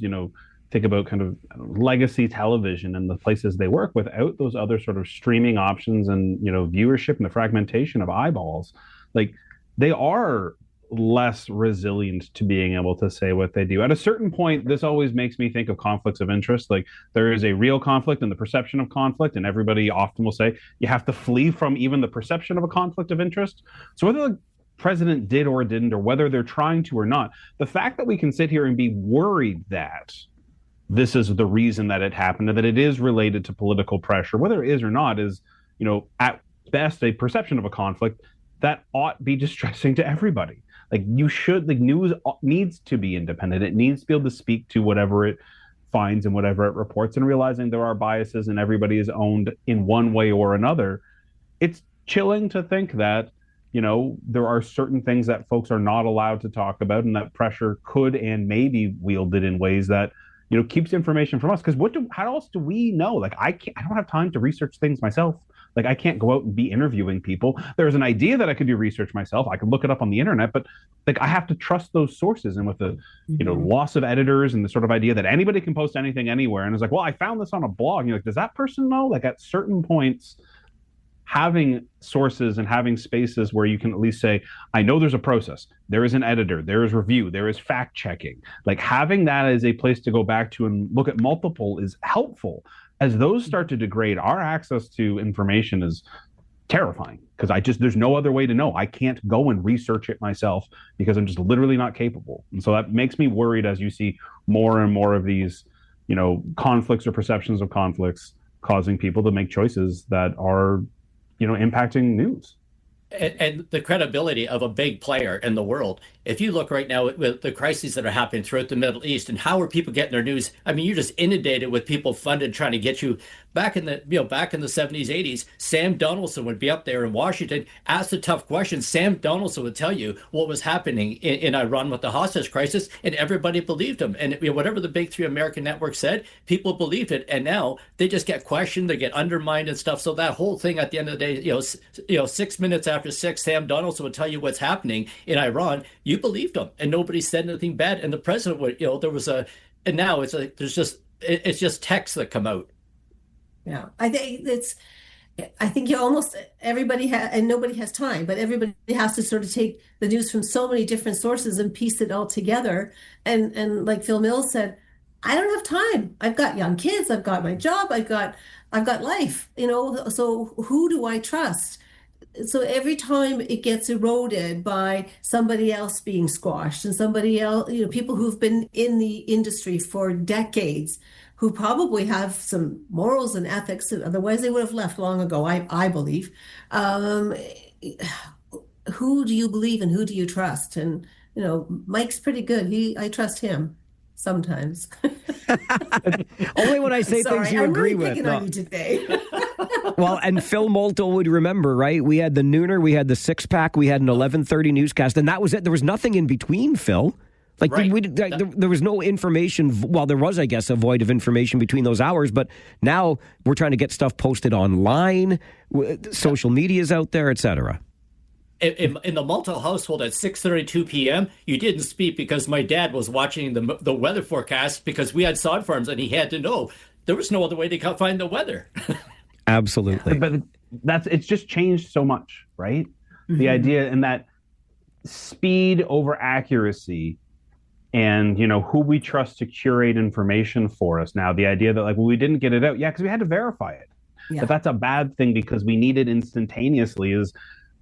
think about kind of legacy television and the places they work, without those other sort of streaming options and viewership and the fragmentation of eyeballs, like, they are less resilient to being able to say what they do. At a certain point, this always makes me think of conflicts of interest. Like, there is a real conflict and the perception of conflict, and everybody often will say you have to flee from even the perception of a conflict of interest. So whether the president did or didn't, or whether they're trying to or not, the fact that we can sit here and be worried that this is the reason that it happened, and that it is related to political pressure, whether it is or not, is, at best a perception of a conflict that ought be distressing to everybody. Like, news needs to be independent. It needs to be able to speak to whatever it finds and whatever it reports, and realizing there are biases and everybody is owned in one way or another. It's chilling to think that, there are certain things that folks are not allowed to talk about, and that pressure could and may be wielded in ways that keeps information from us. Because how else do we know? Like, I don't have time to research things myself. Like, I can't go out and be interviewing people. There's an idea that I could do research myself. I could look it up on the internet, but like, I have to trust those sources. And with the, loss of editors and the sort of idea that anybody can post anything anywhere, and it's like, well, I found this on a blog. And you're like, does that person know? Like, at certain points, having sources and having spaces where you can at least say, I know there's a process, there is an editor, there is review, there is fact checking. Like, having that as a place to go back to and look at multiple is helpful. As those start to degrade, our access to information is terrifying, because there's no other way to know. I can't go and research it myself because I'm just literally not capable. And so that makes me worried as you see more and more of these, conflicts or perceptions of conflicts causing people to make choices that are impacting news. And the credibility of a big player in the world. If you look right now with the crises that are happening throughout the Middle East, and how are people getting their news? I mean, you're just inundated with people funded trying to get you back in the 70s, 80s. Sam Donaldson would be up there in Washington, ask the tough questions. Sam Donaldson would tell you what was happening in Iran with the hostage crisis, and everybody believed him. And whatever the big three American networks said, people believed it. And now they just get questioned, they get undermined and stuff. So that whole thing at the end of the day, 6 minutes after 6, Sam Donaldson would tell you what's happening in Iran. You believed him, and nobody said anything bad. And the president would, and now it's just texts that come out. Yeah, I think almost everybody and nobody has time, but everybody has to sort of take the news from so many different sources and piece it all together. And like Phil Mills said, I don't have time. I've got young kids. I've got my job. I've got life. So who do I trust? So every time it gets eroded by somebody else being squashed, and somebody else, people who've been in the industry for decades, who probably have some morals and ethics, otherwise they would have left long ago, I believe. who do you believe and who do you trust? And Mike's pretty good. I trust him sometimes. Only when I say things you I'm agree really with. picking on you today. Well, and Phil Molto would remember, right? We had the nooner, we had the six pack, we had an 11:30 newscast, and that was it. There was nothing in between, Phil. Like there was no information. Well, there was, I guess, a void of information between those hours. But now we're trying to get stuff posted online, social media's out there, etc. In the Malta household at 6:32 p.m., you didn't speak because my dad was watching the weather forecast because we had sod farms and he had to know. There was no other way to find the weather. Absolutely. But it's just changed so much, right? Mm-hmm. The idea and that speed over accuracy and, who we trust to curate information for us now. The idea that we didn't get it out. Yeah, because we had to verify it. Yeah. But that's a bad thing because we need it instantaneously is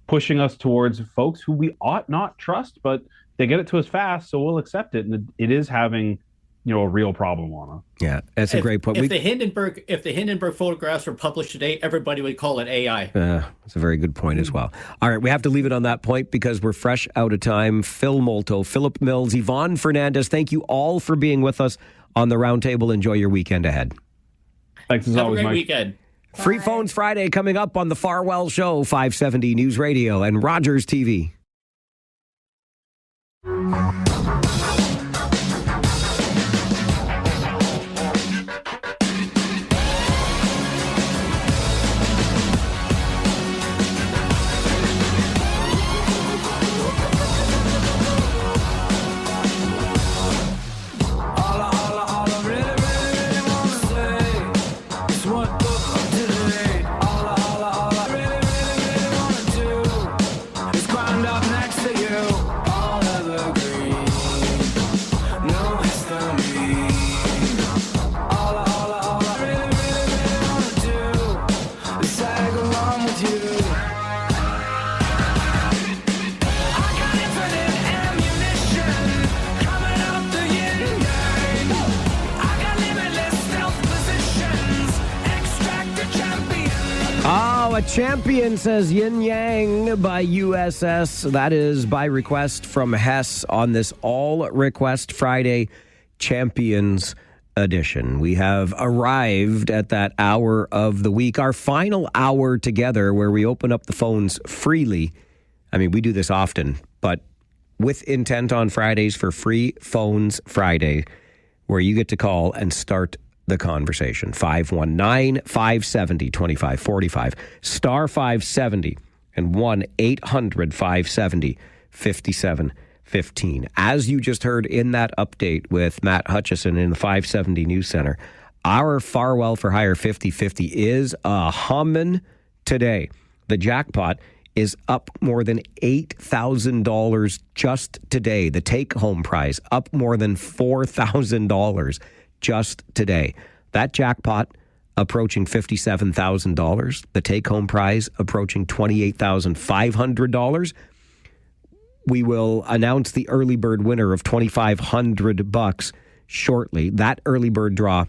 pushing us towards folks who we ought not trust, but they get it to us fast, so we'll accept it. And it is having, a real problem on us. Yeah, that's a great point. If the Hindenburg photographs were published today, everybody would call it AI. That's a very good point as well. All right, we have to leave it on that point because we're fresh out of time. Phil Molto, Philip Mills, Yvonne Fernandez, thank you all for being with us on the Roundtable. Enjoy your weekend ahead. Thanks as always, Have a great Mike. weekend. Free Phones Friday coming up on the Farwell Show, 570 News Radio and Rogers TV. A champion, says Yin Yang by USS. That is by request from Hess on this All Request Friday Champions Edition. We have arrived at that hour of the week, our final hour together where we open up the phones freely. I mean, we do this often, but with intent on Fridays for Free Phones Friday, where you get to call and start the conversation. 519-570-2545, star 570, and 1-800-570-5715. As you just heard in that update with Matt Hutchison in the 570 News Center, our Farwell for Hire 50/50 is a hummin' today. The jackpot is up more than $8,000 just today. The take-home prize up more than $4,000 just today. That jackpot approaching $57,000. The take-home prize approaching $28,500. We will announce the early bird winner of $2,500 shortly. That early bird draw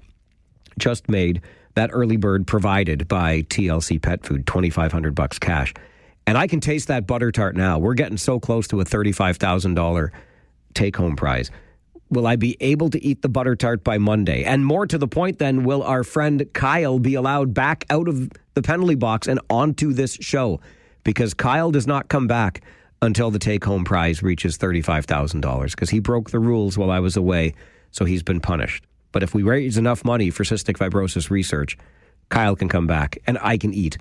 just made. That early bird provided by TLC Pet Food, $2,500 cash. And I can taste that butter tart now. We're getting so close to a $35,000 take-home prize. Will I be able to eat the butter tart by Monday? And more to the point then, will our friend Kyle be allowed back out of the penalty box and onto this show? Because Kyle does not come back until the take-home prize reaches $35,000 because he broke the rules while I was away, so he's been punished. But if we raise enough money for cystic fibrosis research, Kyle can come back and I can eat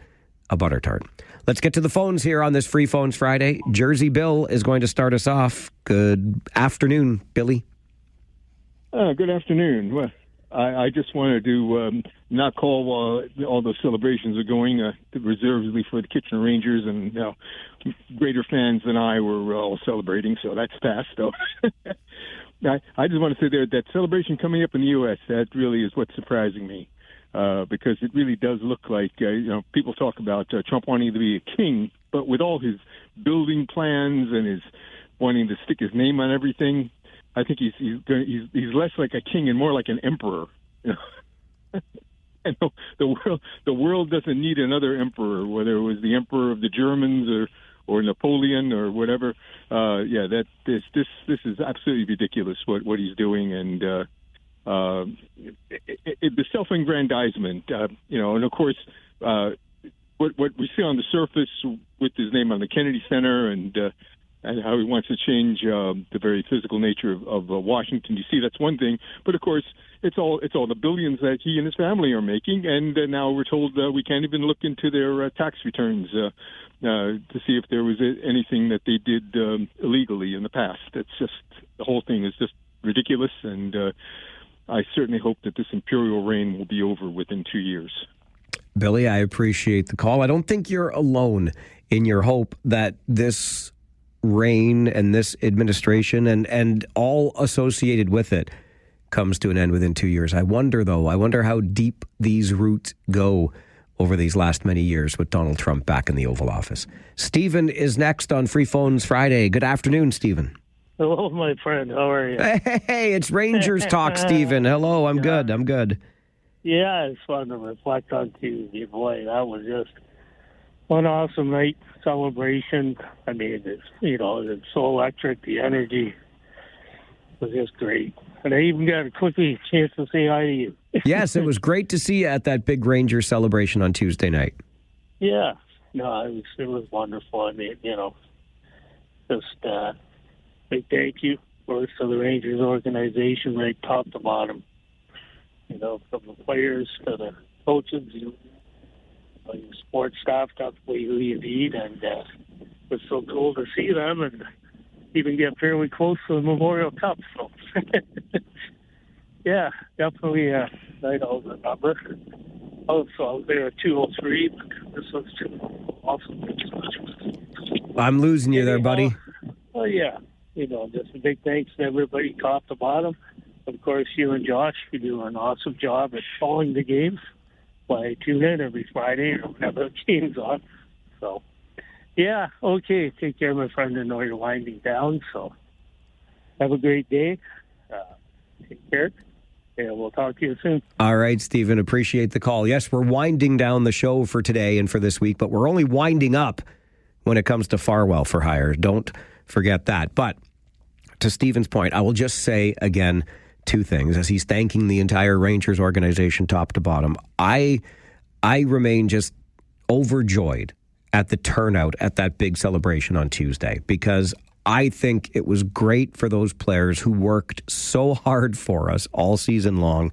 a butter tart. Let's get to the phones here on this Free Phones Friday. Jersey Bill is going to start us off. Good afternoon, Billy. Good afternoon. Well, I just wanted to not call while all the celebrations are going, reservedly for the Kitchener Rangers, and greater fans than I were all celebrating, so that's past, though. I just want to say there that celebration coming up in the U.S., that really is what's surprising me, because it really does look like, people talk about Trump wanting to be a king, but with all his building plans and his wanting to stick his name on everything, I think he's less like a king and more like an emperor. And the world doesn't need another emperor, whether it was the emperor of the Germans or Napoleon or whatever. This is absolutely ridiculous what he's doing, and the self-aggrandizement, and of course, what we see on the surface with his name on the Kennedy Center and how he wants to change the very physical nature of Washington D.C. That's one thing, but of course, it's all the billions that he and his family are making, and now we're told we can't even look into their tax returns to see if there was anything that they did illegally in the past. It's just, the whole thing is just ridiculous, and I certainly hope that this imperial reign will be over within 2 years. Billy, I appreciate the call. I don't think you're alone in your hope that this reign and this administration and all associated with it comes to an end within 2 years. I wonder how deep these roots go over these last many years with Donald Trump back in the Oval Office. Stephen is next on Free Phones Friday. Good afternoon, Stephen. Hello, my friend. How are you? Hey, it's Rangers talk, Stephen. Hello, I'm good. Yeah, I just wanted to reflect on Tuesday. Boy, that was just one awesome night celebration. I mean, it's so electric. The energy was just great. And I even got a quickly chance to say hi to you. Yes, it was great to see you at that big Rangers celebration on Tuesday night. Yeah. No, it was wonderful. I mean, just big thank you, of course, to the Rangers organization, right top to bottom. From the players to the coaches, your sports staff, got the way who you need, and it was so cool to see them and even get fairly close to the Memorial Cup. So, yeah, definitely a night I'll remember. So I was there at 2:03, but this was awesome. I'm losing you there, buddy. Oh, yeah. Just a big thanks to everybody top to bottom. Of course, you and Josh, you do an awesome job at following the games. I tune in every Friday or whenever the game's on. So, yeah, okay. Take care, my friend. I know you're winding down, so have a great day. Take care. And we'll talk to you soon. All right, Stephen, appreciate the call. Yes, we're winding down the show for today and for this week, but we're only winding up when it comes to Farwell for hire. Don't forget that. But to Stephen's point, I will just say again two things as he's thanking the entire Rangers organization top to bottom. I remain just overjoyed at the turnout at that big celebration on Tuesday, because I think it was great for those players who worked so hard for us all season long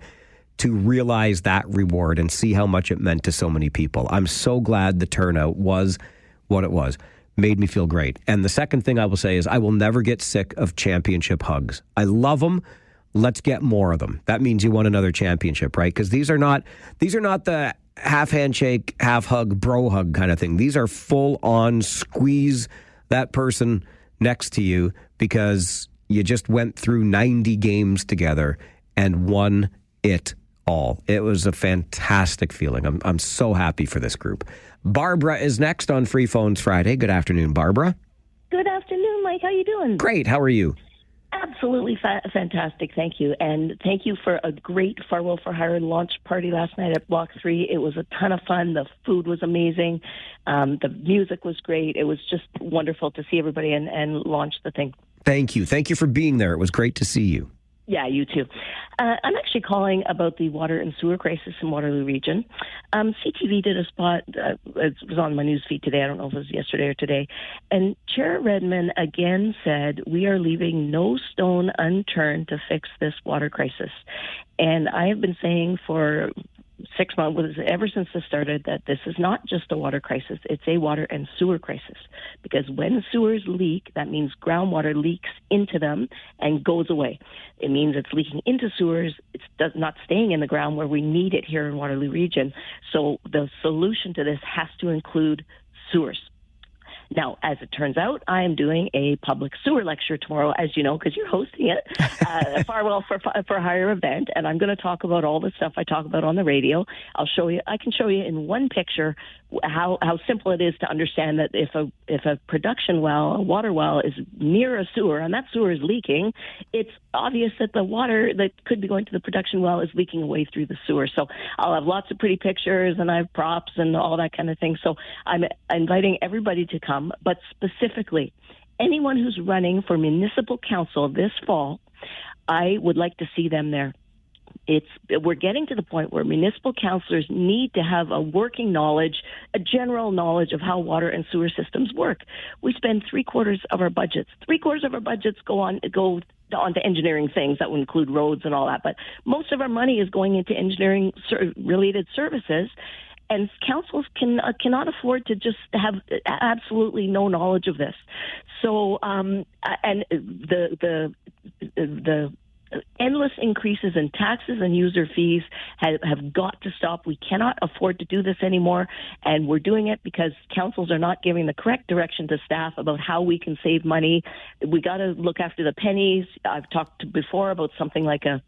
to realize that reward and see how much it meant to so many people. I'm so glad the turnout was what it was. Made me feel great. And the second thing I will say is I will never get sick of championship hugs. I love them. Let's get more of them. That means you won another championship, right? Because these are not the half handshake, half hug, bro hug kind of thing. These are full on squeeze that person next to you because you just went through 90 games together and won it all. It was a fantastic feeling. I'm so happy for this group. Barbara is next on Free Phones Friday. Good afternoon, Barbara. Good afternoon, Mike. How you doing? Great. How are you? Absolutely fantastic. Thank you. And thank you for a great Farwell for Hire launch party last night at Block 3. It was a ton of fun. The food was amazing. The music was great. It was just wonderful to see everybody and launch the thing. Thank you. Thank you for being there. It was great to see you. Yeah, you too. I'm actually calling about the water and sewer crisis in Waterloo Region. CTV did a spot, it was on my news feed today, I don't know if it was yesterday or today, and Chair Redmond again said, we are leaving no stone unturned to fix this water crisis. And I have been saying for 6 months, ever since this started, that this is not just a water crisis, it's a water and sewer crisis. Because when sewers leak, that means groundwater leaks into them and goes away. It means it's leaking into sewers, it's not staying in the ground where we need it here in Waterloo Region. So the solution to this has to include sewers. Now, as it turns out, I am doing a public sewer lecture tomorrow, as you know, because you're hosting it, a Farwell for Hire event, and I'm going to talk about all the stuff I talk about on the radio. I can show you in one picture how simple it is to understand that if a production well, a water well, is near a sewer and that sewer is leaking, it's obvious that the water that could be going to the production well is leaking away through the sewer. So I'll have lots of pretty pictures and I have props and all that kind of thing. So I'm inviting everybody to come. some, but specifically, anyone who's running for municipal council this fall, I would like to see them there. We're getting to the point where municipal councillors need to have a working knowledge, a general knowledge of how water and sewer systems work. We spend 3/4 of our budgets. 3/4 of our budgets go on to engineering things that would include roads and all that. But most of our money is going into engineering related services. And councils cannot afford to just have absolutely no knowledge of this. So, and the endless increases in taxes and user fees have got to stop. We cannot afford to do this anymore, and we're doing it because councils are not giving the correct direction to staff about how we can save money. We got to look after the pennies. I've talked before about something like a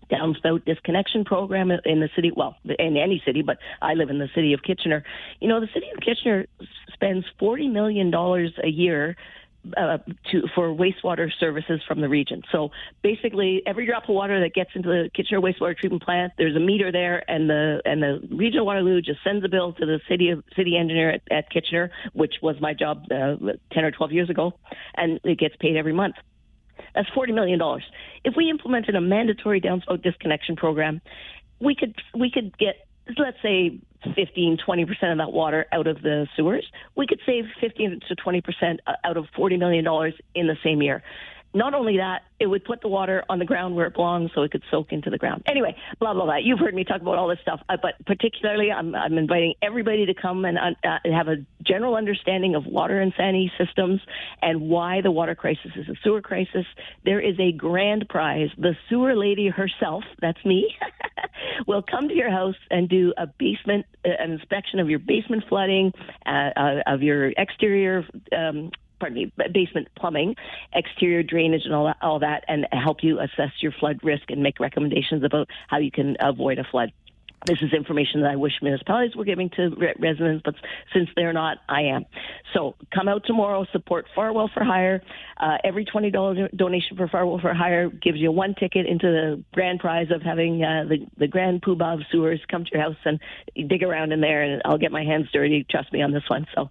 downspout disconnection program in the city, well, in any city, but I live in the city of Kitchener. You know, the city of Kitchener spends $40 million a year for wastewater services from the region. So basically, every drop of water that gets into the Kitchener wastewater treatment plant, there's a meter there, and the region of Waterloo just sends a bill to the city engineer at Kitchener, which was my job 10 or 12 years ago, and it gets paid every month. That's $40 million. If we implemented a mandatory downspout disconnection program, we could get, let's say, 15-20% of that water out of the sewers. We could save 15 to 20% out of $40 million in the same year. Not only that, it would put the water on the ground where it belongs so it could soak into the ground. Anyway, blah, blah, blah. You've heard me talk about all this stuff, but particularly I'm inviting everybody to come and have a general understanding of water and sanitary systems and why the water crisis is a sewer crisis. There is a grand prize. The sewer lady herself, that's me, will come to your house and do an inspection of your basement flooding, of your exterior basement plumbing, exterior drainage, and all that, and help you assess your flood risk and make recommendations about how you can avoid a flood. This is information that I wish municipalities were giving to residents, but since they're not, I am. So come out tomorrow, support Farwell for Hire. Every $20 donation for Farwell for Hire gives you one ticket into the grand prize of having the grand poobah of sewers come to your house and dig around in there, and I'll get my hands dirty, trust me on this one. So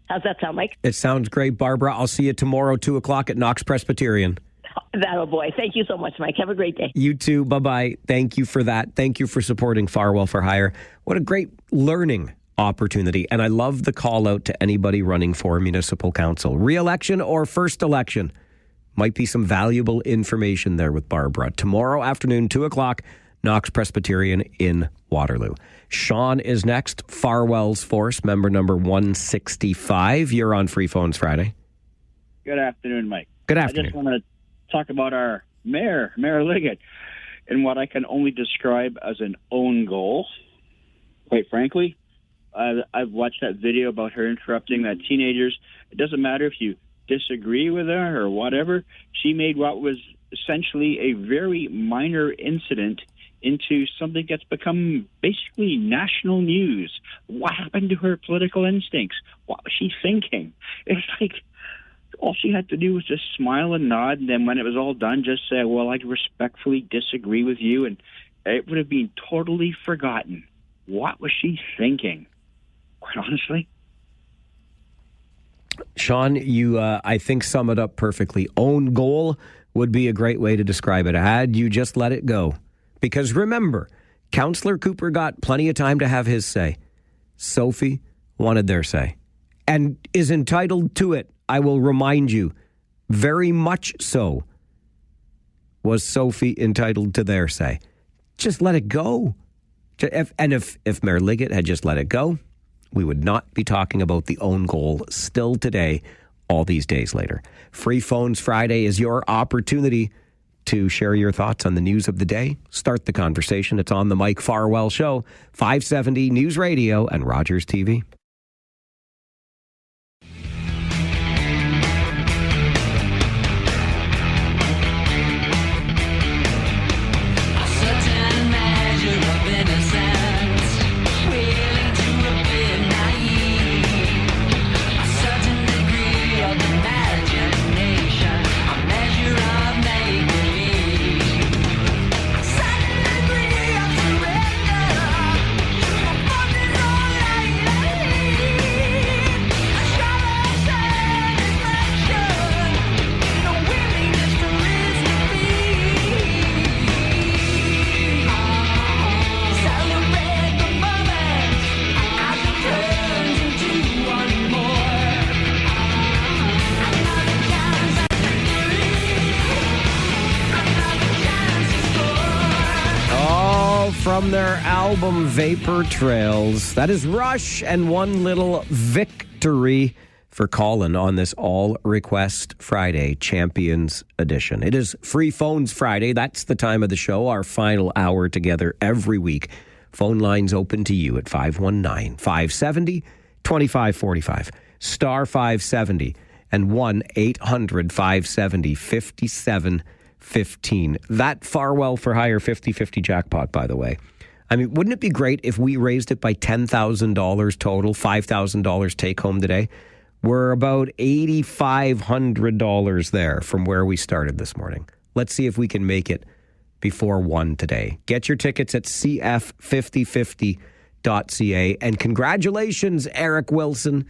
how's that sound, Mike? It sounds great, Barbara. I'll see you tomorrow, 2:00 at Knox Presbyterian. That'll boy. Thank you so much, Mike. Have a great day. You too. Bye-bye. Thank you for that. Thank you for supporting Farwell for Hire. What a great learning opportunity. And I love the call out to anybody running for municipal council. Re-election or first election. Might be some valuable information there with Barbara. Tomorrow afternoon, 2:00, Knox Presbyterian in Waterloo. Sean is next. Farwell's Force, member number 165. You're on Free Phones Friday. Good afternoon, Mike. Good afternoon. I just want to talk about our Mayor Liggett, and what I can only describe as an own goal. Quite frankly, I've watched that video about her interrupting that teenagers. It doesn't matter if you disagree with her or whatever. She made what was essentially a very minor incident into something that's become basically national news. What happened to her political instincts? What was she thinking? It's like all she had to do was just smile and nod, and then when it was all done, just say, well, I respectfully disagree with you, and it would have been totally forgotten. What was she thinking? Quite honestly. Sean, you, I think, sum it up perfectly. Own goal would be a great way to describe it. Had you just let it go. Because remember, Councillor Cooper got plenty of time to have his say. Sophie wanted their say and is entitled to it. I will remind you, very much so was Sophie entitled to their say. Just let it go. If Mayor Liggett had just let it go, we would not be talking about the own goal still today, all these days later. Free Phones Friday is your opportunity to share your thoughts on the news of the day. Start the conversation. It's on the Mike Farwell Show, 570 News Radio and Rogers TV. from their album Vapor Trails. That is Rush and One Little Victory for Colin on this All Request Friday Champions Edition. It is Free Phones Friday. That's the time of the show, our final hour together every week. Phone lines open to you at 519-570-2545, star 570, and 1-800-570-5715. That Farwell for Hire 50/50 jackpot, by the way. I mean, wouldn't it be great if we raised it by $10,000 total, $5,000 take home today? We're about $8,500 there from where we started this morning. Let's see if we can make it before 1 today. Get your tickets at cf5050.ca. And congratulations, Eric Wilson.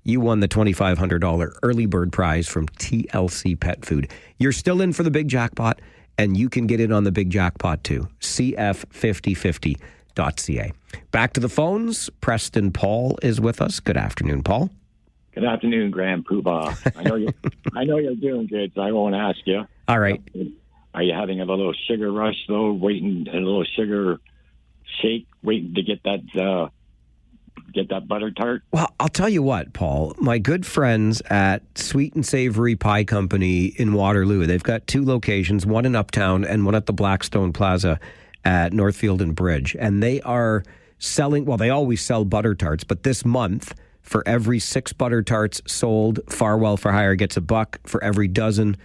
You won the $2,500 early bird prize from TLC Pet Food. You're still in for the big jackpot, and you can get in on the big jackpot too. cf5050.ca. Back to the phones. Preston Paul is with us. Good afternoon, Paul. Good afternoon, Graham Poobah. I know you're doing good, so I won't ask you. All right. Are you having a little sugar rush though? Waiting a little sugar shake, waiting to get that butter tart? Well, I'll tell you what, Paul. My good friends at Sweet and Savory Pie Company in Waterloo. They've got 2 locations, one in Uptown and one at the Blackstone Plaza at Northfield and Bridge. And they are selling. Well, they always sell butter tarts, but this month, for every 6 butter tarts sold, Farwell for Hire gets $1. For every dozen,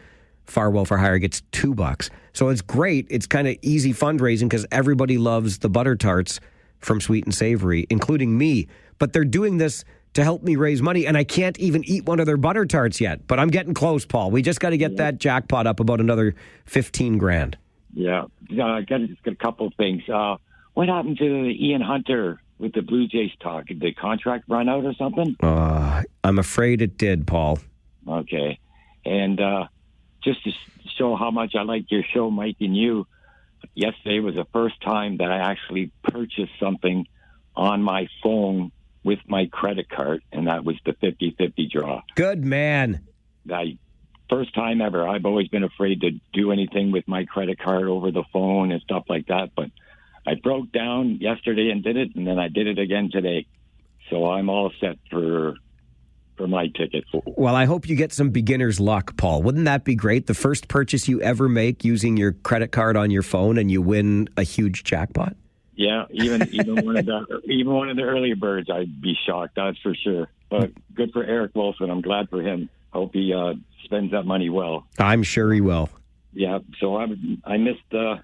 Farwell for Hire gets $2. So it's great. It's kind of easy fundraising because everybody loves the butter tarts from Sweet and Savory, including me. But they're doing this to help me raise money, and I can't even eat one of their butter tarts yet. But I'm getting close, Paul. We just got to get that jackpot up about another $15,000. Yeah. I got a couple of things. What happened to Ian Hunter with the Blue Jays talk? Did the contract run out or something? I'm afraid it did, Paul. Okay. And just to show how much I like your show, Mike and you, yesterday was the first time that I actually purchased something on my phone with my credit card, and that was the 50/50 draw. Good man. First time ever. I've always been afraid to do anything with my credit card over the phone and stuff like that, but I broke down yesterday and did it, and then I did it again today. So I'm all set for my tickets. Well, I hope you get some beginner's luck, Paul. Wouldn't that be great? The first purchase you ever make using your credit card on your phone and you win a huge jackpot? Yeah, even one of the early birds, I'd be shocked, that's for sure. But good for Eric Wilson. I'm glad for him. Hope he spends that money well. I'm sure he will. Yeah, so I missed a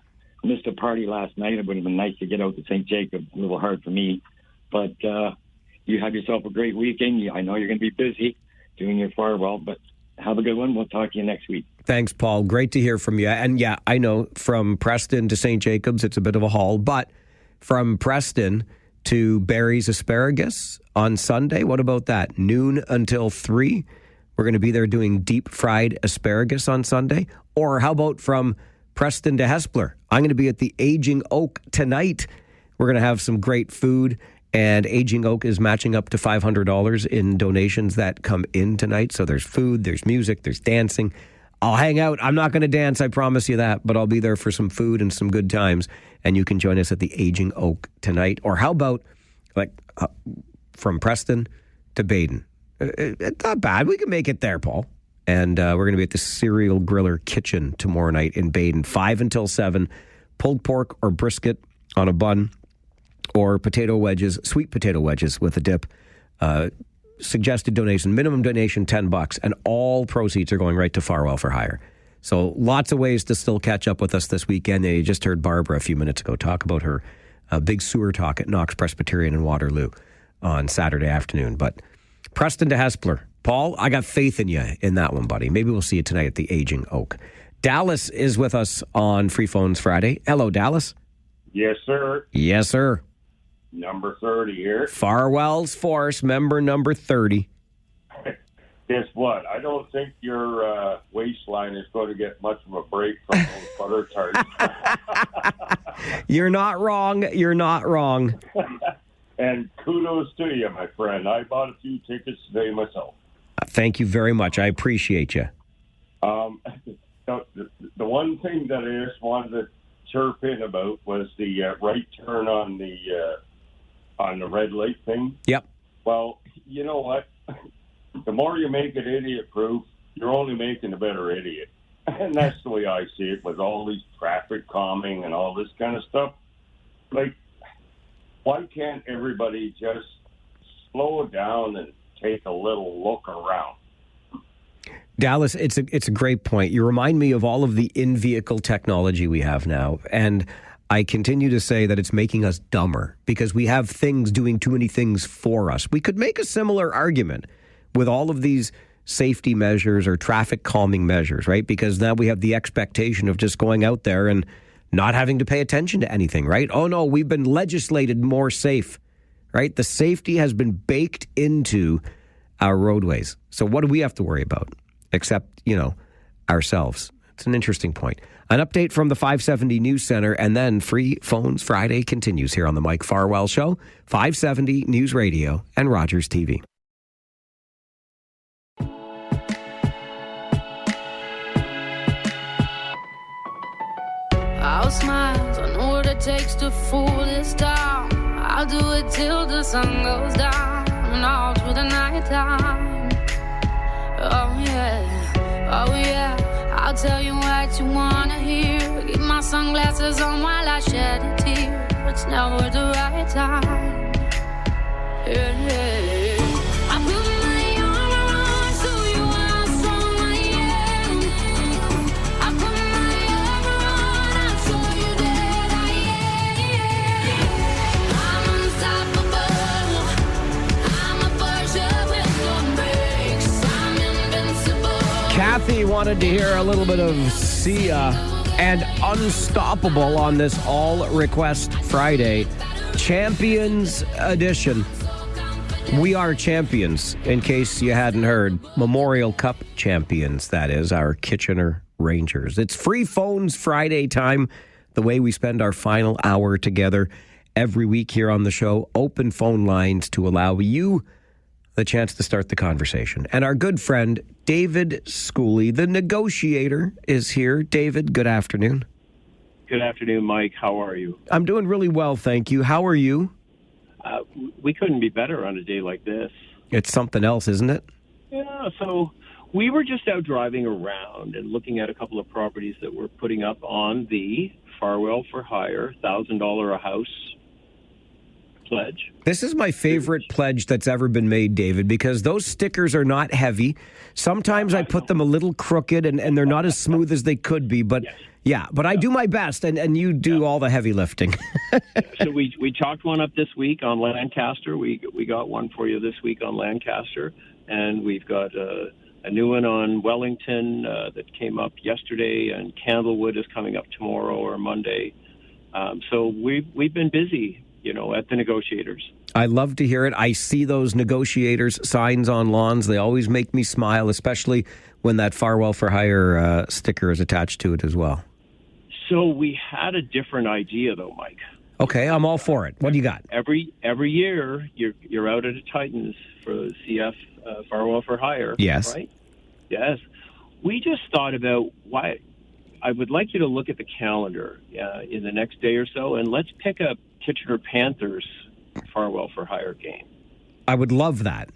party last night. It would have been nice to get out to St. Jacob. A little hard for me. But you have yourself a great weekend. I know you're going to be busy doing your Farwell, but have a good one. We'll talk to you next week. Thanks, Paul. Great to hear from you. And yeah, I know from Preston to St. Jacobs, it's a bit of a haul, but from Preston to Barry's Asparagus on Sunday, what about that? Noon until 3. We're going to be there doing deep fried asparagus on Sunday. Or how about from Preston to Hespeler? I'm going to be at the Aging Oak tonight. We're going to have some great food, and Aging Oak is matching up to $500 in donations that come in tonight. So there's food, there's music, there's dancing. I'll hang out. I'm not going to dance, I promise you that, but I'll be there for some food and some good times, and you can join us at the Aging Oak tonight. Or how about from Preston to Baden? It's not bad. We can make it there, Paul. And we're going to be at the Cereal Griller Kitchen tomorrow night in Baden, 5 until 7. Pulled pork or brisket on a bun, or potato wedges, sweet potato wedges with a dip. Suggested donation, minimum donation $10, and all proceeds are going right to Farwell for Hire. So lots of ways to still catch up with us this weekend. You just heard Barbara a few minutes ago talk about her big sewer talk at Knox Presbyterian in Waterloo on Saturday afternoon. But Preston to Hespeler. Paul, I got faith in you in that one, buddy. Maybe we'll see you tonight at the Aging Oak. Dallas is with us on Free Phones Friday. Hello, Dallas. Yes, sir. Yes, sir. Number 30 here. Farwell's Force, member number 30. Guess what? I don't think your waistline is going to get much of a break from those butter tarts. You're not wrong. You're not wrong. And kudos to you, my friend. I bought a few tickets today myself. Thank you very much. I appreciate you. The one thing that I just wanted to chirp in about was the right turn on the red light thing. Yep. Well, you know what? The more you make it idiot-proof, you're only making a better idiot. And that's the way I see it with all these traffic calming and all this kind of stuff. Like, why can't everybody just slow down and take a little look around? Dallas, it's a great point. You remind me of all of the in-vehicle technology we have now. And I continue to say that it's making us dumber because we have things doing too many things for us. We could make a similar argument with all of these safety measures or traffic calming measures, right? Because now we have the expectation of just going out there and not having to pay attention to anything, right? Oh no, we've been legislated more safe, right? The safety has been baked into our roadways. So what do we have to worry about except, ourselves? It's an interesting point. An update from the 570 News Center, and then Free Phones Friday continues here on the Mike Farwell Show, 570 News Radio and Rogers TV. I'll smile, I know what it takes to fool this town. I'll do it till the sun goes down and all through the night time. Oh yeah, I'll tell you what you wanna hear. Keep my sunglasses on while I shed a tear. It's never the right time. Yeah. I put my armor on so you are strong, I am. I put my armor on, I saw you dead, I am. I'm unstoppable. I'm a Porsche with no brakes. I'm invincible. Kathy wanted to hear a little bit of Sia and Unstoppable on this All Request Friday. Champions Edition. We are champions, in case you hadn't heard. Memorial Cup champions, that is, our Kitchener Rangers. It's Free Phones Friday time, the way we spend our final hour together every week here on the show. Open phone lines to allow you the chance to start the conversation. And our good friend, David Schooley, the negotiator, is here. David, good afternoon. Good afternoon, Mike. How are you? I'm doing really well, thank you. How are you? We couldn't be better on a day like this. It's something else, isn't it? Yeah, so we were just out driving around and looking at a couple of properties that we're putting up on the Farwell for Hire $1,000 a house pledge. This is my favorite pledge that's ever been made, David, because those stickers are not heavy. Sometimes I put them a little crooked and they're not as smooth as they could be, but but I do my best and you do all the heavy lifting. So we chalked one up this week on Lancaster. We got one for you this week on Lancaster, and we've got a new one on Wellington that came up yesterday, and Candlewood is coming up tomorrow or Monday. So we've been busy, at the negotiators. I love to hear it. I see those negotiators signs on lawns. They always make me smile, especially when that Farwell for Hire sticker is attached to it as well. So we had a different idea, though, Mike. Okay, I'm all for it. What do you got? Every year, you're out at a Titans for the CF Farwell for Hire. Yes. Right? Yes. We just thought about why. I would like you to look at the calendar in the next day or so, and let's pick up Kitchener Panthers Farwell for Hire game. I would love that.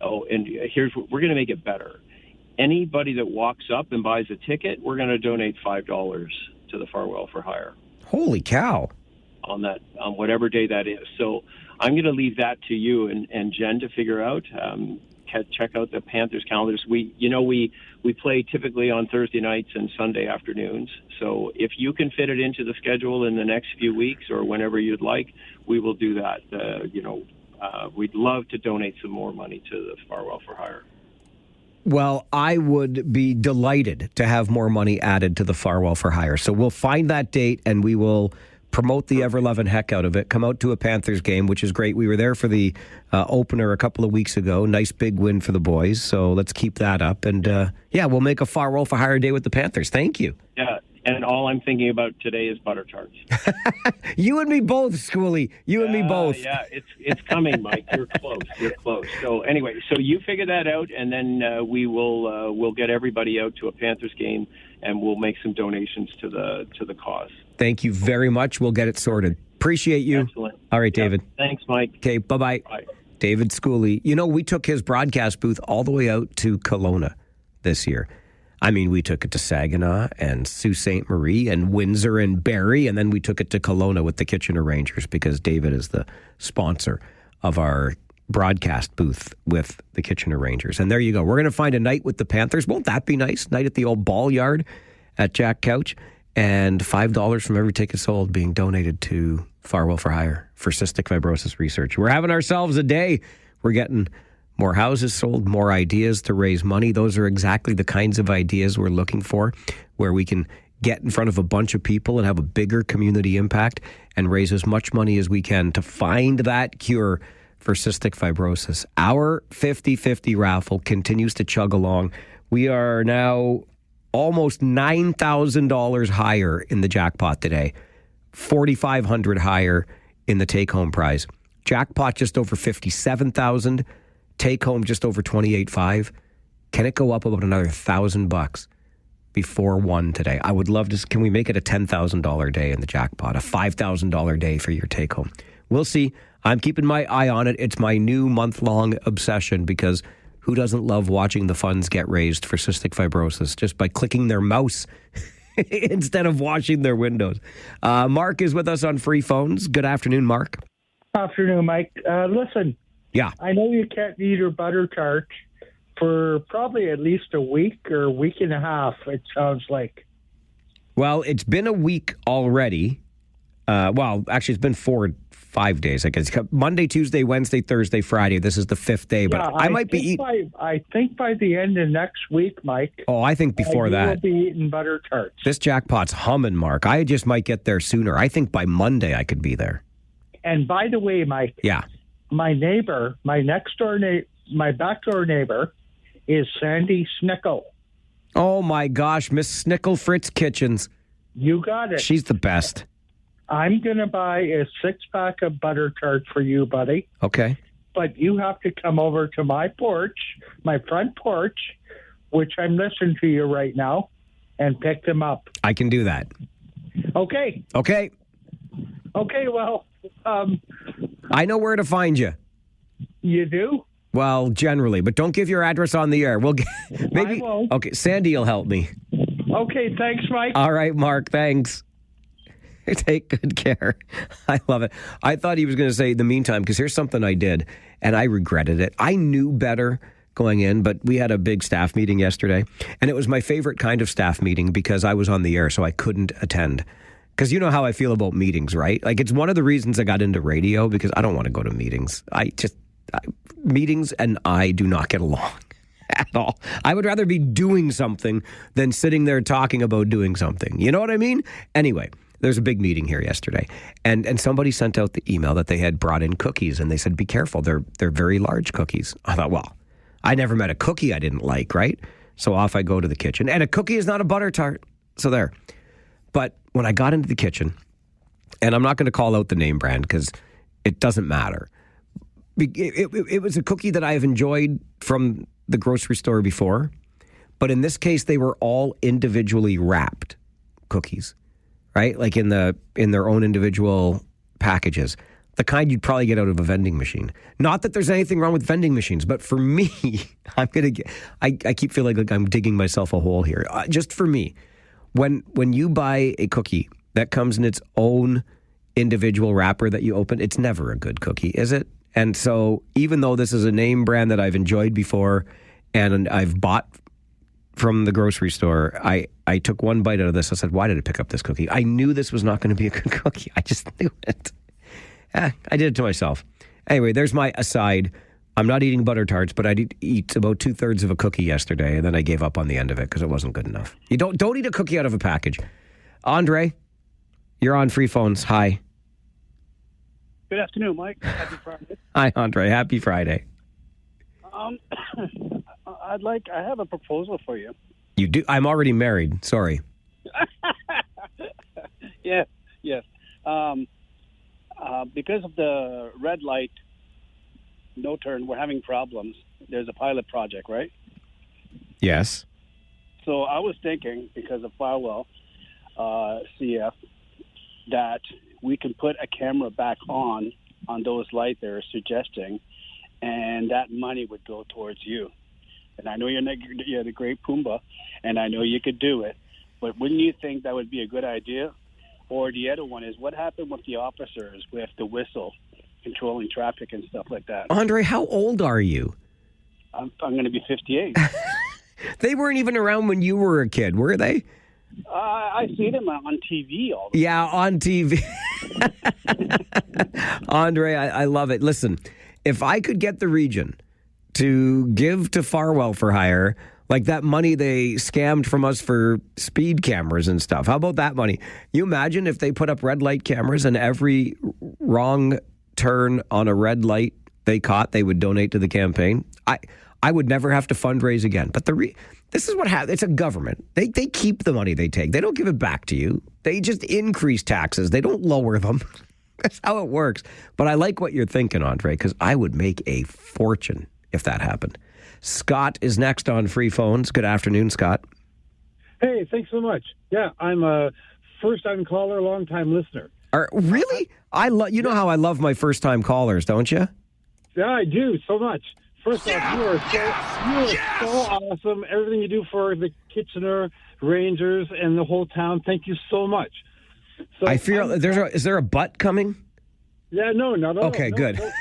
Oh, and we're going to make it better. Anybody that walks up and buys a ticket, we're going to donate $5 to the Farwell for Hire. Holy cow. On whatever day that is. So I'm going to leave that to you and Jen to figure out. Check out the Panthers calendars. We play typically on Thursday nights and Sunday afternoons. So if you can fit it into the schedule in the next few weeks or whenever you'd like, we will do that. We'd love to donate some more money to the Farwell for Hire. Well, I would be delighted to have more money added to the Farwell for Hire. So we'll find that date and we will promote the ever-loving heck out of it. Come out to a Panthers game, which is great. We were there for the opener a couple of weeks ago. Nice big win for the boys. So let's keep that up. And we'll make a Farwell for Hire day with the Panthers. Thank you. Yeah, And all I'm thinking about today is butter tarts. You and me both, Schoolie. You and me both. Yeah, it's coming, Mike. You're close. You're close. So anyway, so you figure that out, and then we'll get everybody out to a Panthers game, and we'll make some donations to the cause. Thank you very much. We'll get it sorted. Appreciate you. Excellent. All right, David. Thanks, Mike. Okay, bye-bye. Bye. David Schooley. You know, we took his broadcast booth all the way out to Kelowna this year. I mean, we took it to Saginaw and Sault Ste. Marie and Windsor and Barrie, and then we took it to Kelowna with the Kitchener Rangers because David is the sponsor of our broadcast booth with the Kitchener Rangers. And there you go. We're going to find a night with the Panthers. Won't that be nice? Night at the old ball yard at Jack Couch. And $5 from every ticket sold being donated to Farwell for Hire for cystic fibrosis research. We're having ourselves a day. We're getting more houses sold, more ideas to raise money. Those are exactly the kinds of ideas we're looking for, where we can get in front of a bunch of people and have a bigger community impact and raise as much money as we can to find that cure for cystic fibrosis. Our 50-50 raffle continues to chug along. We are now almost $9,000 higher in the jackpot today, $4,500 higher in the take-home prize. Jackpot just over $57,000. Take home just over $28,500. Can it go up about another $1,000 before 1 today? I would love to. Can we make it a $10,000 day in the jackpot, a $5,000 day for your take home? We'll see. I'm keeping my eye on it. It's my new month-long obsession because who doesn't love watching the funds get raised for cystic fibrosis just by clicking their mouse instead of washing their windows? Mark is with us on free phones. Good afternoon, Mark. Afternoon, Mike. Listen. Yeah. I know you can't eat your butter tart for probably at least a week or a week and a half, it sounds like. Well, it's been a week already. Well, actually, it's been 4-5 days, I guess. Monday, Tuesday, Wednesday, Thursday, Friday. This is the 5th day, but I might be eating. I think by the end of next week, Mike. Oh, I think before that. Will be eating butter tarts. This jackpot's humming, Mark. I just might get there sooner. I think by Monday I could be there. And by the way, Mike. Yeah. My neighbor, my backdoor neighbor, is Sandy Snickle. Oh my gosh, Miss Snickle Fritz Kitchens. You got it. She's the best. I'm going to buy a 6-pack of butter tarts for you, buddy. Okay. But you have to come over to my porch, my front porch, which I'm listening to you right now, and pick them up. I can do that. Okay. Okay. Okay, well... I know where to find you. You do? Well, generally, but don't give your address on the air. We'll get, maybe. I won't. Okay, Sandy will help me. Okay, thanks, Mike. All right, Mark, thanks. Take good care. I love it. I thought he was going to say the meantime, because here's something I did, and I regretted it. I knew better going in, but we had a big staff meeting yesterday, and it was my favorite kind of staff meeting because I was on the air, so I couldn't attend. Because you know how I feel about meetings, right? Like, it's one of the reasons I got into radio, because I don't want to go to meetings. Meetings and I do not get along at all. I would rather be doing something than sitting there talking about doing something. You know what I mean? Anyway, there's a big meeting here yesterday, and somebody sent out the email that they had brought in cookies, and they said, be careful, they're very large cookies. I thought, well, I never met a cookie I didn't like, right? So off I go to the kitchen, and a cookie is not a butter tart. So there. But when I got into the kitchen, and I'm not going to call out the name brand because it doesn't matter. It was a cookie that I have enjoyed from the grocery store before, but in this case, they were all individually wrapped cookies, right? Like in their own individual packages, the kind you'd probably get out of a vending machine. Not that there's anything wrong with vending machines, but for me, I keep feeling like I'm digging myself a hole here. Just for me. When you buy a cookie that comes in its own individual wrapper that you open, it's never a good cookie, is it? And so even though this is a name brand that I've enjoyed before and I've bought from the grocery store, I took one bite out of this. I said, why did I pick up this cookie? I knew this was not going to be a good cookie. I just knew it. I did it to myself. Anyway, there's my aside. I'm not eating butter tarts, but I did eat about 2/3 of a cookie yesterday, and then I gave up on the end of it because it wasn't good enough. You don't eat a cookie out of a package. Andre, you're on free phones. Hi. Good afternoon, Mike. Happy Friday. Hi, Andre. Happy Friday. I have a proposal for you. You do? I'm already married. Sorry. Yes. Because of the red light, no turn, we're having problems. There's a pilot project, right? Yes. So I was thinking, because of Farwell, CF, that we can put a camera back on those lights they're suggesting, and that money would go towards you. And I know you're the great Pumbaa, and I know you could do it, but wouldn't you think that would be a good idea? Or the other one is, what happened with the officers with the whistle controlling traffic and stuff like that? Andre, how old are you? I'm going to be 58. They weren't even around when you were a kid, were they? I see them on TV all the time. Yeah, on TV. Andre, I love it. Listen, if I could get the region to give to Farwell for hire, like that money they scammed from us for speed cameras and stuff. How about that money? You imagine if they put up red light cameras and every wrong turn on a red light they caught, they would donate to the campaign. I would never have to fundraise again. But this is what happens. It's a government. They keep the money they take. They don't give it back to you. They just increase taxes. They don't lower them. That's how it works. But I like what you're thinking, Andre, because I would make a fortune if that happened. Scott is next on Free Phones. Good afternoon, Scott. Hey, thanks so much. Yeah, I'm a first-time caller, long-time listener. Really? You know how I love my first-time callers, don't you? Yeah, I do so much. First off, you are so awesome. Everything you do for the Kitchener Rangers and the whole town, thank you so much. So I feel is there a butt coming? Yeah, no. Okay, good. No.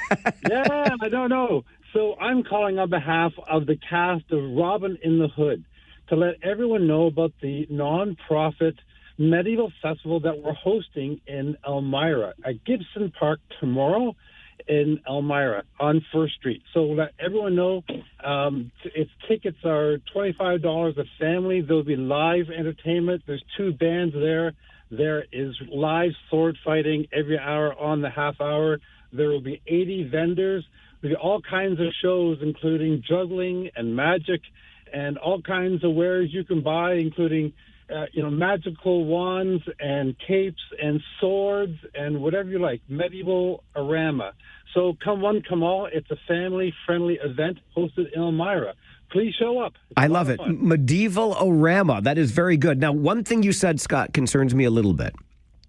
Yeah, I don't know. So I'm calling on behalf of the cast of Robin in the Hood to let everyone know about the non-profit medieval festival that we're hosting in Elmira at Gibson Park tomorrow in Elmira on First Street. So let everyone know its tickets are $25 a family. There'll be live entertainment. There's 2 bands there. There is live sword fighting every hour on the half hour. There will be 80 vendors. There'll be all kinds of shows, including juggling and magic and all kinds of wares you can buy, including magical wands and capes and swords and whatever you like, medieval arama. So come one, come all. It's a family-friendly event hosted in Elmira. Please show up. I love it. Medieval orama. That is very good. Now, one thing you said, Scott, concerns me a little bit.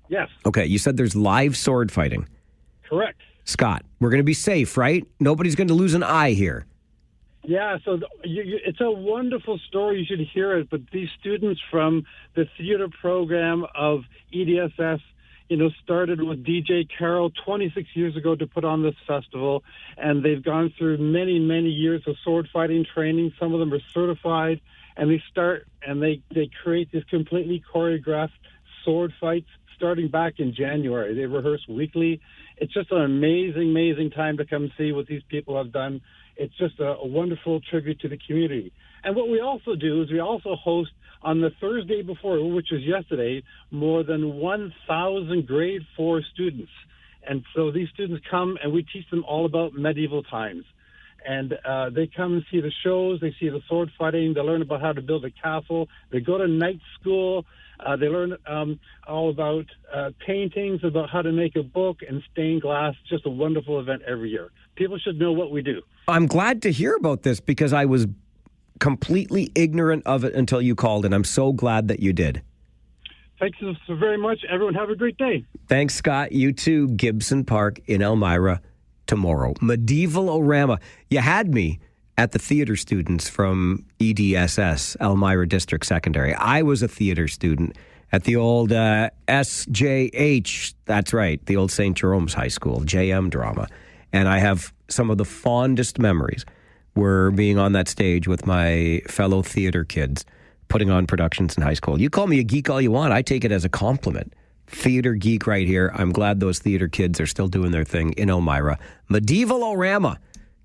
Yes. Okay, you said there's live sword fighting. Correct. Scott, we're going to be safe, right? Nobody's going to lose an eye here. Yeah, so it's a wonderful story. You should hear it. But these students from the theater program of EDSS, started with DJ Carroll 26 years ago to put on this festival. And they've gone through many, many years of sword fighting training. Some of them are certified. And they create this completely choreographed sword fights starting back in January. They rehearse weekly. It's just an amazing, amazing time to come see what these people have done. It's just a wonderful tribute to the community. And what we also do is we also host on the Thursday before, which was yesterday, more than 1,000 grade 4 students. And so these students come and we teach them all about medieval times. And they come and see the shows, they see the sword fighting, they learn about how to build a castle, they go to night school, they learn all about paintings, about how to make a book and stained glass. Just a wonderful event every year. People should know what we do. I'm glad to hear about this because I was completely ignorant of it until you called, and I'm so glad that you did. Thanks so very much. Everyone have a great day. Thanks, Scott. You too. Gibson Park in Elmira tomorrow. Medieval orama. You had me at the theater students from EDSS, Elmira District Secondary. I was a theater student at the old SJH, that's right, the old St. Jerome's High School, JM drama. And I have some of the fondest memories were being on that stage with my fellow theater kids, putting on productions in high school. You call me a geek all you want. I take it as a compliment. Theater geek right here. I'm glad those theater kids are still doing their thing in Elmira. Medieval orama.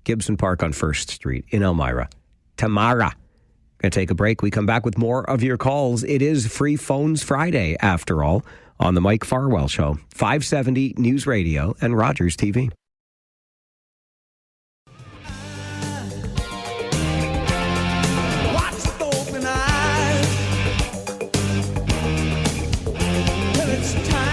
Gibson Park on 1st Street in Elmira. Tamara. Going to take a break. We come back with more of your calls. It is Free Phones Friday, after all, on the Mike Farwell Show. 570 News Radio and Rogers TV. It's time.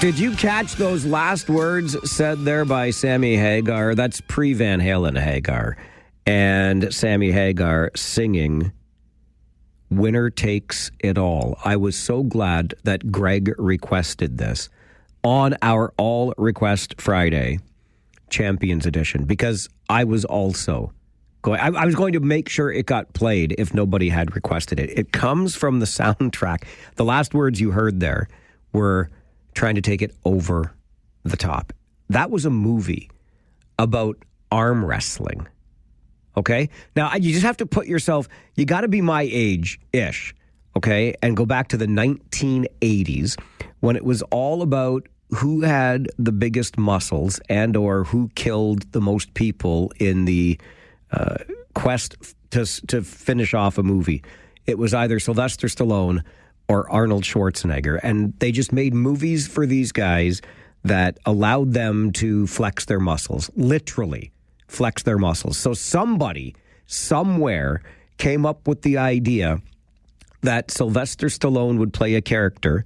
Did you catch those last words said there by Sammy Hagar? That's pre-Van Halen Hagar. And Sammy Hagar singing Winner Takes It All. I was so glad that Greg requested this on our All Request Friday Champions Edition, because I was also going, I was going to make sure it got played if nobody had requested it. It comes from the soundtrack. The last words you heard there were trying to take it over the top. That was a movie about arm wrestling. Okay? Now, you just have to put yourself, you got to be my age-ish, okay, and go back to the 1980s when it was all about who had the biggest muscles and or who killed the most people in the quest to finish off a movie. It was either Sylvester Stallone or Arnold Schwarzenegger, and they just made movies for these guys that allowed them to flex their muscles, literally flex their muscles. So somebody, somewhere, came up with the idea that Sylvester Stallone would play a character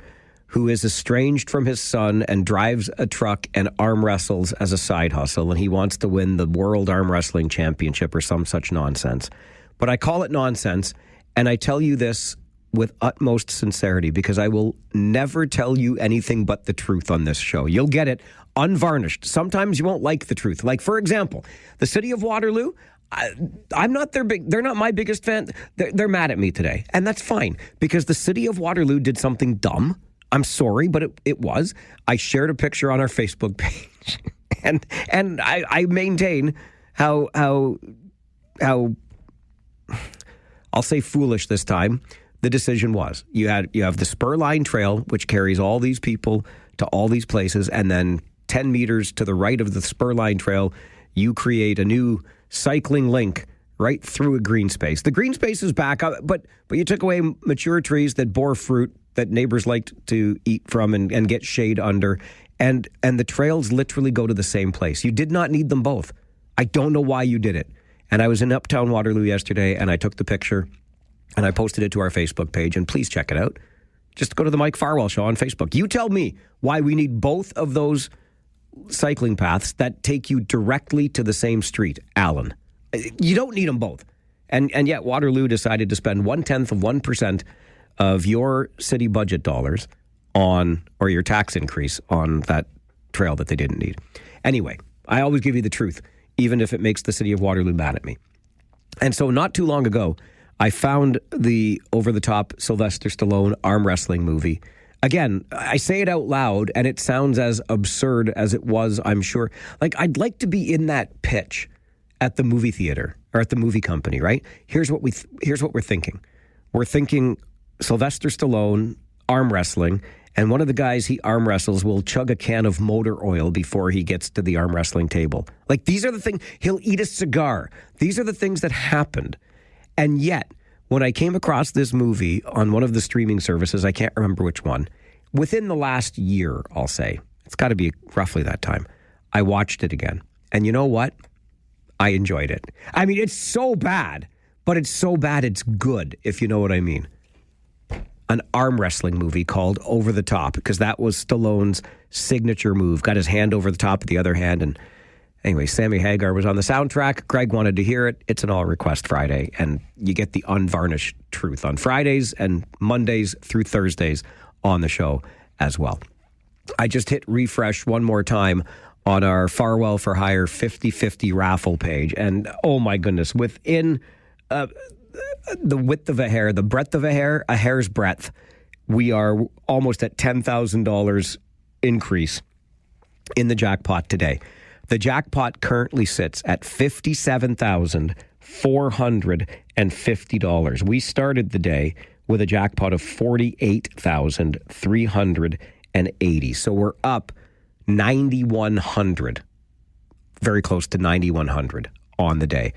who is estranged from his son and drives a truck and arm wrestles as a side hustle, and he wants to win the World Arm Wrestling Championship or some such nonsense. But I call it nonsense, and I tell you this with utmost sincerity, because I will never tell you anything but the truth on this show. You'll get it unvarnished. Sometimes you won't like the truth. Like, for example, the city of Waterloo, I'm not they're not my biggest fan. They're mad at me today. And that's fine, because the city of Waterloo did something dumb. I'm sorry, but it was. I shared a picture on our Facebook page. and I maintain how I'll say foolish this time the decision was. You have the spur line trail, which carries all these people to all these places, and then 10 meters to the right of the spur line trail, you create a new cycling link right through a green space. The green space is back up, but you took away mature trees that bore fruit that neighbors liked to eat from and get shade under, and the trails literally go to the same place. You did not need them both. I don't know why you did it. And I was in Uptown Waterloo yesterday, and I took the picture, and I posted it to our Facebook page, and please check it out. Just go to the Mike Farwell Show on Facebook. You tell me why we need both of those cycling paths that take you directly to the same street, Allen. You don't need them both. And yet Waterloo decided to spend 0.1% of your city budget dollars on, or your tax increase on that trail that they didn't need. Anyway, I always give you the truth, even if it makes the city of Waterloo mad at me. And so not too long ago, I found the over-the-top Sylvester Stallone arm wrestling movie. Again, I say it out loud, and it sounds as absurd as it was, I'm sure. Like, I'd like to be in that pitch at the movie theater or at the movie company, right? Here's what we're thinking. We're thinking Sylvester Stallone arm wrestling, and one of the guys he arm wrestles will chug a can of motor oil before he gets to the arm wrestling table. Like, these are the things. He'll eat a cigar. These are the things that happened. And yet, when I came across this movie on one of the streaming services, I can't remember which one, within the last year, I'll say, it's got to be roughly that time, I watched it again. And you know what? I enjoyed it. I mean, it's so bad, but it's so bad it's good, if you know what I mean. An arm wrestling movie called Over the Top, because that was Stallone's signature move. Got his hand over the top of the other hand. And anyway, Sammy Hagar was on the soundtrack. Greg wanted to hear it. It's an All Request Friday, and you get the unvarnished truth on Fridays and Mondays through Thursdays on the show as well. I just hit refresh one more time on our Farwell for Hire 50/50 raffle page, and oh my goodness, within the width of a hair, the breadth of a hair's breadth, we are almost at $10,000 increase in the jackpot today. The jackpot currently sits at $57,450. We started the day with a jackpot of $48,380. So we're up 9,100, very close to 9,100 on the day.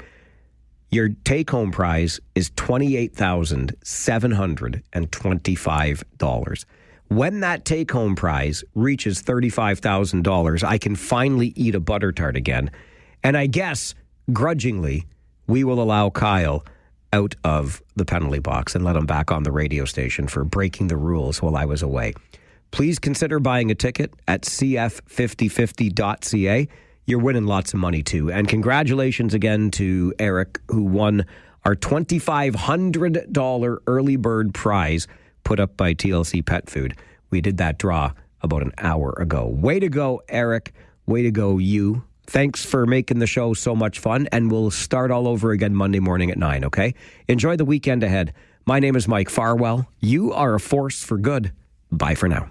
Your take-home prize is $28,725. When that take-home prize reaches $35,000, I can finally eat a butter tart again. And I guess, grudgingly, we will allow Kyle out of the penalty box and let him back on the radio station for breaking the rules while I was away. please consider buying a ticket at cf5050.ca. You're winning lots of money too. And congratulations again to Eric, who won our $2,500 early bird prize put up by TLC Pet Food. We did that draw about an hour ago. Way to go, Eric. Way to go, you. Thanks for making the show so much fun, and we'll start all over again Monday morning at 9, okay? Enjoy the weekend ahead. My name is Mike Farwell. You are a force for good. Bye for now.